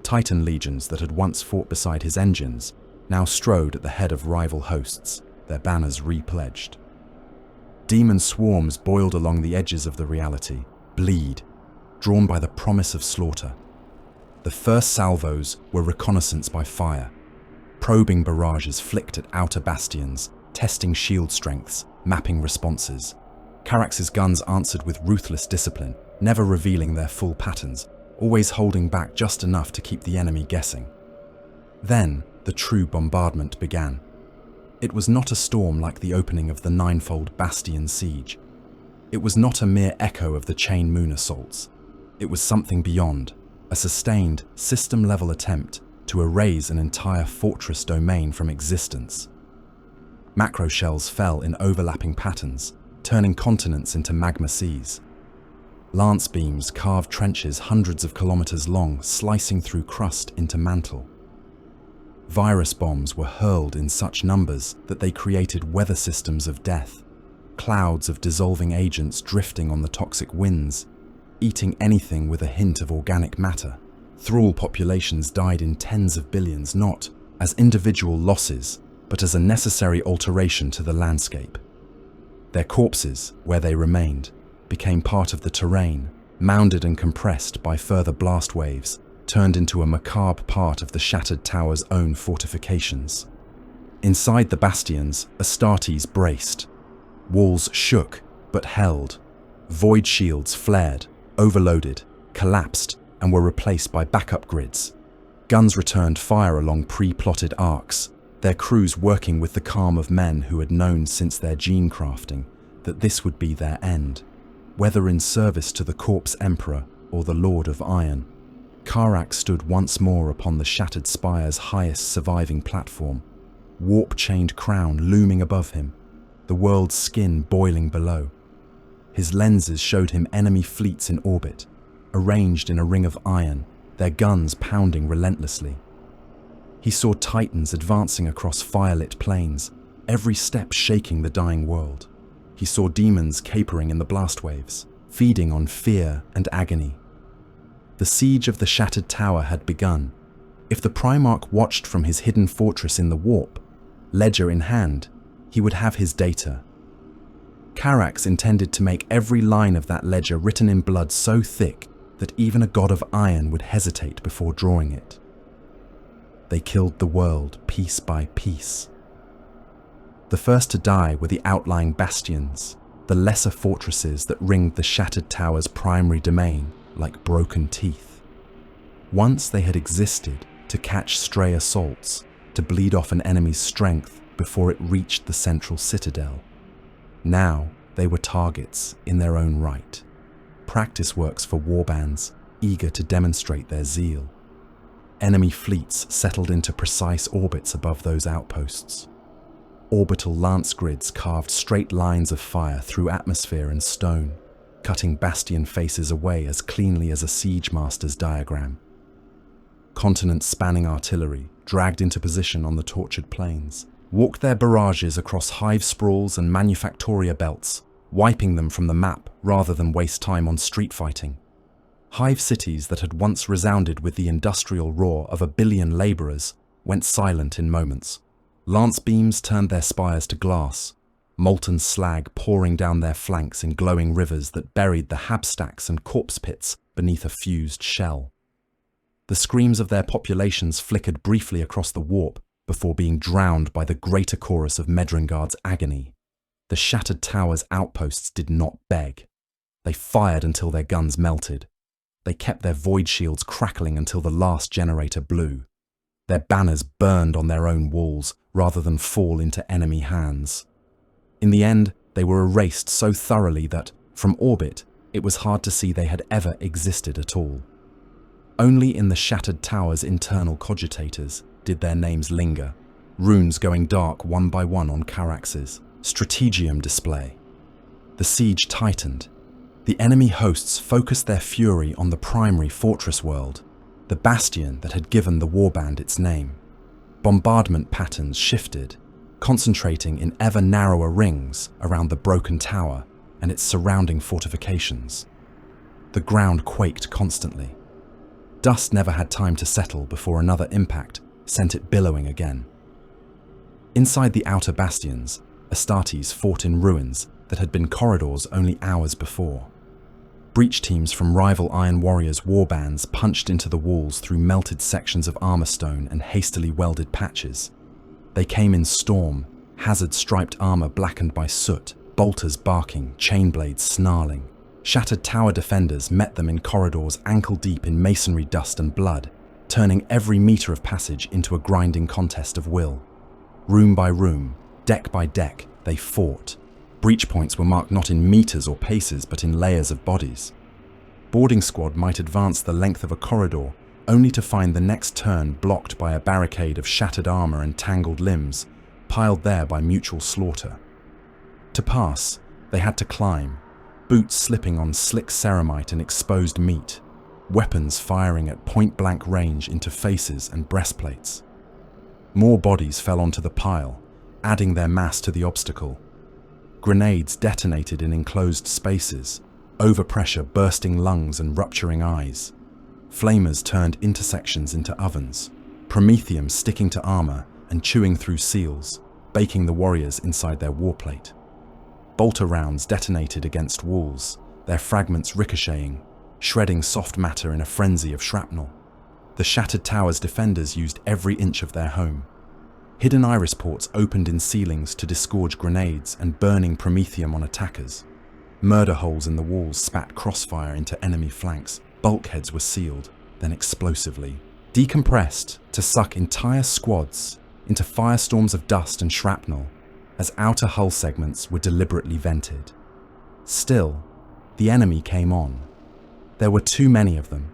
Titan legions that had once fought beside his engines now strode at the head of rival hosts, their banners repledged. Demon swarms boiled along the edges of the reality, bleed, drawn by the promise of slaughter. The first salvos were reconnaissance by fire. Probing barrages flicked at outer bastions, testing shield strengths, mapping responses. Carax's guns answered with ruthless discipline, never revealing their full patterns, always holding back just enough to keep the enemy guessing. Then, the true bombardment began. It was not a storm like the opening of the ninefold Bastion siege. It was not a mere echo of the chain moon assaults. It was something beyond, a sustained, system-level attempt to erase an entire fortress domain from existence. Macro shells fell in overlapping patterns, turning continents into magma seas. Lance beams carved trenches hundreds of kilometers long, slicing through crust into mantle. Virus bombs were hurled in such numbers that they created weather systems of death, clouds of dissolving agents drifting on the toxic winds, eating anything with a hint of organic matter. Thrall populations died in tens of billions, not as individual losses, but as a necessary alteration to the landscape. Their corpses, where they remained, became part of the terrain, mounded and compressed by further blast waves, turned into a macabre part of the shattered tower's own fortifications. Inside the bastions, Astartes braced. Walls shook, but held. Void shields flared, overloaded, collapsed, and were replaced by backup grids. Guns returned fire along pre-plotted arcs, their crews working with the calm of men who had known since their gene crafting that this would be their end, whether in service to the Corpse Emperor or the Lord of Iron. Carax stood once more upon the shattered spire's highest surviving platform, warp-chained crown looming above him, the world's skin boiling below. His lenses showed him enemy fleets in orbit, arranged in a ring of iron, their guns pounding relentlessly. He saw titans advancing across firelit plains, every step shaking the dying world. He saw demons capering in the blast waves, feeding on fear and agony. The siege of the shattered tower had begun. If the Primarch watched from his hidden fortress in the warp, ledger in hand, he would have his data. Carax intended to make every line of that ledger written in blood so thick that even a god of iron would hesitate before drawing it. They killed the world piece by piece. The first to die were the outlying bastions, the lesser fortresses that ringed the shattered tower's primary domain like broken teeth. Once they had existed to catch stray assaults, to bleed off an enemy's strength before it reached the central citadel. Now they were targets in their own right, practice works for warbands eager to demonstrate their zeal. Enemy fleets settled into precise orbits above those outposts. Orbital lance grids carved straight lines of fire through atmosphere and stone, cutting bastion faces away as cleanly as a siege master's diagram. Continent-spanning artillery, dragged into position on the tortured plains, walked their barrages across hive sprawls and manufactoria belts, wiping them from the map rather than waste time on street fighting. Hive cities that had once resounded with the industrial roar of 1 billion labourers went silent in moments. Lance beams turned their spires to glass, molten slag pouring down their flanks in glowing rivers that buried the habstacks and corpse pits beneath a fused shell. The screams of their populations flickered briefly across the warp before being drowned by the greater chorus of Medringard's agony. The shattered tower's outposts did not beg. They fired until their guns melted. They kept their void shields crackling until the last generator blew. Their banners burned on their own walls rather than fall into enemy hands. In the end, they were erased so thoroughly that, from orbit, it was hard to see they had ever existed at all. Only in the shattered tower's internal cogitators did their names linger, runes going dark one by one on Carax's strategium display. The siege tightened. The enemy hosts focused their fury on the primary fortress world, the bastion that had given the warband its name. Bombardment patterns shifted, concentrating in ever narrower rings around the broken tower and its surrounding fortifications. The ground quaked constantly. Dust never had time to settle before another impact sent it billowing again. Inside the outer bastions, Astartes fought in ruins that had been corridors only hours before. Breach teams from rival Iron Warriors warbands punched into the walls through melted sections of armor stone and hastily welded patches. They came in storm, hazard-striped armor blackened by soot, bolters barking, chain blades snarling. Shattered tower defenders met them in corridors ankle-deep in masonry dust and blood, turning every meter of passage into a grinding contest of will. Room by room, deck by deck, they fought. Breach points were marked not in meters or paces, but in layers of bodies. Boarding squad might advance the length of a corridor, only to find the next turn blocked by a barricade of shattered armor and tangled limbs, piled there by mutual slaughter. To pass, they had to climb, boots slipping on slick ceramite and exposed meat, weapons firing at point-blank range into faces and breastplates. More bodies fell onto the pile, adding their mass to the obstacle. Grenades detonated in enclosed spaces, overpressure bursting lungs and rupturing eyes. Flamers turned intersections into ovens, promethium sticking to armor and chewing through seals, baking the warriors inside their warplate. Bolter rounds detonated against walls, their fragments ricocheting, shredding soft matter in a frenzy of shrapnel. The shattered tower's defenders used every inch of their home. Hidden iris ports opened in ceilings to disgorge grenades and burning promethium on attackers. Murder holes in the walls spat crossfire into enemy flanks. Bulkheads were sealed, then explosively decompressed to suck entire squads into firestorms of dust and shrapnel as outer hull segments were deliberately vented. Still, the enemy came on. There were too many of them,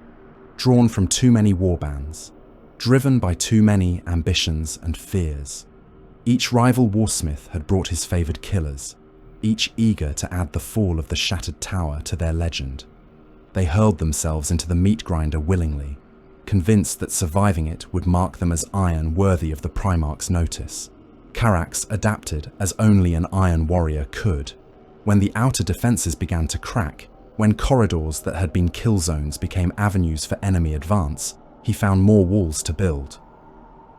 drawn from too many warbands, driven by too many ambitions and fears. Each rival warsmith had brought his favoured killers, each eager to add the fall of the shattered tower to their legend. They hurled themselves into the meat grinder willingly, convinced that surviving it would mark them as iron worthy of the Primarch's notice. Carax adapted as only an Iron Warrior could. When the outer defences began to crack, when corridors that had been kill zones became avenues for enemy advance, he found more walls to build.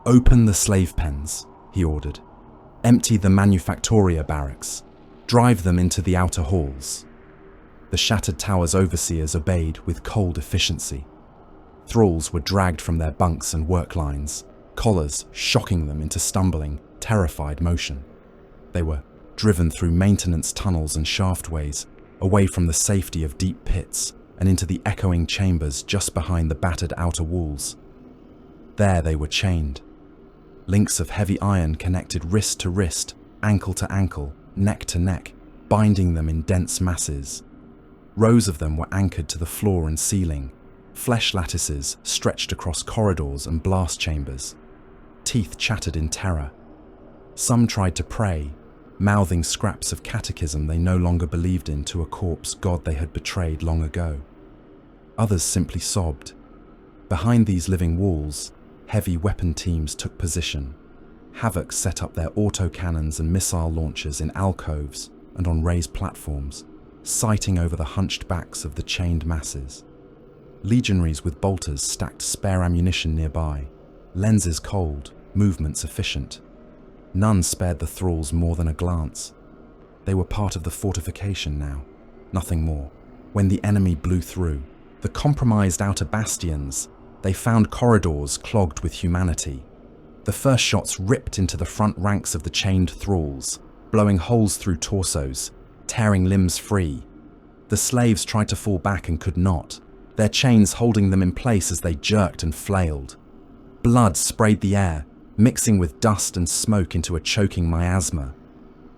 "Open the slave pens," he ordered. "Empty the manufactoria barracks. Drive them into the outer halls." The shattered tower's overseers obeyed with cold efficiency. Thralls were dragged from their bunks and work lines, collars shocking them into stumbling, terrified motion. They were driven through maintenance tunnels and shaftways, away from the safety of deep pits and into the echoing chambers just behind the battered outer walls. There they were chained. Links of heavy iron connected wrist to wrist, ankle to ankle, neck to neck, binding them in dense masses. Rows of them were anchored to the floor and ceiling, flesh lattices stretched across corridors and blast chambers. Teeth chattered in terror. Some tried to pray, mouthing scraps of catechism they no longer believed in to a corpse God they had betrayed long ago. Others simply sobbed. Behind these living walls, heavy weapon teams took position. Havoc set up their autocannons and missile launchers in alcoves and on raised platforms, sighting over the hunched backs of the chained masses. Legionaries with bolters stacked spare ammunition nearby, lenses cold, movements efficient. None spared the thralls more than a glance. They were part of the fortification now, nothing more. When the enemy blew through the compromised outer bastions, they found corridors clogged with humanity. The first shots ripped into the front ranks of the chained thralls, blowing holes through torsos, tearing limbs free. The slaves tried to fall back and could not, their chains holding them in place as they jerked and flailed. Blood sprayed the air, mixing with dust and smoke into a choking miasma.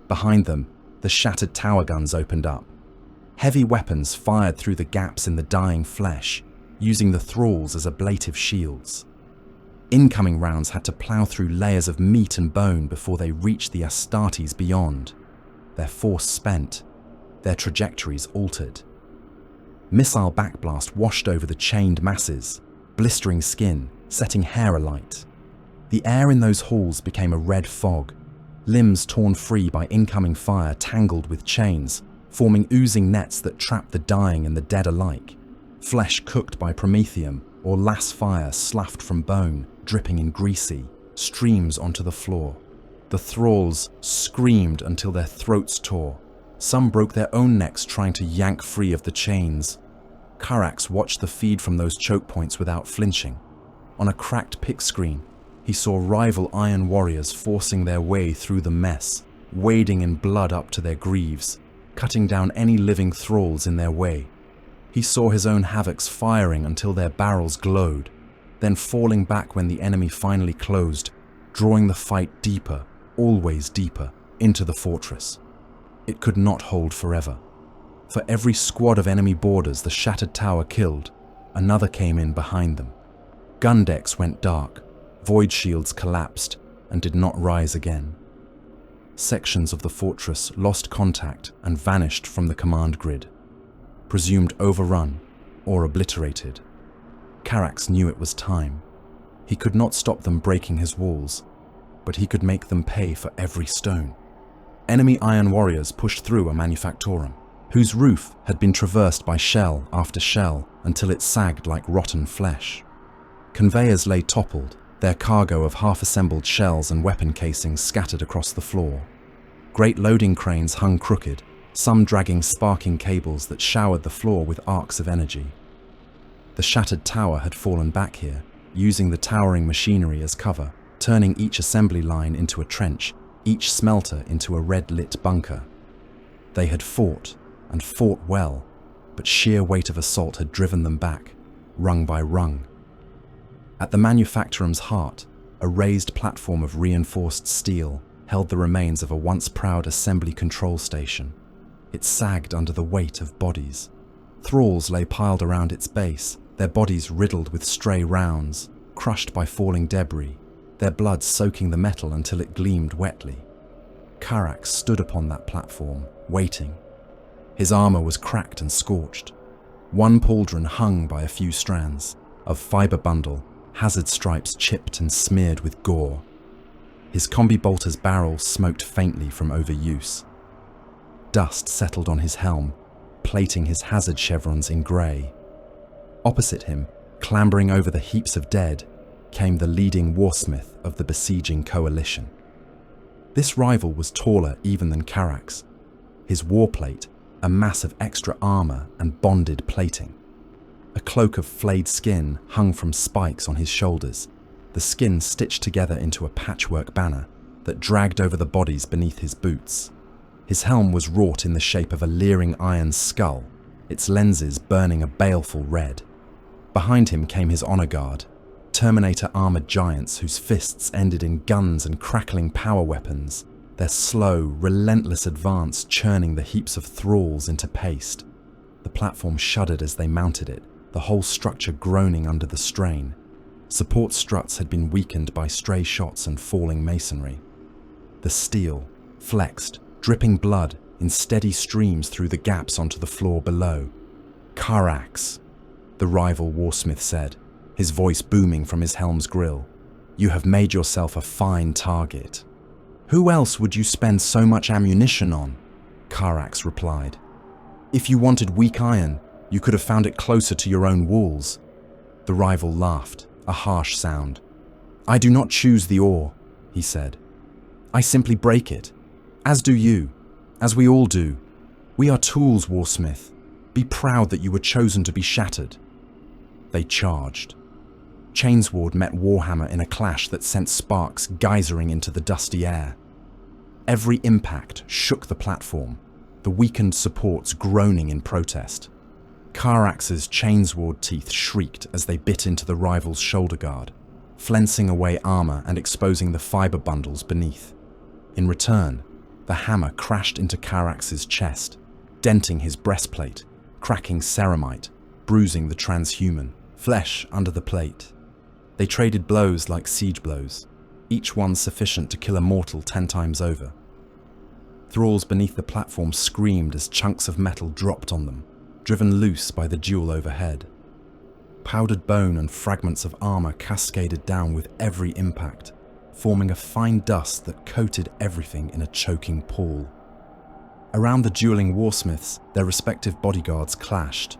Behind them, the shattered tower guns opened up. Heavy weapons fired through the gaps in the dying flesh, using the thralls as ablative shields. Incoming rounds had to plough through layers of meat and bone before they reached the Astartes beyond. Their force spent, their trajectories altered. Missile backblast washed over the chained masses, blistering skin, setting hair alight. The air in those halls became a red fog, limbs torn free by incoming fire tangled with chains, forming oozing nets that trapped the dying and the dead alike. Flesh cooked by promethium or las fire sloughed from bone, dripping in greasy, streams onto the floor. The thralls screamed until their throats tore. Some broke their own necks trying to yank free of the chains. Karax watched the feed from those choke points without flinching. On a cracked pick screen, he saw rival iron warriors forcing their way through the mess, wading in blood up to their greaves, cutting down any living thralls in their way. He saw his own havocs firing until their barrels glowed, then falling back when the enemy finally closed, drawing the fight deeper, always deeper, into the fortress. It could not hold forever. For every squad of enemy boarders the shattered tower killed, another came in behind them. Gun decks went dark, void shields collapsed and did not rise again. Sections of the fortress lost contact and vanished from the command grid, presumed overrun or obliterated. Karax knew it was time. He could not stop them breaking his walls, but he could make them pay for every stone. Enemy iron warriors pushed through a manufactorum, whose roof had been traversed by shell after shell until it sagged like rotten flesh. Conveyors lay toppled, their cargo of half-assembled shells and weapon casings scattered across the floor. Great loading cranes hung crooked, some dragging sparking cables that showered the floor with arcs of energy. The shattered tower had fallen back here, using the towering machinery as cover, turning each assembly line into a trench, each smelter into a red-lit bunker. They had fought, and fought well, but sheer weight of assault had driven them back, rung by rung. At the manufactorum's heart, a raised platform of reinforced steel held the remains of a once proud assembly control station. It sagged under the weight of bodies. Thralls lay piled around its base, their bodies riddled with stray rounds, crushed by falling debris, their blood soaking the metal until it gleamed wetly. Karax stood upon that platform, waiting. His armor was cracked and scorched. One pauldron hung by a few strands, of fiber bundle, hazard stripes chipped and smeared with gore. His combi bolter's barrel smoked faintly from overuse. Dust settled on his helm, plating his hazard chevrons in grey. Opposite him, clambering over the heaps of dead, came the leading warsmith of the besieging coalition. This rival was taller even than Karax. His warplate, a mass of extra armor and bonded plating. A cloak of flayed skin hung from spikes on his shoulders, the skin stitched together into a patchwork banner that dragged over the bodies beneath his boots. His helm was wrought in the shape of a leering iron skull, its lenses burning a baleful red. Behind him came his honor guard, Terminator-armored giants whose fists ended in guns and crackling power weapons, their slow, relentless advance churning the heaps of thralls into paste. The platform shuddered as they mounted it, the whole structure groaning under the strain. Support struts had been weakened by stray shots and falling masonry. The steel, flexed, dripping blood in steady streams through the gaps onto the floor below. "Karax," the rival warsmith said, his voice booming from his helm's grill. "You have made yourself a fine target." "Who else would you spend so much ammunition on?" Karax replied. "If you wanted weak iron, you could have found it closer to your own walls." The rival laughed, a harsh sound. "I do not choose the ore," he said. "I simply break it. As do you. As we all do. We are tools, Warsmith. Be proud that you were chosen to be shattered." They charged. Chainsword met Warhammer in a clash that sent sparks geysering into the dusty air. Every impact shook the platform, the weakened supports groaning in protest. Karax's Chainsword teeth shrieked as they bit into the rival's shoulder guard, flensing away armor and exposing the fiber bundles beneath. In return, the hammer crashed into Karax's chest, denting his breastplate, cracking ceramite, bruising the transhuman, flesh under the plate. They traded blows like siege blows, each one sufficient to kill a mortal 10 times over. Thralls beneath the platform screamed as chunks of metal dropped on them, driven loose by the duel overhead. Powdered bone and fragments of armor cascaded down with every impact, forming a fine dust that coated everything in a choking pall. Around the dueling warsmiths, their respective bodyguards clashed.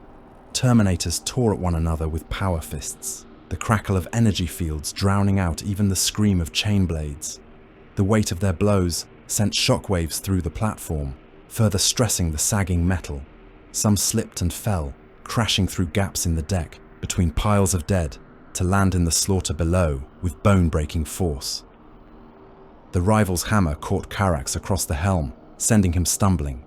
Terminators tore at one another with power fists, the crackle of energy fields drowning out even the scream of chain blades. The weight of their blows sent shockwaves through the platform, further stressing the sagging metal. Some slipped and fell, crashing through gaps in the deck, between piles of dead, to land in the slaughter below with bone-breaking force. The rival's hammer caught Karax across the helm, sending him stumbling.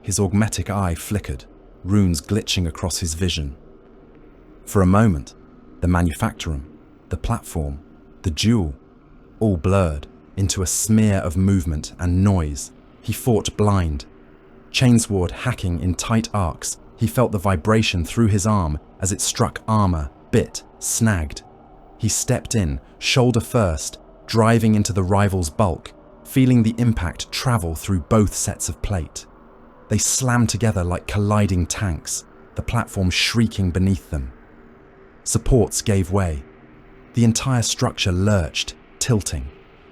His augmetic eye flickered, runes glitching across his vision. For a moment, the manufactorum, the platform, the duel, all blurred into a smear of movement and noise. He fought blind. Chainsword hacking in tight arcs, he felt the vibration through his arm as it struck armor, bit, snagged. He stepped in, shoulder first, driving into the rival's bulk, feeling the impact travel through both sets of plate. They slammed together like colliding tanks, the platform shrieking beneath them. Supports gave way. The entire structure lurched, tilting.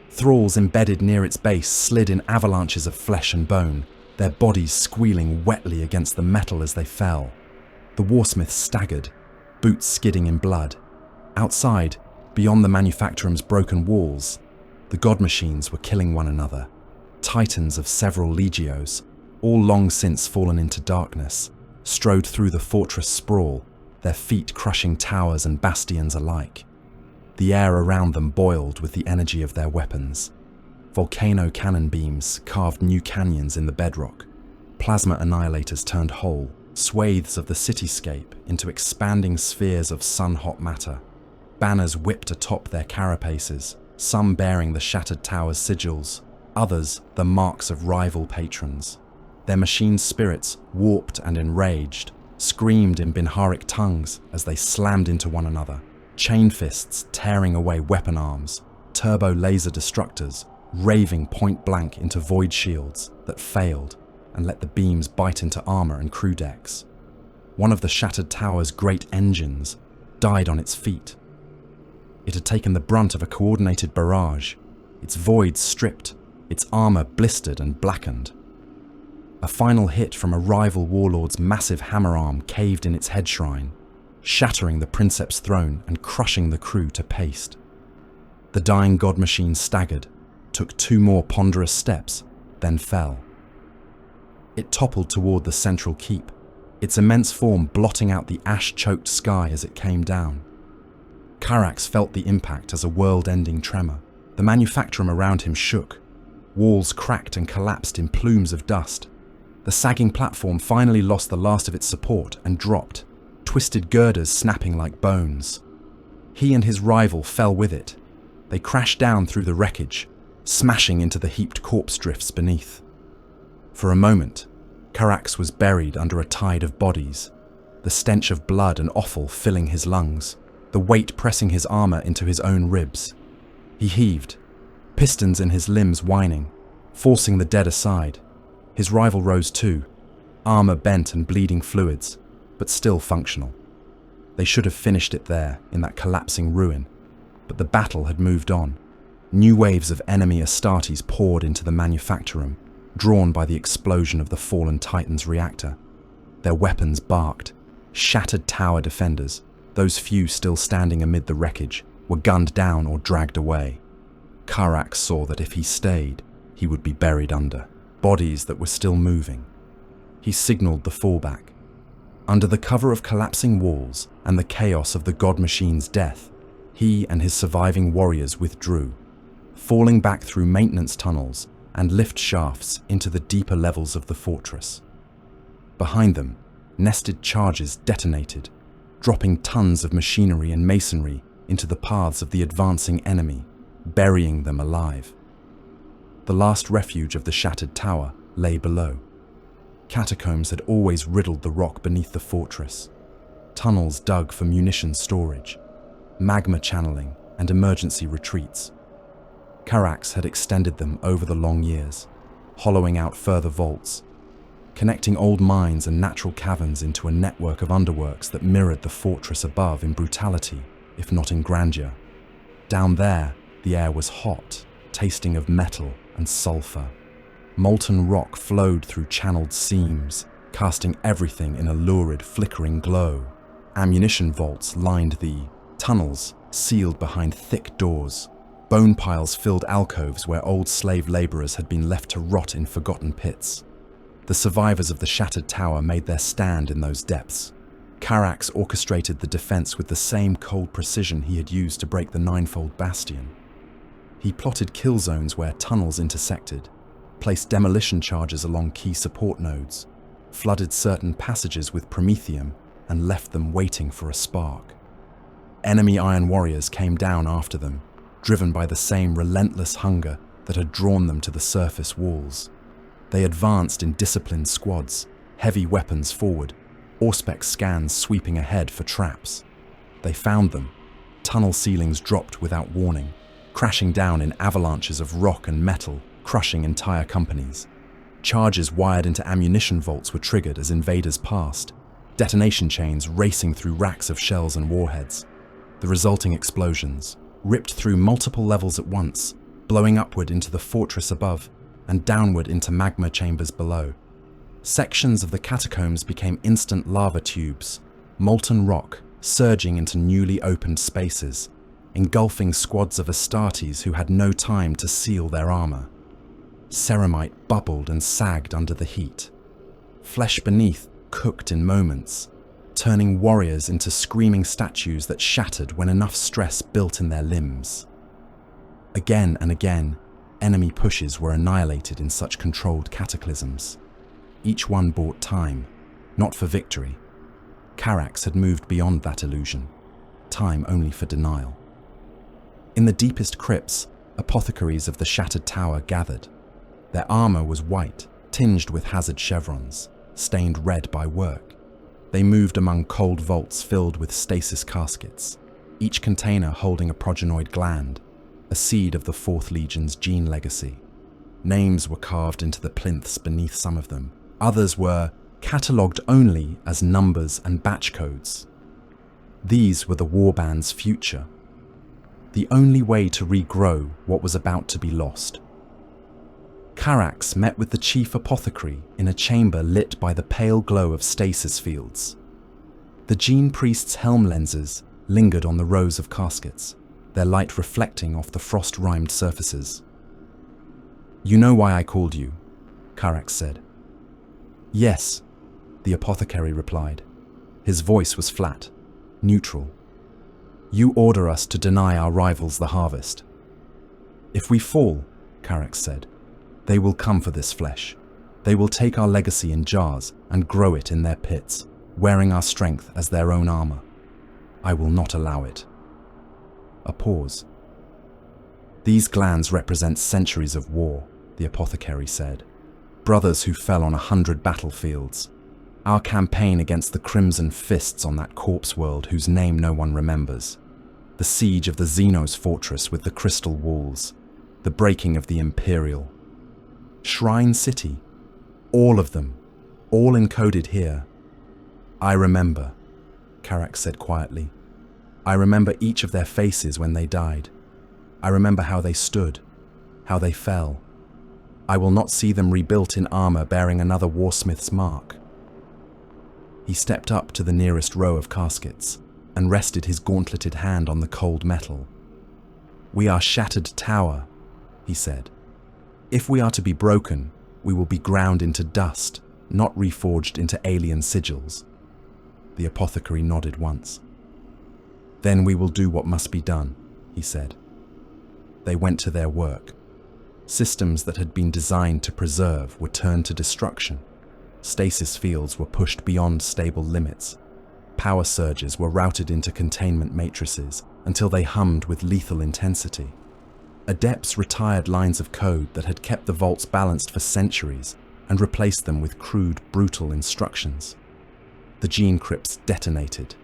Thralls embedded near its base slid in avalanches of flesh and bone, their bodies squealing wetly against the metal as they fell. The warsmith staggered, boots skidding in blood. Outside, beyond the manufacturum's broken walls, the god machines were killing one another. Titans of several legios, all long since fallen into darkness, strode through the fortress sprawl, their feet crushing towers and bastions alike. The air around them boiled with the energy of their weapons. Volcano cannon beams carved new canyons in the bedrock. Plasma annihilators turned whole, swathes of the cityscape into expanding spheres of sun-hot matter. Banners whipped atop their carapaces, some bearing the shattered tower's sigils, others the marks of rival patrons. Their machine spirits, warped and enraged, screamed in Binharic tongues as they slammed into one another, chain fists tearing away weapon arms, turbo laser destructors raving point blank into void shields that failed and let the beams bite into armor and crew decks. One of the shattered tower's great engines died on its feet. It had taken the brunt of a coordinated barrage, its voids stripped, its armor blistered and blackened. A final hit from a rival warlord's massive hammer arm caved in its head shrine, shattering the princeps throne and crushing the crew to paste. The dying god machine staggered, took 2 more ponderous steps, then fell. It toppled toward the central keep, its immense form blotting out the ash-choked sky as it came down. Karax felt the impact as a world-ending tremor. The manufactorum around him shook. Walls cracked and collapsed in plumes of dust. The sagging platform finally lost the last of its support and dropped, twisted girders snapping like bones. He and his rival fell with it. They crashed down through the wreckage, smashing into the heaped corpse drifts beneath. For a moment, Carax was buried under a tide of bodies, the stench of blood and offal filling his lungs, the weight pressing his armor into his own ribs. He heaved, pistons in his limbs whining, forcing the dead aside. His rival rose too, armor bent and bleeding fluids, but still functional. They should have finished it there, in that collapsing ruin, but the battle had moved on. New waves of enemy Astartes poured into the manufactorum, drawn by the explosion of the fallen Titan's reactor. Their weapons barked. Shattered tower defenders, those few still standing amid the wreckage, were gunned down or dragged away. Carax saw that if he stayed, he would be buried under bodies that were still moving. He signaled the fallback. Under the cover of collapsing walls and the chaos of the god machine's death, he and his surviving warriors withdrew, falling back through maintenance tunnels and lift shafts into the deeper levels of the fortress. Behind them, nested charges detonated, dropping tons of machinery and masonry into the paths of the advancing enemy, burying them alive. The last refuge of the shattered tower lay below. Catacombs had always riddled the rock beneath the fortress. Tunnels dug for munition storage, magma channeling, and emergency retreats. Carax had extended them over the long years, hollowing out further vaults, connecting old mines and natural caverns into a network of underworks that mirrored the fortress above in brutality, if not in grandeur. Down there, the air was hot, tasting of metal and sulfur. Molten rock flowed through channeled seams, casting everything in a lurid, flickering glow. Ammunition vaults lined the tunnels, sealed behind thick doors. Bone piles filled alcoves where old slave laborers had been left to rot in forgotten pits. The survivors of the shattered tower made their stand in those depths. Carax orchestrated the defense with the same cold precision he had used to break the ninefold bastion. He plotted kill zones where tunnels intersected, placed demolition charges along key support nodes, flooded certain passages with promethium, and left them waiting for a spark. Enemy Iron Warriors came down after them, driven by the same relentless hunger that had drawn them to the surface walls. They advanced in disciplined squads, heavy weapons forward, Auspex scans sweeping ahead for traps. They found them. Tunnel ceilings dropped without warning, crashing down in avalanches of rock and metal, crushing entire companies. Charges wired into ammunition vaults were triggered as invaders passed, detonation chains racing through racks of shells and warheads. The resulting explosions ripped through multiple levels at once, blowing upward into the fortress above and downward into magma chambers below. Sections of the catacombs became instant lava tubes, molten rock surging into newly opened spaces, engulfing squads of Astartes who had no time to seal their armor. Ceramite bubbled and sagged under the heat. Flesh beneath cooked in moments, turning warriors into screaming statues that shattered when enough stress built in their limbs. Again and again, enemy pushes were annihilated in such controlled cataclysms. Each one bought time, not for victory. Carax had moved beyond that illusion, time only for denial. In the deepest crypts, apothecaries of the shattered tower gathered. Their armor was white, tinged with hazard chevrons, stained red by work. They moved among cold vaults filled with stasis caskets, each container holding a progenoid gland, a seed of the 4th Legion's gene legacy. Names were carved into the plinths beneath some of them. Others were catalogued only as numbers and batch codes. These were the warband's future, the only way to regrow what was about to be lost. Carax met with the chief apothecary in a chamber lit by the pale glow of stasis fields. The gene priest's helm lenses lingered on the rows of caskets, their light reflecting off the frost-rimed surfaces. "You know why I called you," Carax said. "Yes," the apothecary replied. His voice was flat, neutral. "You order us to deny our rivals the harvest. If we fall," Carax said, "they will come for this flesh. They will take our legacy in jars and grow it in their pits, wearing our strength as their own armor. I will not allow it." A pause. "These glands represent centuries of war," the apothecary said. "Brothers who fell on 100 battlefields. Our campaign against the Crimson Fists on that corpse world whose name no one remembers. The siege of the Xenos fortress with the crystal walls. The breaking of the Imperial. Shrine City. All of them. All encoded here." "I remember," Karak said quietly. "I remember each of their faces when they died. I remember how they stood, how they fell. I will not see them rebuilt in armor bearing another warsmith's mark." He stepped up to the nearest row of caskets and rested his gauntleted hand on the cold metal. "We are shattered tower," he said. "If we are to be broken, we will be ground into dust, not reforged into alien sigils." The apothecary nodded once. "Then we will do what must be done," he said. They went to their work. Systems that had been designed to preserve were turned to destruction. Stasis fields were pushed beyond stable limits. Power surges were routed into containment matrices until they hummed with lethal intensity. Adepts retired lines of code that had kept the vaults balanced for centuries and replaced them with crude, brutal instructions. The gene crypts detonated.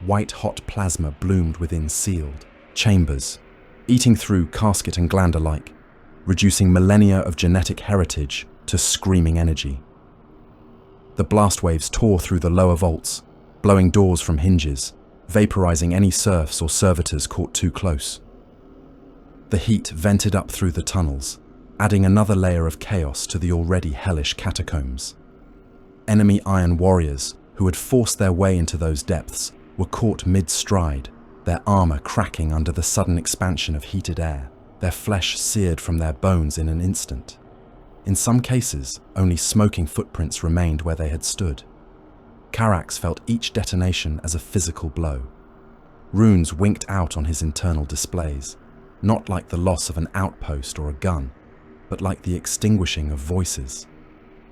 White-hot plasma bloomed within sealed chambers, eating through casket and gland alike, reducing millennia of genetic heritage to screaming energy. The blast waves tore through the lower vaults, blowing doors from hinges, vaporizing any serfs or servitors caught too close. The heat vented up through the tunnels, adding another layer of chaos to the already hellish catacombs. Enemy Iron Warriors, who had forced their way into those depths, were caught mid-stride, their armor cracking under the sudden expansion of heated air, their flesh seared from their bones in an instant. In some cases, only smoking footprints remained where they had stood. Karax felt each detonation as a physical blow. Runes winked out on his internal displays, not like the loss of an outpost or a gun, but like the extinguishing of voices.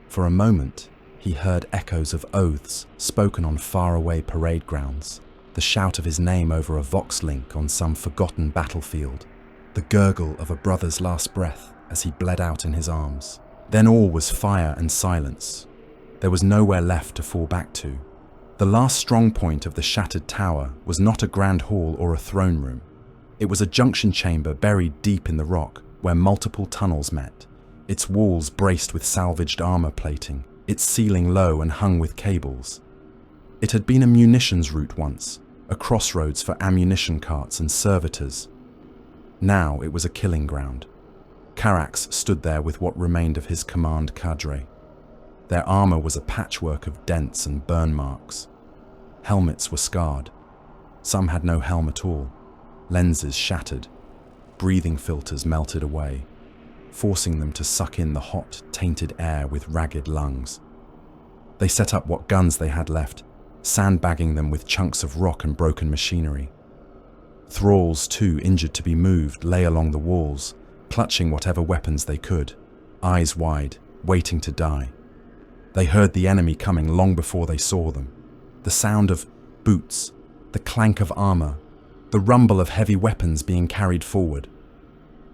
For a moment, he heard echoes of oaths spoken on faraway parade grounds, the shout of his name over a vox link on some forgotten battlefield, the gurgle of a brother's last breath as he bled out in his arms. Then all was fire and silence. There was nowhere left to fall back to. The last strong point of the shattered tower was not a grand hall or a throne room. It was a junction chamber buried deep in the rock where multiple tunnels met, its walls braced with salvaged armor plating, its ceiling low and hung with cables. It had been a munitions route once, a crossroads for ammunition carts and servitors. Now it was a killing ground. Karax stood there with what remained of his command cadre. Their armor was a patchwork of dents and burn marks. Helmets were scarred. Some had no helm at all. Lenses shattered. Breathing filters melted away, forcing them to suck in the hot, tainted air with ragged lungs. They set up what guns they had left, sandbagging them with chunks of rock and broken machinery. Thralls, too injured to be moved, lay along the walls, clutching whatever weapons they could, eyes wide, waiting to die. They heard the enemy coming long before they saw them. The sound of boots, the clank of armor, the rumble of heavy weapons being carried forward.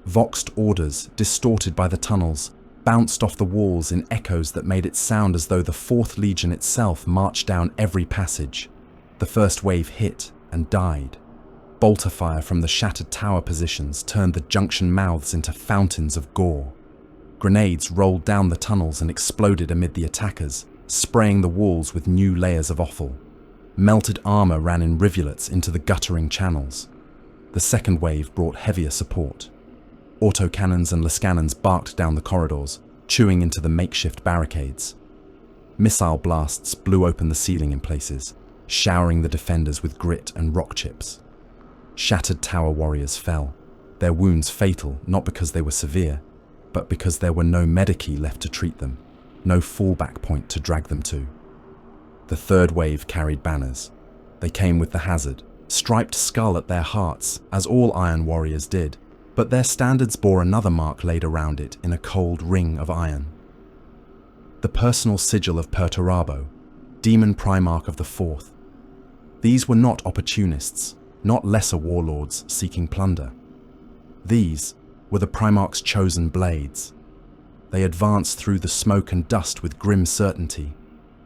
Voxed orders, distorted by the tunnels, bounced off the walls in echoes that made it sound as though the 4th Legion itself marched down every passage. The first wave hit and died. Bolter fire from the shattered tower positions turned the junction mouths into fountains of gore. Grenades rolled down the tunnels and exploded amid the attackers, spraying the walls with new layers of offal. Melted armor ran in rivulets into the guttering channels. The second wave brought heavier support. Autocannons and lascannons barked down the corridors, chewing into the makeshift barricades. Missile blasts blew open the ceiling in places, showering the defenders with grit and rock chips. Shattered tower warriors fell, their wounds fatal not because they were severe, but because there were no medici left to treat them, no fallback point to drag them to. The third wave carried banners. They came with the hazard, striped skull at their hearts, as all Iron Warriors did, but their standards bore another mark laid around it in a cold ring of iron. The personal sigil of Perturabo, demon primarch of the 4th. These were not opportunists. not lesser warlords seeking plunder. These were the Primarch's chosen blades. They advanced through the smoke and dust with grim certainty,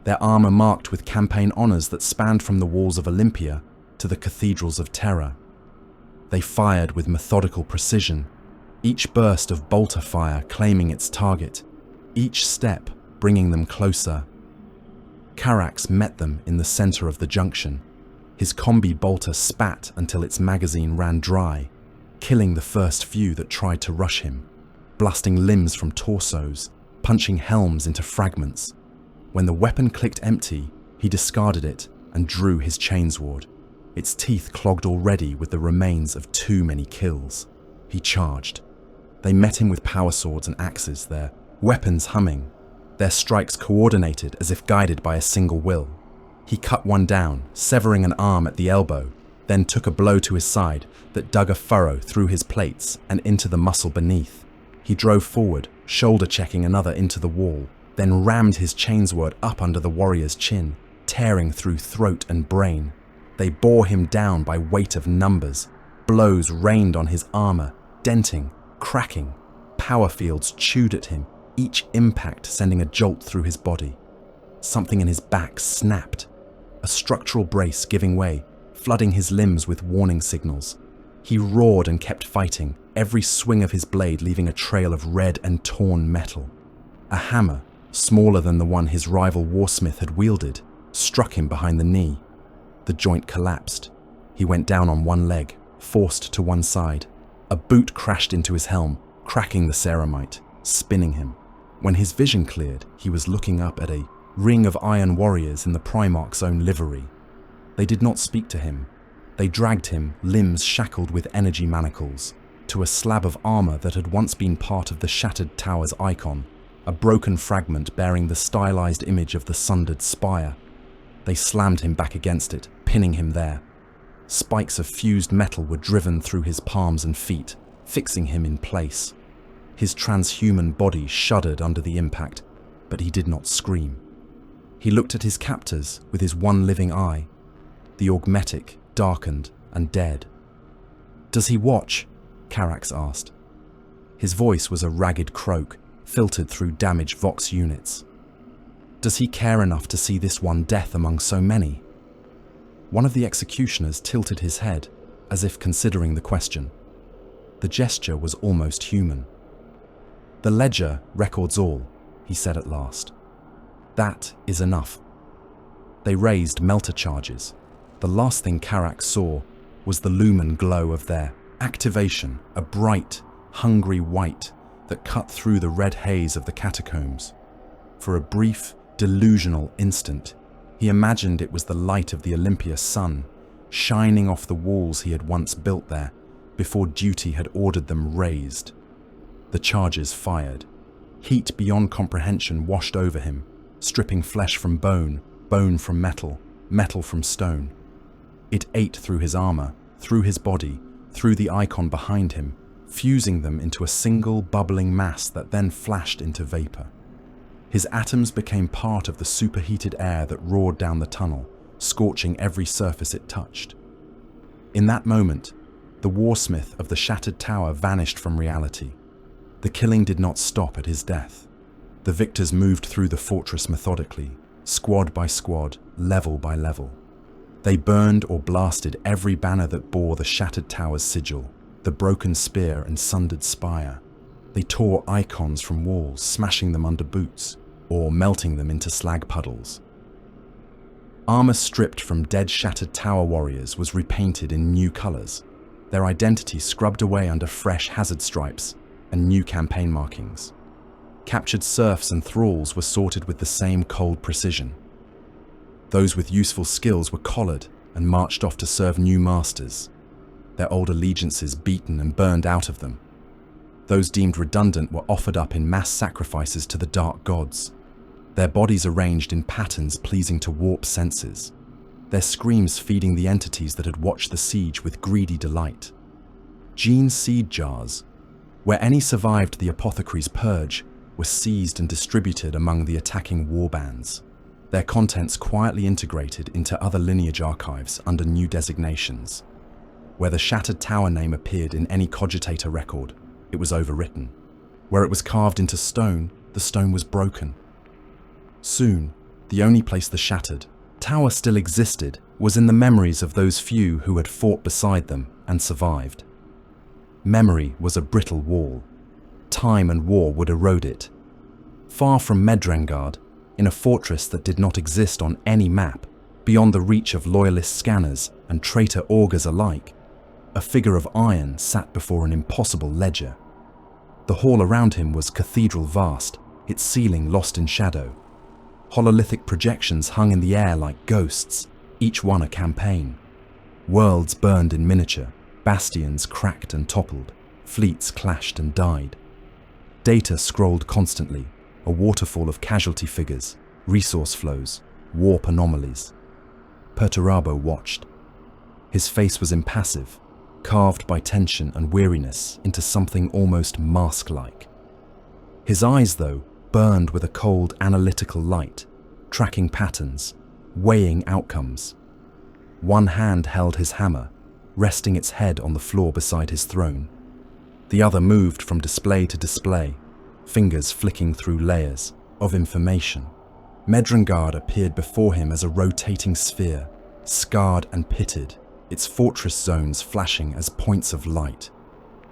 their armor marked with campaign honors that spanned from the walls of Olympia to the cathedrals of Terra. They fired with methodical precision, each burst of bolter fire claiming its target, each step bringing them closer. Carax met them in the center of the junction. His combi bolter spat until its magazine ran dry, killing the first few that tried to rush him, blasting limbs from torsos, punching helms into fragments. When the weapon clicked empty, he discarded it and drew his chainsword, its teeth clogged already with the remains of too many kills. He charged. They met him with power swords and axes, their weapons humming, their strikes coordinated as if guided by a single will. He cut one down, severing an arm at the elbow, then took a blow to his side that dug a furrow through his plates and into the muscle beneath. He drove forward, shoulder-checking another into the wall, then rammed his chainsword up under the warrior's chin, tearing through throat and brain. They bore him down by weight of numbers. Blows rained on his armor, denting, cracking. Power fields chewed at him, each impact sending a jolt through his body. Something in his back snapped, a structural brace giving way, flooding his limbs with warning signals. He roared and kept fighting, every swing of his blade leaving a trail of red and torn metal. A hammer, smaller than the one his rival warsmith had wielded, struck him behind the knee. The joint collapsed. He went down on one leg, forced to one side. A boot crashed into his helm, cracking the ceramite, spinning him. When his vision cleared, he was looking up at a ring of iron warriors in the Primarch's own livery. They did not speak to him. They dragged him, limbs shackled with energy manacles, to a slab of armor that had once been part of the shattered tower's icon, a broken fragment bearing the stylized image of the sundered spire. They slammed him back against it, pinning him there. Spikes of fused metal were driven through his palms and feet, fixing him in place. His transhuman body shuddered under the impact, but he did not scream. He looked at his captors with his one living eye, the augmetic, darkened and dead. "Does he watch?" Carax asked. His voice was a ragged croak, filtered through damaged Vox units. "Does he care enough to see this one death among so many?" One of the executioners tilted his head, as if considering the question. The gesture was almost human. "The ledger records all," he said at last. "That is enough." They raised melter charges. The last thing Carax saw was the lumen glow of their activation, a bright, hungry white that cut through the red haze of the catacombs. For a brief, delusional instant, he imagined it was the light of the Olympia sun, shining off the walls he had once built there, before duty had ordered them raised. The charges fired. Heat beyond comprehension washed over him, stripping flesh from bone, bone from metal, metal from stone. It ate through his armor, through his body, through the icon behind him, fusing them into a single bubbling mass that then flashed into vapor. His atoms became part of the superheated air that roared down the tunnel, scorching every surface it touched. In that moment, the warsmith of the shattered tower vanished from reality. The killing did not stop at his death. The victors moved through the fortress methodically, squad by squad, level by level. They burned or blasted every banner that bore the shattered tower's sigil, the broken spear and sundered spire. They tore icons from walls, smashing them under boots, or melting them into slag puddles. Armor stripped from dead shattered tower warriors was repainted in new colors, their identity scrubbed away under fresh hazard stripes and new campaign markings. Captured serfs and thralls were sorted with the same cold precision. Those with useful skills were collared and marched off to serve new masters, their old allegiances beaten and burned out of them. Those deemed redundant were offered up in mass sacrifices to the dark gods, their bodies arranged in patterns pleasing to warp senses, their screams feeding the entities that had watched the siege with greedy delight. Gene seed jars, where any survived the apothecary's purge, were seized and distributed among the attacking warbands, their contents quietly integrated into other lineage archives under new designations. Where the shattered tower name appeared in any cogitator record, it was overwritten. Where it was carved into stone, the stone was broken. Soon, the only place the shattered tower still existed was in the memories of those few who had fought beside them and survived. Memory was a brittle wall. Time and war would erode it. Far from Medrengard, in a fortress that did not exist on any map, beyond the reach of loyalist scanners and traitor augurs alike, a figure of iron sat before an impossible ledger. The hall around him was cathedral vast, its ceiling lost in shadow. Hololithic projections hung in the air like ghosts, each one a campaign. Worlds burned in miniature, bastions cracked and toppled, fleets clashed and died. Data scrolled constantly, a waterfall of casualty figures, resource flows, warp anomalies. Perturabo watched. His face was impassive, carved by tension and weariness into something almost mask-like. His eyes, though, burned with a cold analytical light, tracking patterns, weighing outcomes. One hand held his hammer, resting its head on the floor beside his throne. The other moved from display to display, fingers flicking through layers of information. Medrengard appeared before him as a rotating sphere, scarred and pitted, its fortress zones flashing as points of light.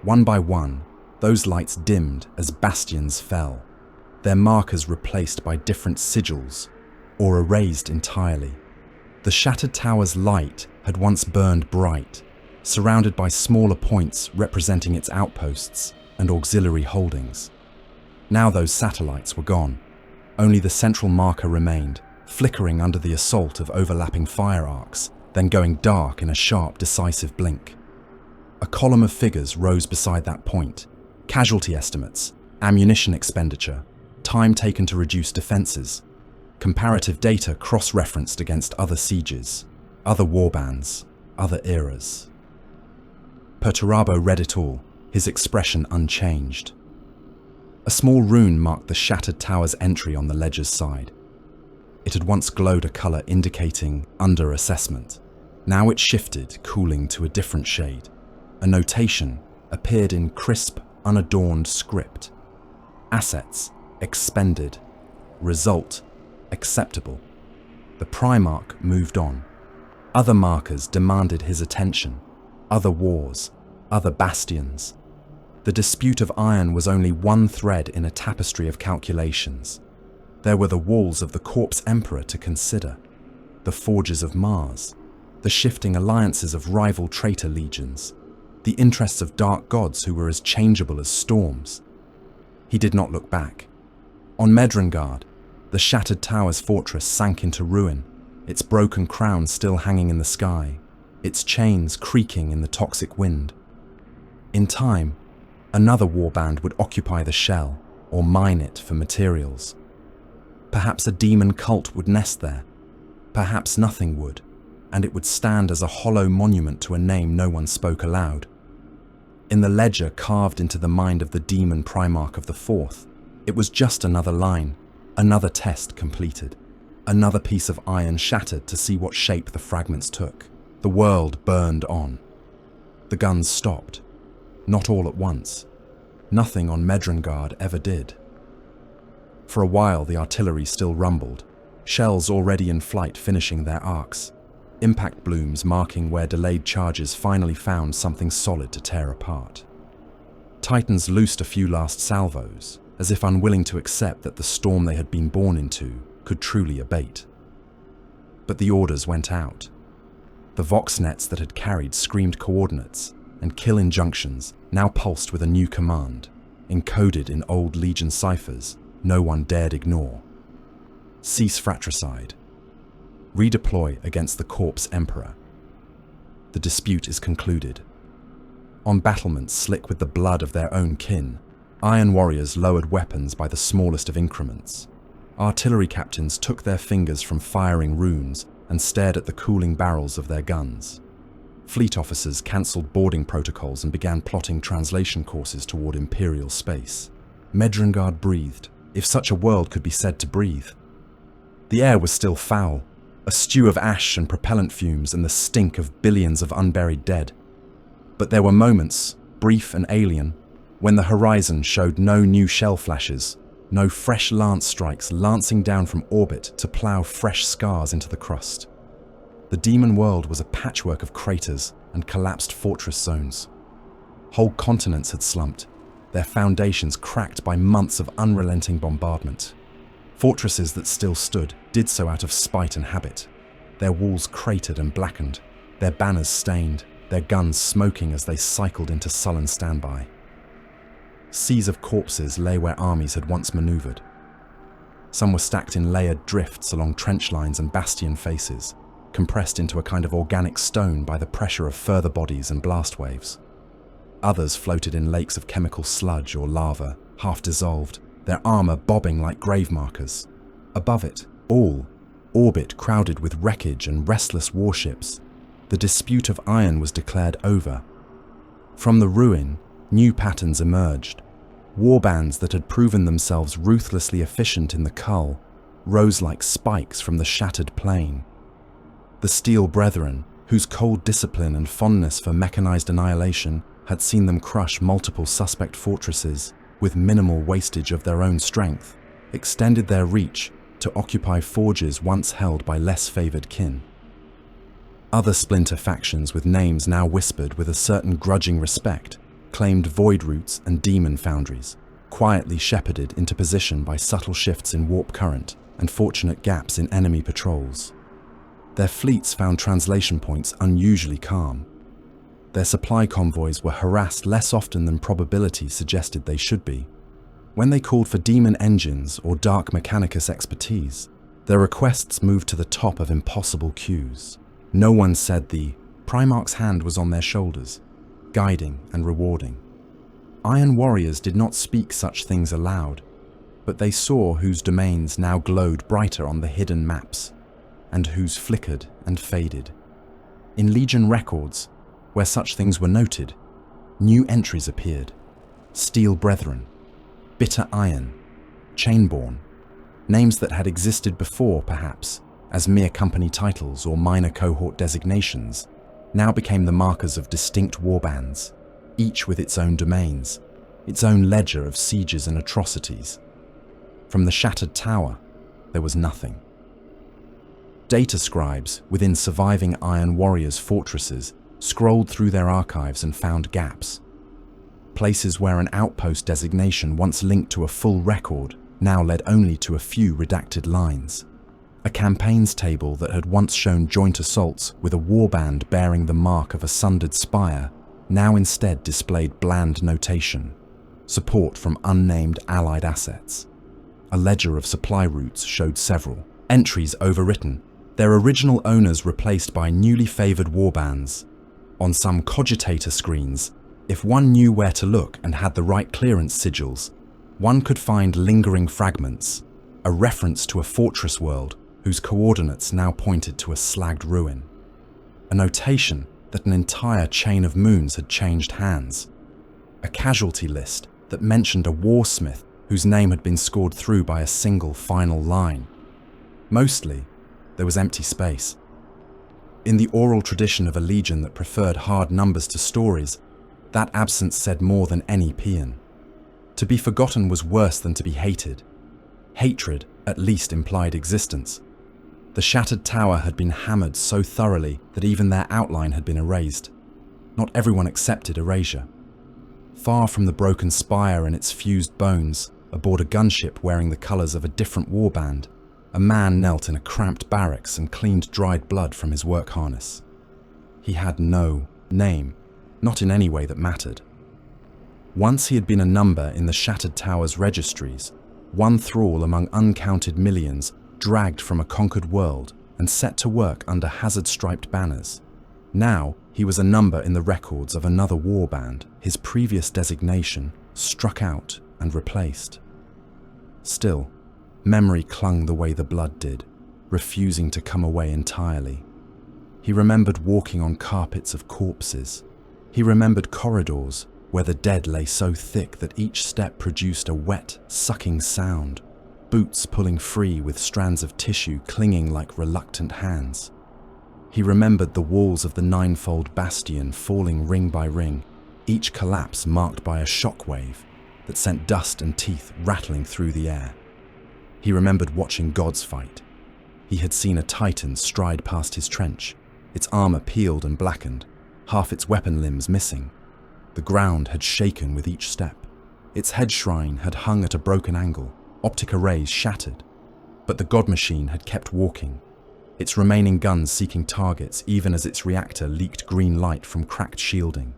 One by one, those lights dimmed as bastions fell, their markers replaced by different sigils, or erased entirely. The shattered tower's light had once burned bright, surrounded by smaller points representing its outposts and auxiliary holdings. Now those satellites were gone. Only the central marker remained, flickering under the assault of overlapping fire arcs, then going dark in a sharp, decisive blink. A column of figures rose beside that point: casualty estimates, ammunition expenditure, time taken to reduce defenses, comparative data cross-referenced against other sieges, other warbands, other eras. Perturabo read it all, his expression unchanged. A small rune marked the shattered tower's entry on the ledger's side. It had once glowed a color indicating under assessment. Now it shifted, cooling to a different shade. A notation appeared in crisp, unadorned script. Assets, expended. Result, acceptable. The Primarch moved on. Other markers demanded his attention. Other wars, other bastions. The dispute of iron was only one thread in a tapestry of calculations. There were the walls of the Corpse Emperor to consider, the forges of Mars, the shifting alliances of rival traitor legions, the interests of dark gods who were as changeable as storms. He did not look back. On Medrengard, the shattered tower's fortress sank into ruin, its broken crown still hanging in the sky, its chains creaking in the toxic wind. In time, another warband would occupy the shell or mine it for materials. Perhaps a demon cult would nest there. Perhaps nothing would, and it would stand as a hollow monument to a name no one spoke aloud. In the ledger carved into the mind of the demon Primarch of the Fourth, it was just another line, another test completed, another piece of iron shattered to see what shape the fragments took. The world burned on. The guns stopped. Not all at once. Nothing on Medrengard ever did. For a while the artillery still rumbled, shells already in flight finishing their arcs, impact blooms marking where delayed charges finally found something solid to tear apart. Titans loosed a few last salvos, as if unwilling to accept that the storm they had been born into could truly abate. But the orders went out. The vox nets that had carried screamed coordinates, and kill injunctions now pulsed with a new command, encoded in old Legion ciphers no one dared ignore. Cease fratricide. Redeploy against the Corpse Emperor. The dispute is concluded. On battlements slick with the blood of their own kin, iron warriors lowered weapons by the smallest of increments. Artillery captains took their fingers from firing runes and stared at the cooling barrels of their guns. Fleet officers cancelled boarding protocols and began plotting translation courses toward Imperial space. Medrengard breathed, if such a world could be said to breathe. The air was still foul, a stew of ash and propellant fumes and the stink of billions of unburied dead. But there were moments, brief and alien, when the horizon showed no new shell flashes, no fresh lance strikes lancing down from orbit to plough fresh scars into the crust. The demon world was a patchwork of craters and collapsed fortress zones. Whole continents had slumped, their foundations cracked by months of unrelenting bombardment. Fortresses that still stood did so out of spite and habit, their walls cratered and blackened, their banners stained, their guns smoking as they cycled into sullen standby. Seas of corpses lay where armies had once maneuvered. Some were stacked in layered drifts along trench lines and bastion faces, compressed into a kind of organic stone by the pressure of further bodies and blast waves. Others floated in lakes of chemical sludge or lava, half dissolved, their armor bobbing like grave markers. Above it, all, orbit crowded with wreckage and restless warships, the dispute of iron was declared over. From the ruin, new patterns emerged. Warbands that had proven themselves ruthlessly efficient in the cull rose like spikes from the shattered plain. The Steel Brethren, whose cold discipline and fondness for mechanized annihilation had seen them crush multiple suspect fortresses with minimal wastage of their own strength, extended their reach to occupy forges once held by less favored kin. Other splinter factions with names now whispered with a certain grudging respect claimed void routes and demon foundries, quietly shepherded into position by subtle shifts in warp current and fortunate gaps in enemy patrols. Their fleets found translation points unusually calm. Their supply convoys were harassed less often than probability suggested they should be. When they called for demon engines or dark mechanicus expertise, their requests moved to the top of impossible queues. No one said the Primarch's hand was on their shoulders, guiding and rewarding. Iron warriors did not speak such things aloud, but they saw whose domains now glowed brighter on the hidden maps, and whose flickered and faded. In Legion records, where such things were noted, new entries appeared. Steel Brethren, Bitter Iron, Chainborn, names that had existed before, perhaps, as mere company titles or minor cohort designations, now became the markers of distinct warbands, each with its own domains, its own ledger of sieges and atrocities. From the shattered tower, there was nothing. Data scribes within surviving Iron Warriors' fortresses scrolled through their archives and found gaps. Places where an outpost designation once linked to a full record now led only to a few redacted lines. A campaigns table that had once shown joint assaults with a warband bearing the mark of a sundered spire now instead displayed bland notation, support from unnamed allied assets. A ledger of supply routes showed several, entries overwritten, their original owners replaced by newly favoured warbands. On some cogitator screens, if one knew where to look and had the right clearance sigils, one could find lingering fragments, a reference to a fortress world whose coordinates now pointed to a slagged ruin. A notation that an entire chain of moons had changed hands. A casualty list that mentioned a warsmith whose name had been scored through by a single final line. Mostly, there was empty space. In the oral tradition of a legion that preferred hard numbers to stories, that absence said more than any paean. To be forgotten was worse than to be hated. Hatred at least implied existence. The shattered tower had been hammered so thoroughly that even their outline had been erased. Not everyone accepted erasure. Far from the broken spire and its fused bones, aboard a gunship wearing the colours of a different warband, a man knelt in a cramped barracks and cleaned dried blood from his work harness. He had no name, not in any way that mattered. Once he had been a number in the shattered tower's registries, one thrall among uncounted millions dragged from a conquered world and set to work under hazard-striped banners. Now he was a number in the records of another warband, his previous designation struck out and replaced. Still, memory clung the way the blood did, refusing to come away entirely. He remembered walking on carpets of corpses. He remembered corridors where the dead lay so thick that each step produced a wet, sucking sound, boots pulling free with strands of tissue clinging like reluctant hands. He remembered the walls of the ninefold bastion falling ring by ring, each collapse marked by a shockwave that sent dust and teeth rattling through the air. He remembered watching gods fight. He had seen a titan stride past his trench, its armor peeled and blackened, half its weapon limbs missing. The ground had shaken with each step. Its head shrine had hung at a broken angle, optic arrays shattered. But the god machine had kept walking, its remaining guns seeking targets even as its reactor leaked green light from cracked shielding.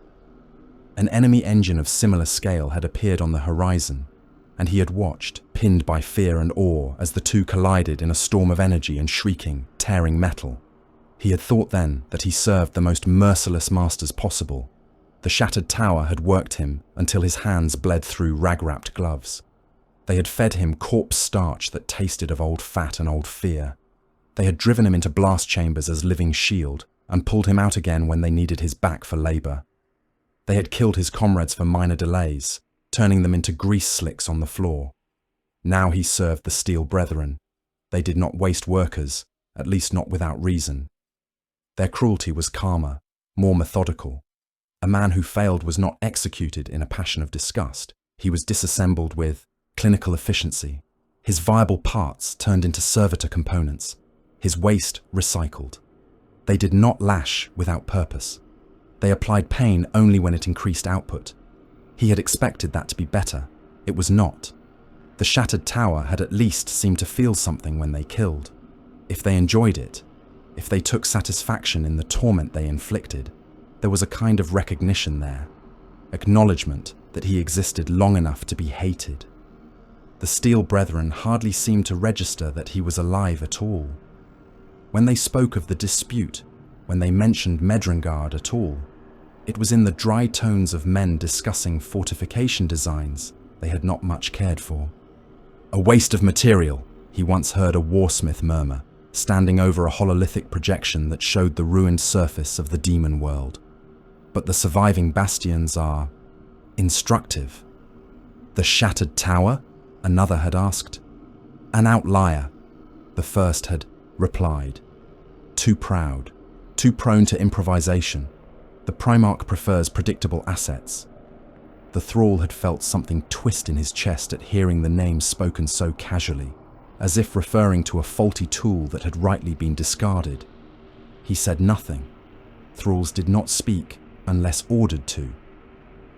An enemy engine of similar scale had appeared on the horizon, and he had watched, pinned by fear and awe, as the two collided in a storm of energy and shrieking, tearing metal. He had thought then that he served the most merciless masters possible. The shattered tower had worked him until his hands bled through rag-wrapped gloves. They had fed him corpse starch that tasted of old fat and old fear. They had driven him into blast chambers as living shield and pulled him out again when they needed his back for labor. They had killed his comrades for minor delays, turning them into grease slicks on the floor. Now he served the Steel Brethren. They did not waste workers, at least not without reason. Their cruelty was calmer, more methodical. A man who failed was not executed in a passion of disgust. He was disassembled with clinical efficiency, his viable parts turned into servitor components, his waste recycled. They did not lash without purpose. They applied pain only when it increased output. He had expected that to be better. It was not. The shattered tower had at least seemed to feel something when they killed. If they enjoyed it, if they took satisfaction in the torment they inflicted, there was a kind of recognition there, acknowledgement that he existed long enough to be hated. The Steel Brethren hardly seemed to register that he was alive at all. When they spoke of the dispute, when they mentioned Medrengard at all, it was in the dry tones of men discussing fortification designs they had not much cared for. A waste of material, he once heard a warsmith murmur, standing over a hololithic projection that showed the ruined surface of the demon world. But the surviving bastions are instructive. The shattered tower? Another had asked. An outlier, the first had replied. Too proud, too prone to improvisation. The Primarch prefers predictable assets. The thrall had felt something twist in his chest at hearing the name spoken so casually, as if referring to a faulty tool that had rightly been discarded. He said nothing. Thralls did not speak unless ordered to.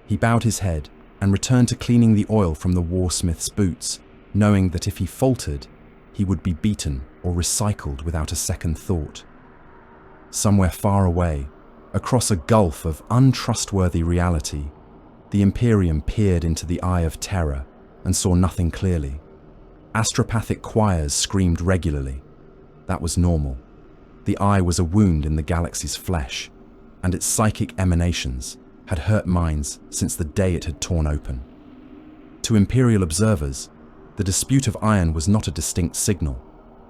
He bowed his head and returned to cleaning the oil from the warsmith's boots, knowing that if he faltered, he would be beaten or recycled without a second thought. Somewhere far away, across a gulf of untrustworthy reality, the Imperium peered into the eye of terror and saw nothing clearly. Astropathic choirs screamed regularly. That was normal. The eye was a wound in the galaxy's flesh, and its psychic emanations had hurt minds since the day it had torn open. To Imperial observers, the dispute of iron was not a distinct signal,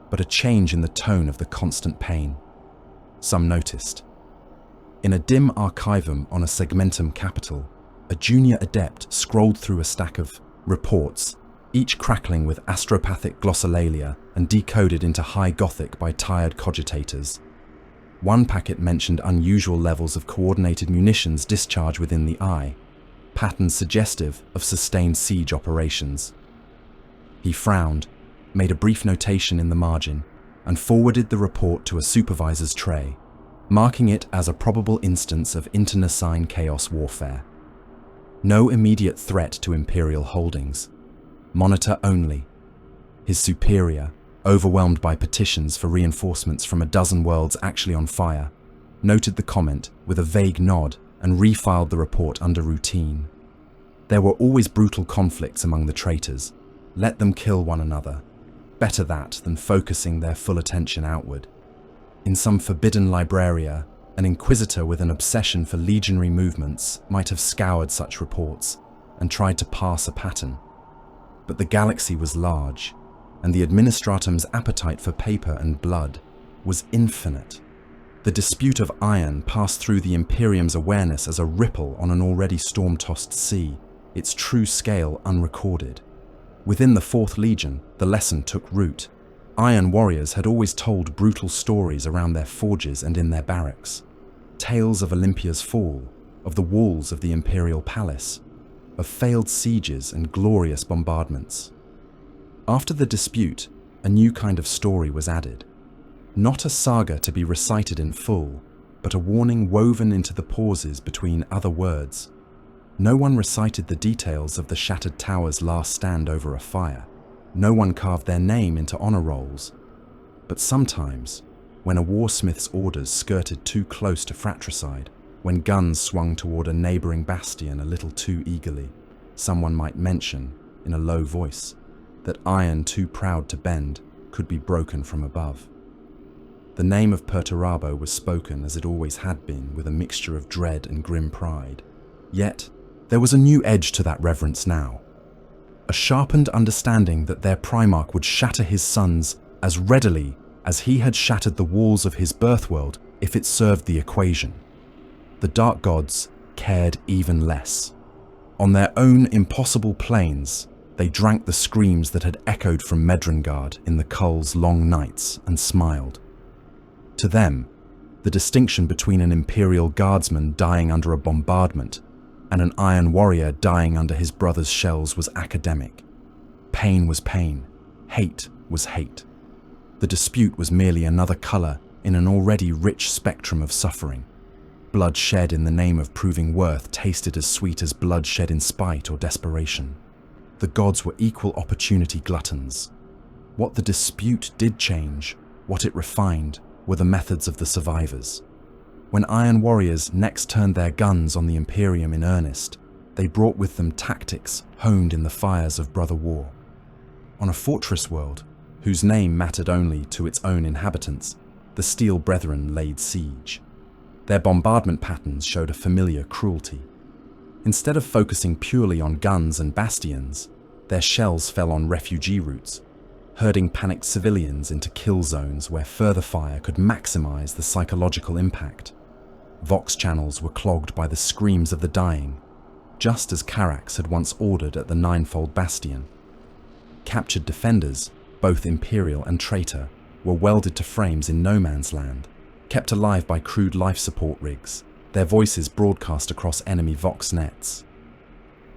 but a change in the tone of the constant pain. Some noticed. In a dim archivum on a segmentum capital, a junior adept scrolled through a stack of reports, each crackling with astropathic glossolalia and decoded into high Gothic by tired cogitators. One packet mentioned unusual levels of coordinated munitions discharge within the eye, patterns suggestive of sustained siege operations. He frowned, made a brief notation in the margin, and forwarded the report to a supervisor's tray, marking it as a probable instance of internecine chaos warfare. No immediate threat to Imperial holdings. Monitor only. His superior, overwhelmed by petitions for reinforcements from a dozen worlds actually on fire, noted the comment with a vague nod and refiled the report under routine. There were always brutal conflicts among the traitors. Let them kill one another. Better that than focusing their full attention outward. In some forbidden libraria, an inquisitor with an obsession for legionary movements might have scoured such reports and tried to parse a pattern. But the galaxy was large, and the Administratum's appetite for paper and blood was infinite. The dispute of iron passed through the Imperium's awareness as a ripple on an already storm-tossed sea, its true scale unrecorded. Within the 4th Legion, the lesson took root. Iron warriors had always told brutal stories around their forges and in their barracks. Tales of Olympia's fall, of the walls of the imperial palace, of failed sieges and glorious bombardments. After the dispute, a new kind of story was added. Not a saga to be recited in full, but a warning woven into the pauses between other words. No one recited the details of the shattered tower's last stand over a fire. No one carved their name into honor rolls. But sometimes, when a warsmith's orders skirted too close to fratricide, when guns swung toward a neighboring bastion a little too eagerly, someone might mention, in a low voice, that iron too proud to bend could be broken from above. The name of Perturabo was spoken as it always had been, with a mixture of dread and grim pride. Yet, there was a new edge to that reverence now. A sharpened understanding that their Primarch would shatter his sons as readily as he had shattered the walls of his birthworld if it served the equation. The Dark Gods cared even less. On their own impossible planes, they drank the screams that had echoed from Medrengard in the Cull's long nights and smiled. To them, the distinction between an Imperial Guardsman dying under a bombardment and an Iron Warrior dying under his brother's shells was academic. Pain was pain, hate was hate. The dispute was merely another colour in an already rich spectrum of suffering. Blood shed in the name of proving worth tasted as sweet as blood shed in spite or desperation. The gods were equal opportunity gluttons. What the dispute did change, what it refined, were the methods of the survivors. When Iron Warriors next turned their guns on the Imperium in earnest, they brought with them tactics honed in the fires of brother war. On a fortress world, whose name mattered only to its own inhabitants, the Steel Brethren laid siege. Their bombardment patterns showed a familiar cruelty. Instead of focusing purely on guns and bastions, their shells fell on refugee routes, herding panicked civilians into kill zones where further fire could maximize the psychological impact. Vox channels were clogged by the screams of the dying, just as Carax had once ordered at the Ninefold Bastion. Captured defenders, both Imperial and traitor, were welded to frames in no man's land, kept alive by crude life support rigs, their voices broadcast across enemy Vox nets.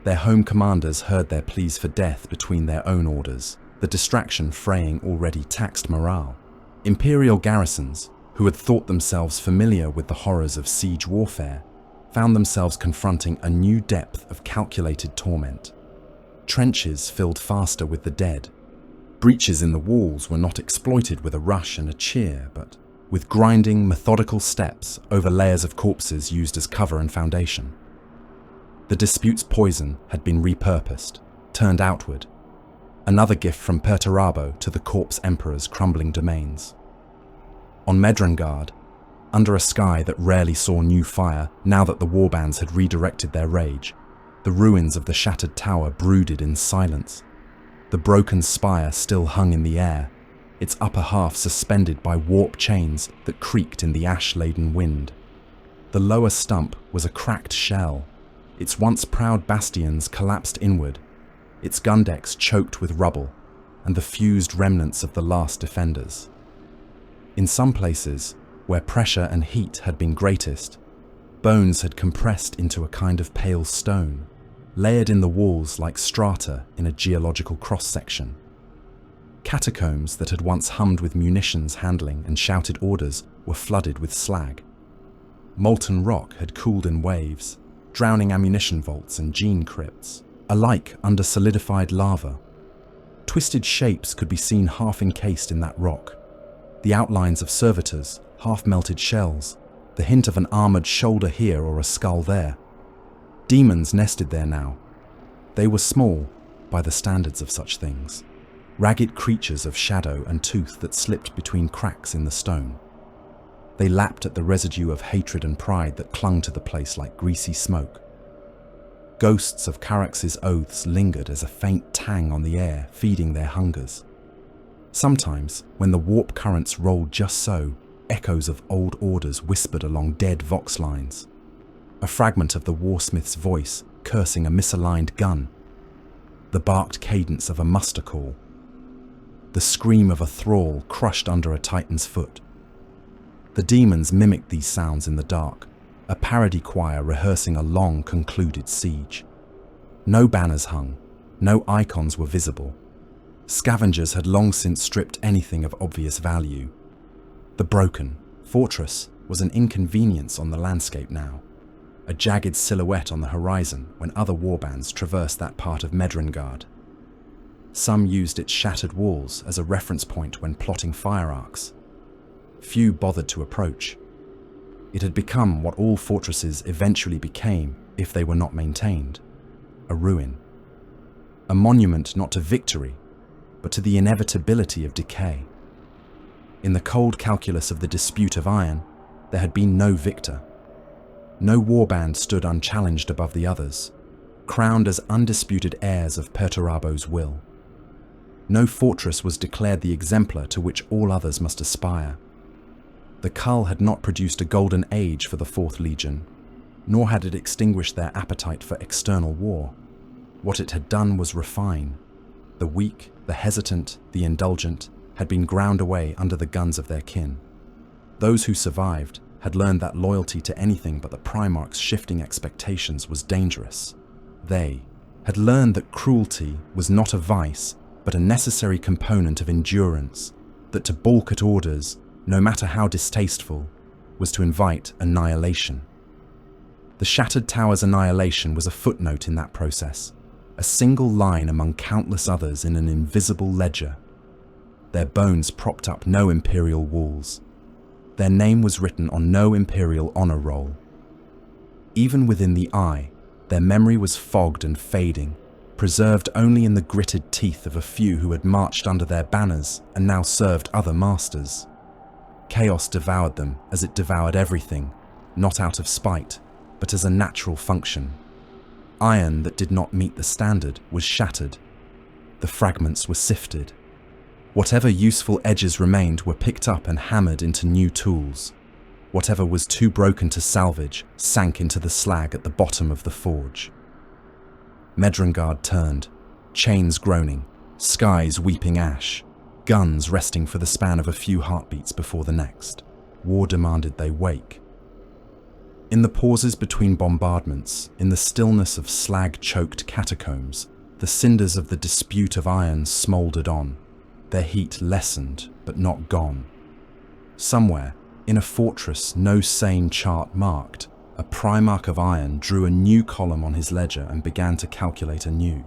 Their home commanders heard their pleas for death between their own orders, the distraction fraying already taxed morale. Imperial garrisons, who had thought themselves familiar with the horrors of siege warfare, found themselves confronting a new depth of calculated torment. Trenches filled faster with the dead. Breaches in the walls were not exploited with a rush and a cheer, but with grinding, methodical steps over layers of corpses used as cover and foundation. The dispute's poison had been repurposed, turned outward, another gift from Perturabo to the corpse emperor's crumbling domains. On Medrengard, under a sky that rarely saw new fire now that the warbands had redirected their rage, the ruins of the shattered tower brooded in silence. The broken spire still hung in the air, its upper half suspended by warp chains that creaked in the ash-laden wind. The lower stump was a cracked shell, its once proud bastions collapsed inward, its gun decks choked with rubble, and the fused remnants of the last defenders. In some places, where pressure and heat had been greatest, bones had compressed into a kind of pale stone, layered in the walls like strata in a geological cross-section. Catacombs that had once hummed with munitions handling and shouted orders were flooded with slag. Molten rock had cooled in waves, drowning ammunition vaults and gene crypts, alike under solidified lava. Twisted shapes could be seen half encased in that rock. The outlines of servitors, half-melted shells, the hint of an armoured shoulder here or a skull there. Demons nested there now. They were small, by the standards of such things, ragged creatures of shadow and tooth that slipped between cracks in the stone. They lapped at the residue of hatred and pride that clung to the place like greasy smoke. Ghosts of Carax's oaths lingered as a faint tang on the air, feeding their hungers. Sometimes, when the warp currents rolled just so, echoes of old orders whispered along dead Vox lines. A fragment of the warsmith's voice cursing a misaligned gun. The barked cadence of a muster call. the scream of a thrall crushed under a titan's foot. The demons mimicked these sounds in the dark, a parody choir rehearsing a long, concluded siege. No banners hung, no icons were visible. Scavengers had long since stripped anything of obvious value. The broken fortress was an inconvenience on the landscape now, a jagged silhouette on the horizon when other warbands traversed that part of Medrengard. Some used its shattered walls as a reference point when plotting fire arcs. Few bothered to approach. It had become what all fortresses eventually became if they were not maintained: a ruin. A monument not to victory, but to the inevitability of decay. In the cold calculus of the dispute of iron, there had been no victor. No warband stood unchallenged above the others, crowned as undisputed heirs of Perturabo's will. No fortress was declared the exemplar to which all others must aspire. The Cull had not produced a golden age for the Fourth Legion, nor had it extinguished their appetite for external war. What it had done was refine. The weak, the hesitant, the indulgent had been ground away under the guns of their kin. Those who survived had learned that loyalty to anything but the Primarch's shifting expectations was dangerous. They had learned that cruelty was not a vice, but a necessary component of endurance, that to balk at orders, no matter how distasteful, was to invite annihilation. The Shattered Tower's annihilation was a footnote in that process, a single line among countless others in an invisible ledger. Their bones propped up no Imperial walls. Their name was written on no Imperial honor roll. Even within the Eye, their memory was fogged and fading, preserved only in the gritted teeth of a few who had marched under their banners and now served other masters. Chaos devoured them as it devoured everything, not out of spite, but as a natural function. Iron that did not meet the standard was shattered. The fragments were sifted. Whatever useful edges remained were picked up and hammered into new tools. Whatever was too broken to salvage sank into the slag at the bottom of the forge. Medrengard turned, chains groaning, skies weeping ash, guns resting for the span of a few heartbeats before the next. War demanded they wake. In the pauses between bombardments, in the stillness of slag-choked catacombs, the cinders of the dispute of iron smouldered on, their heat lessened but not gone. Somewhere, in a fortress no sane chart marked, a Primarch of Iron drew a new column on his ledger and began to calculate anew.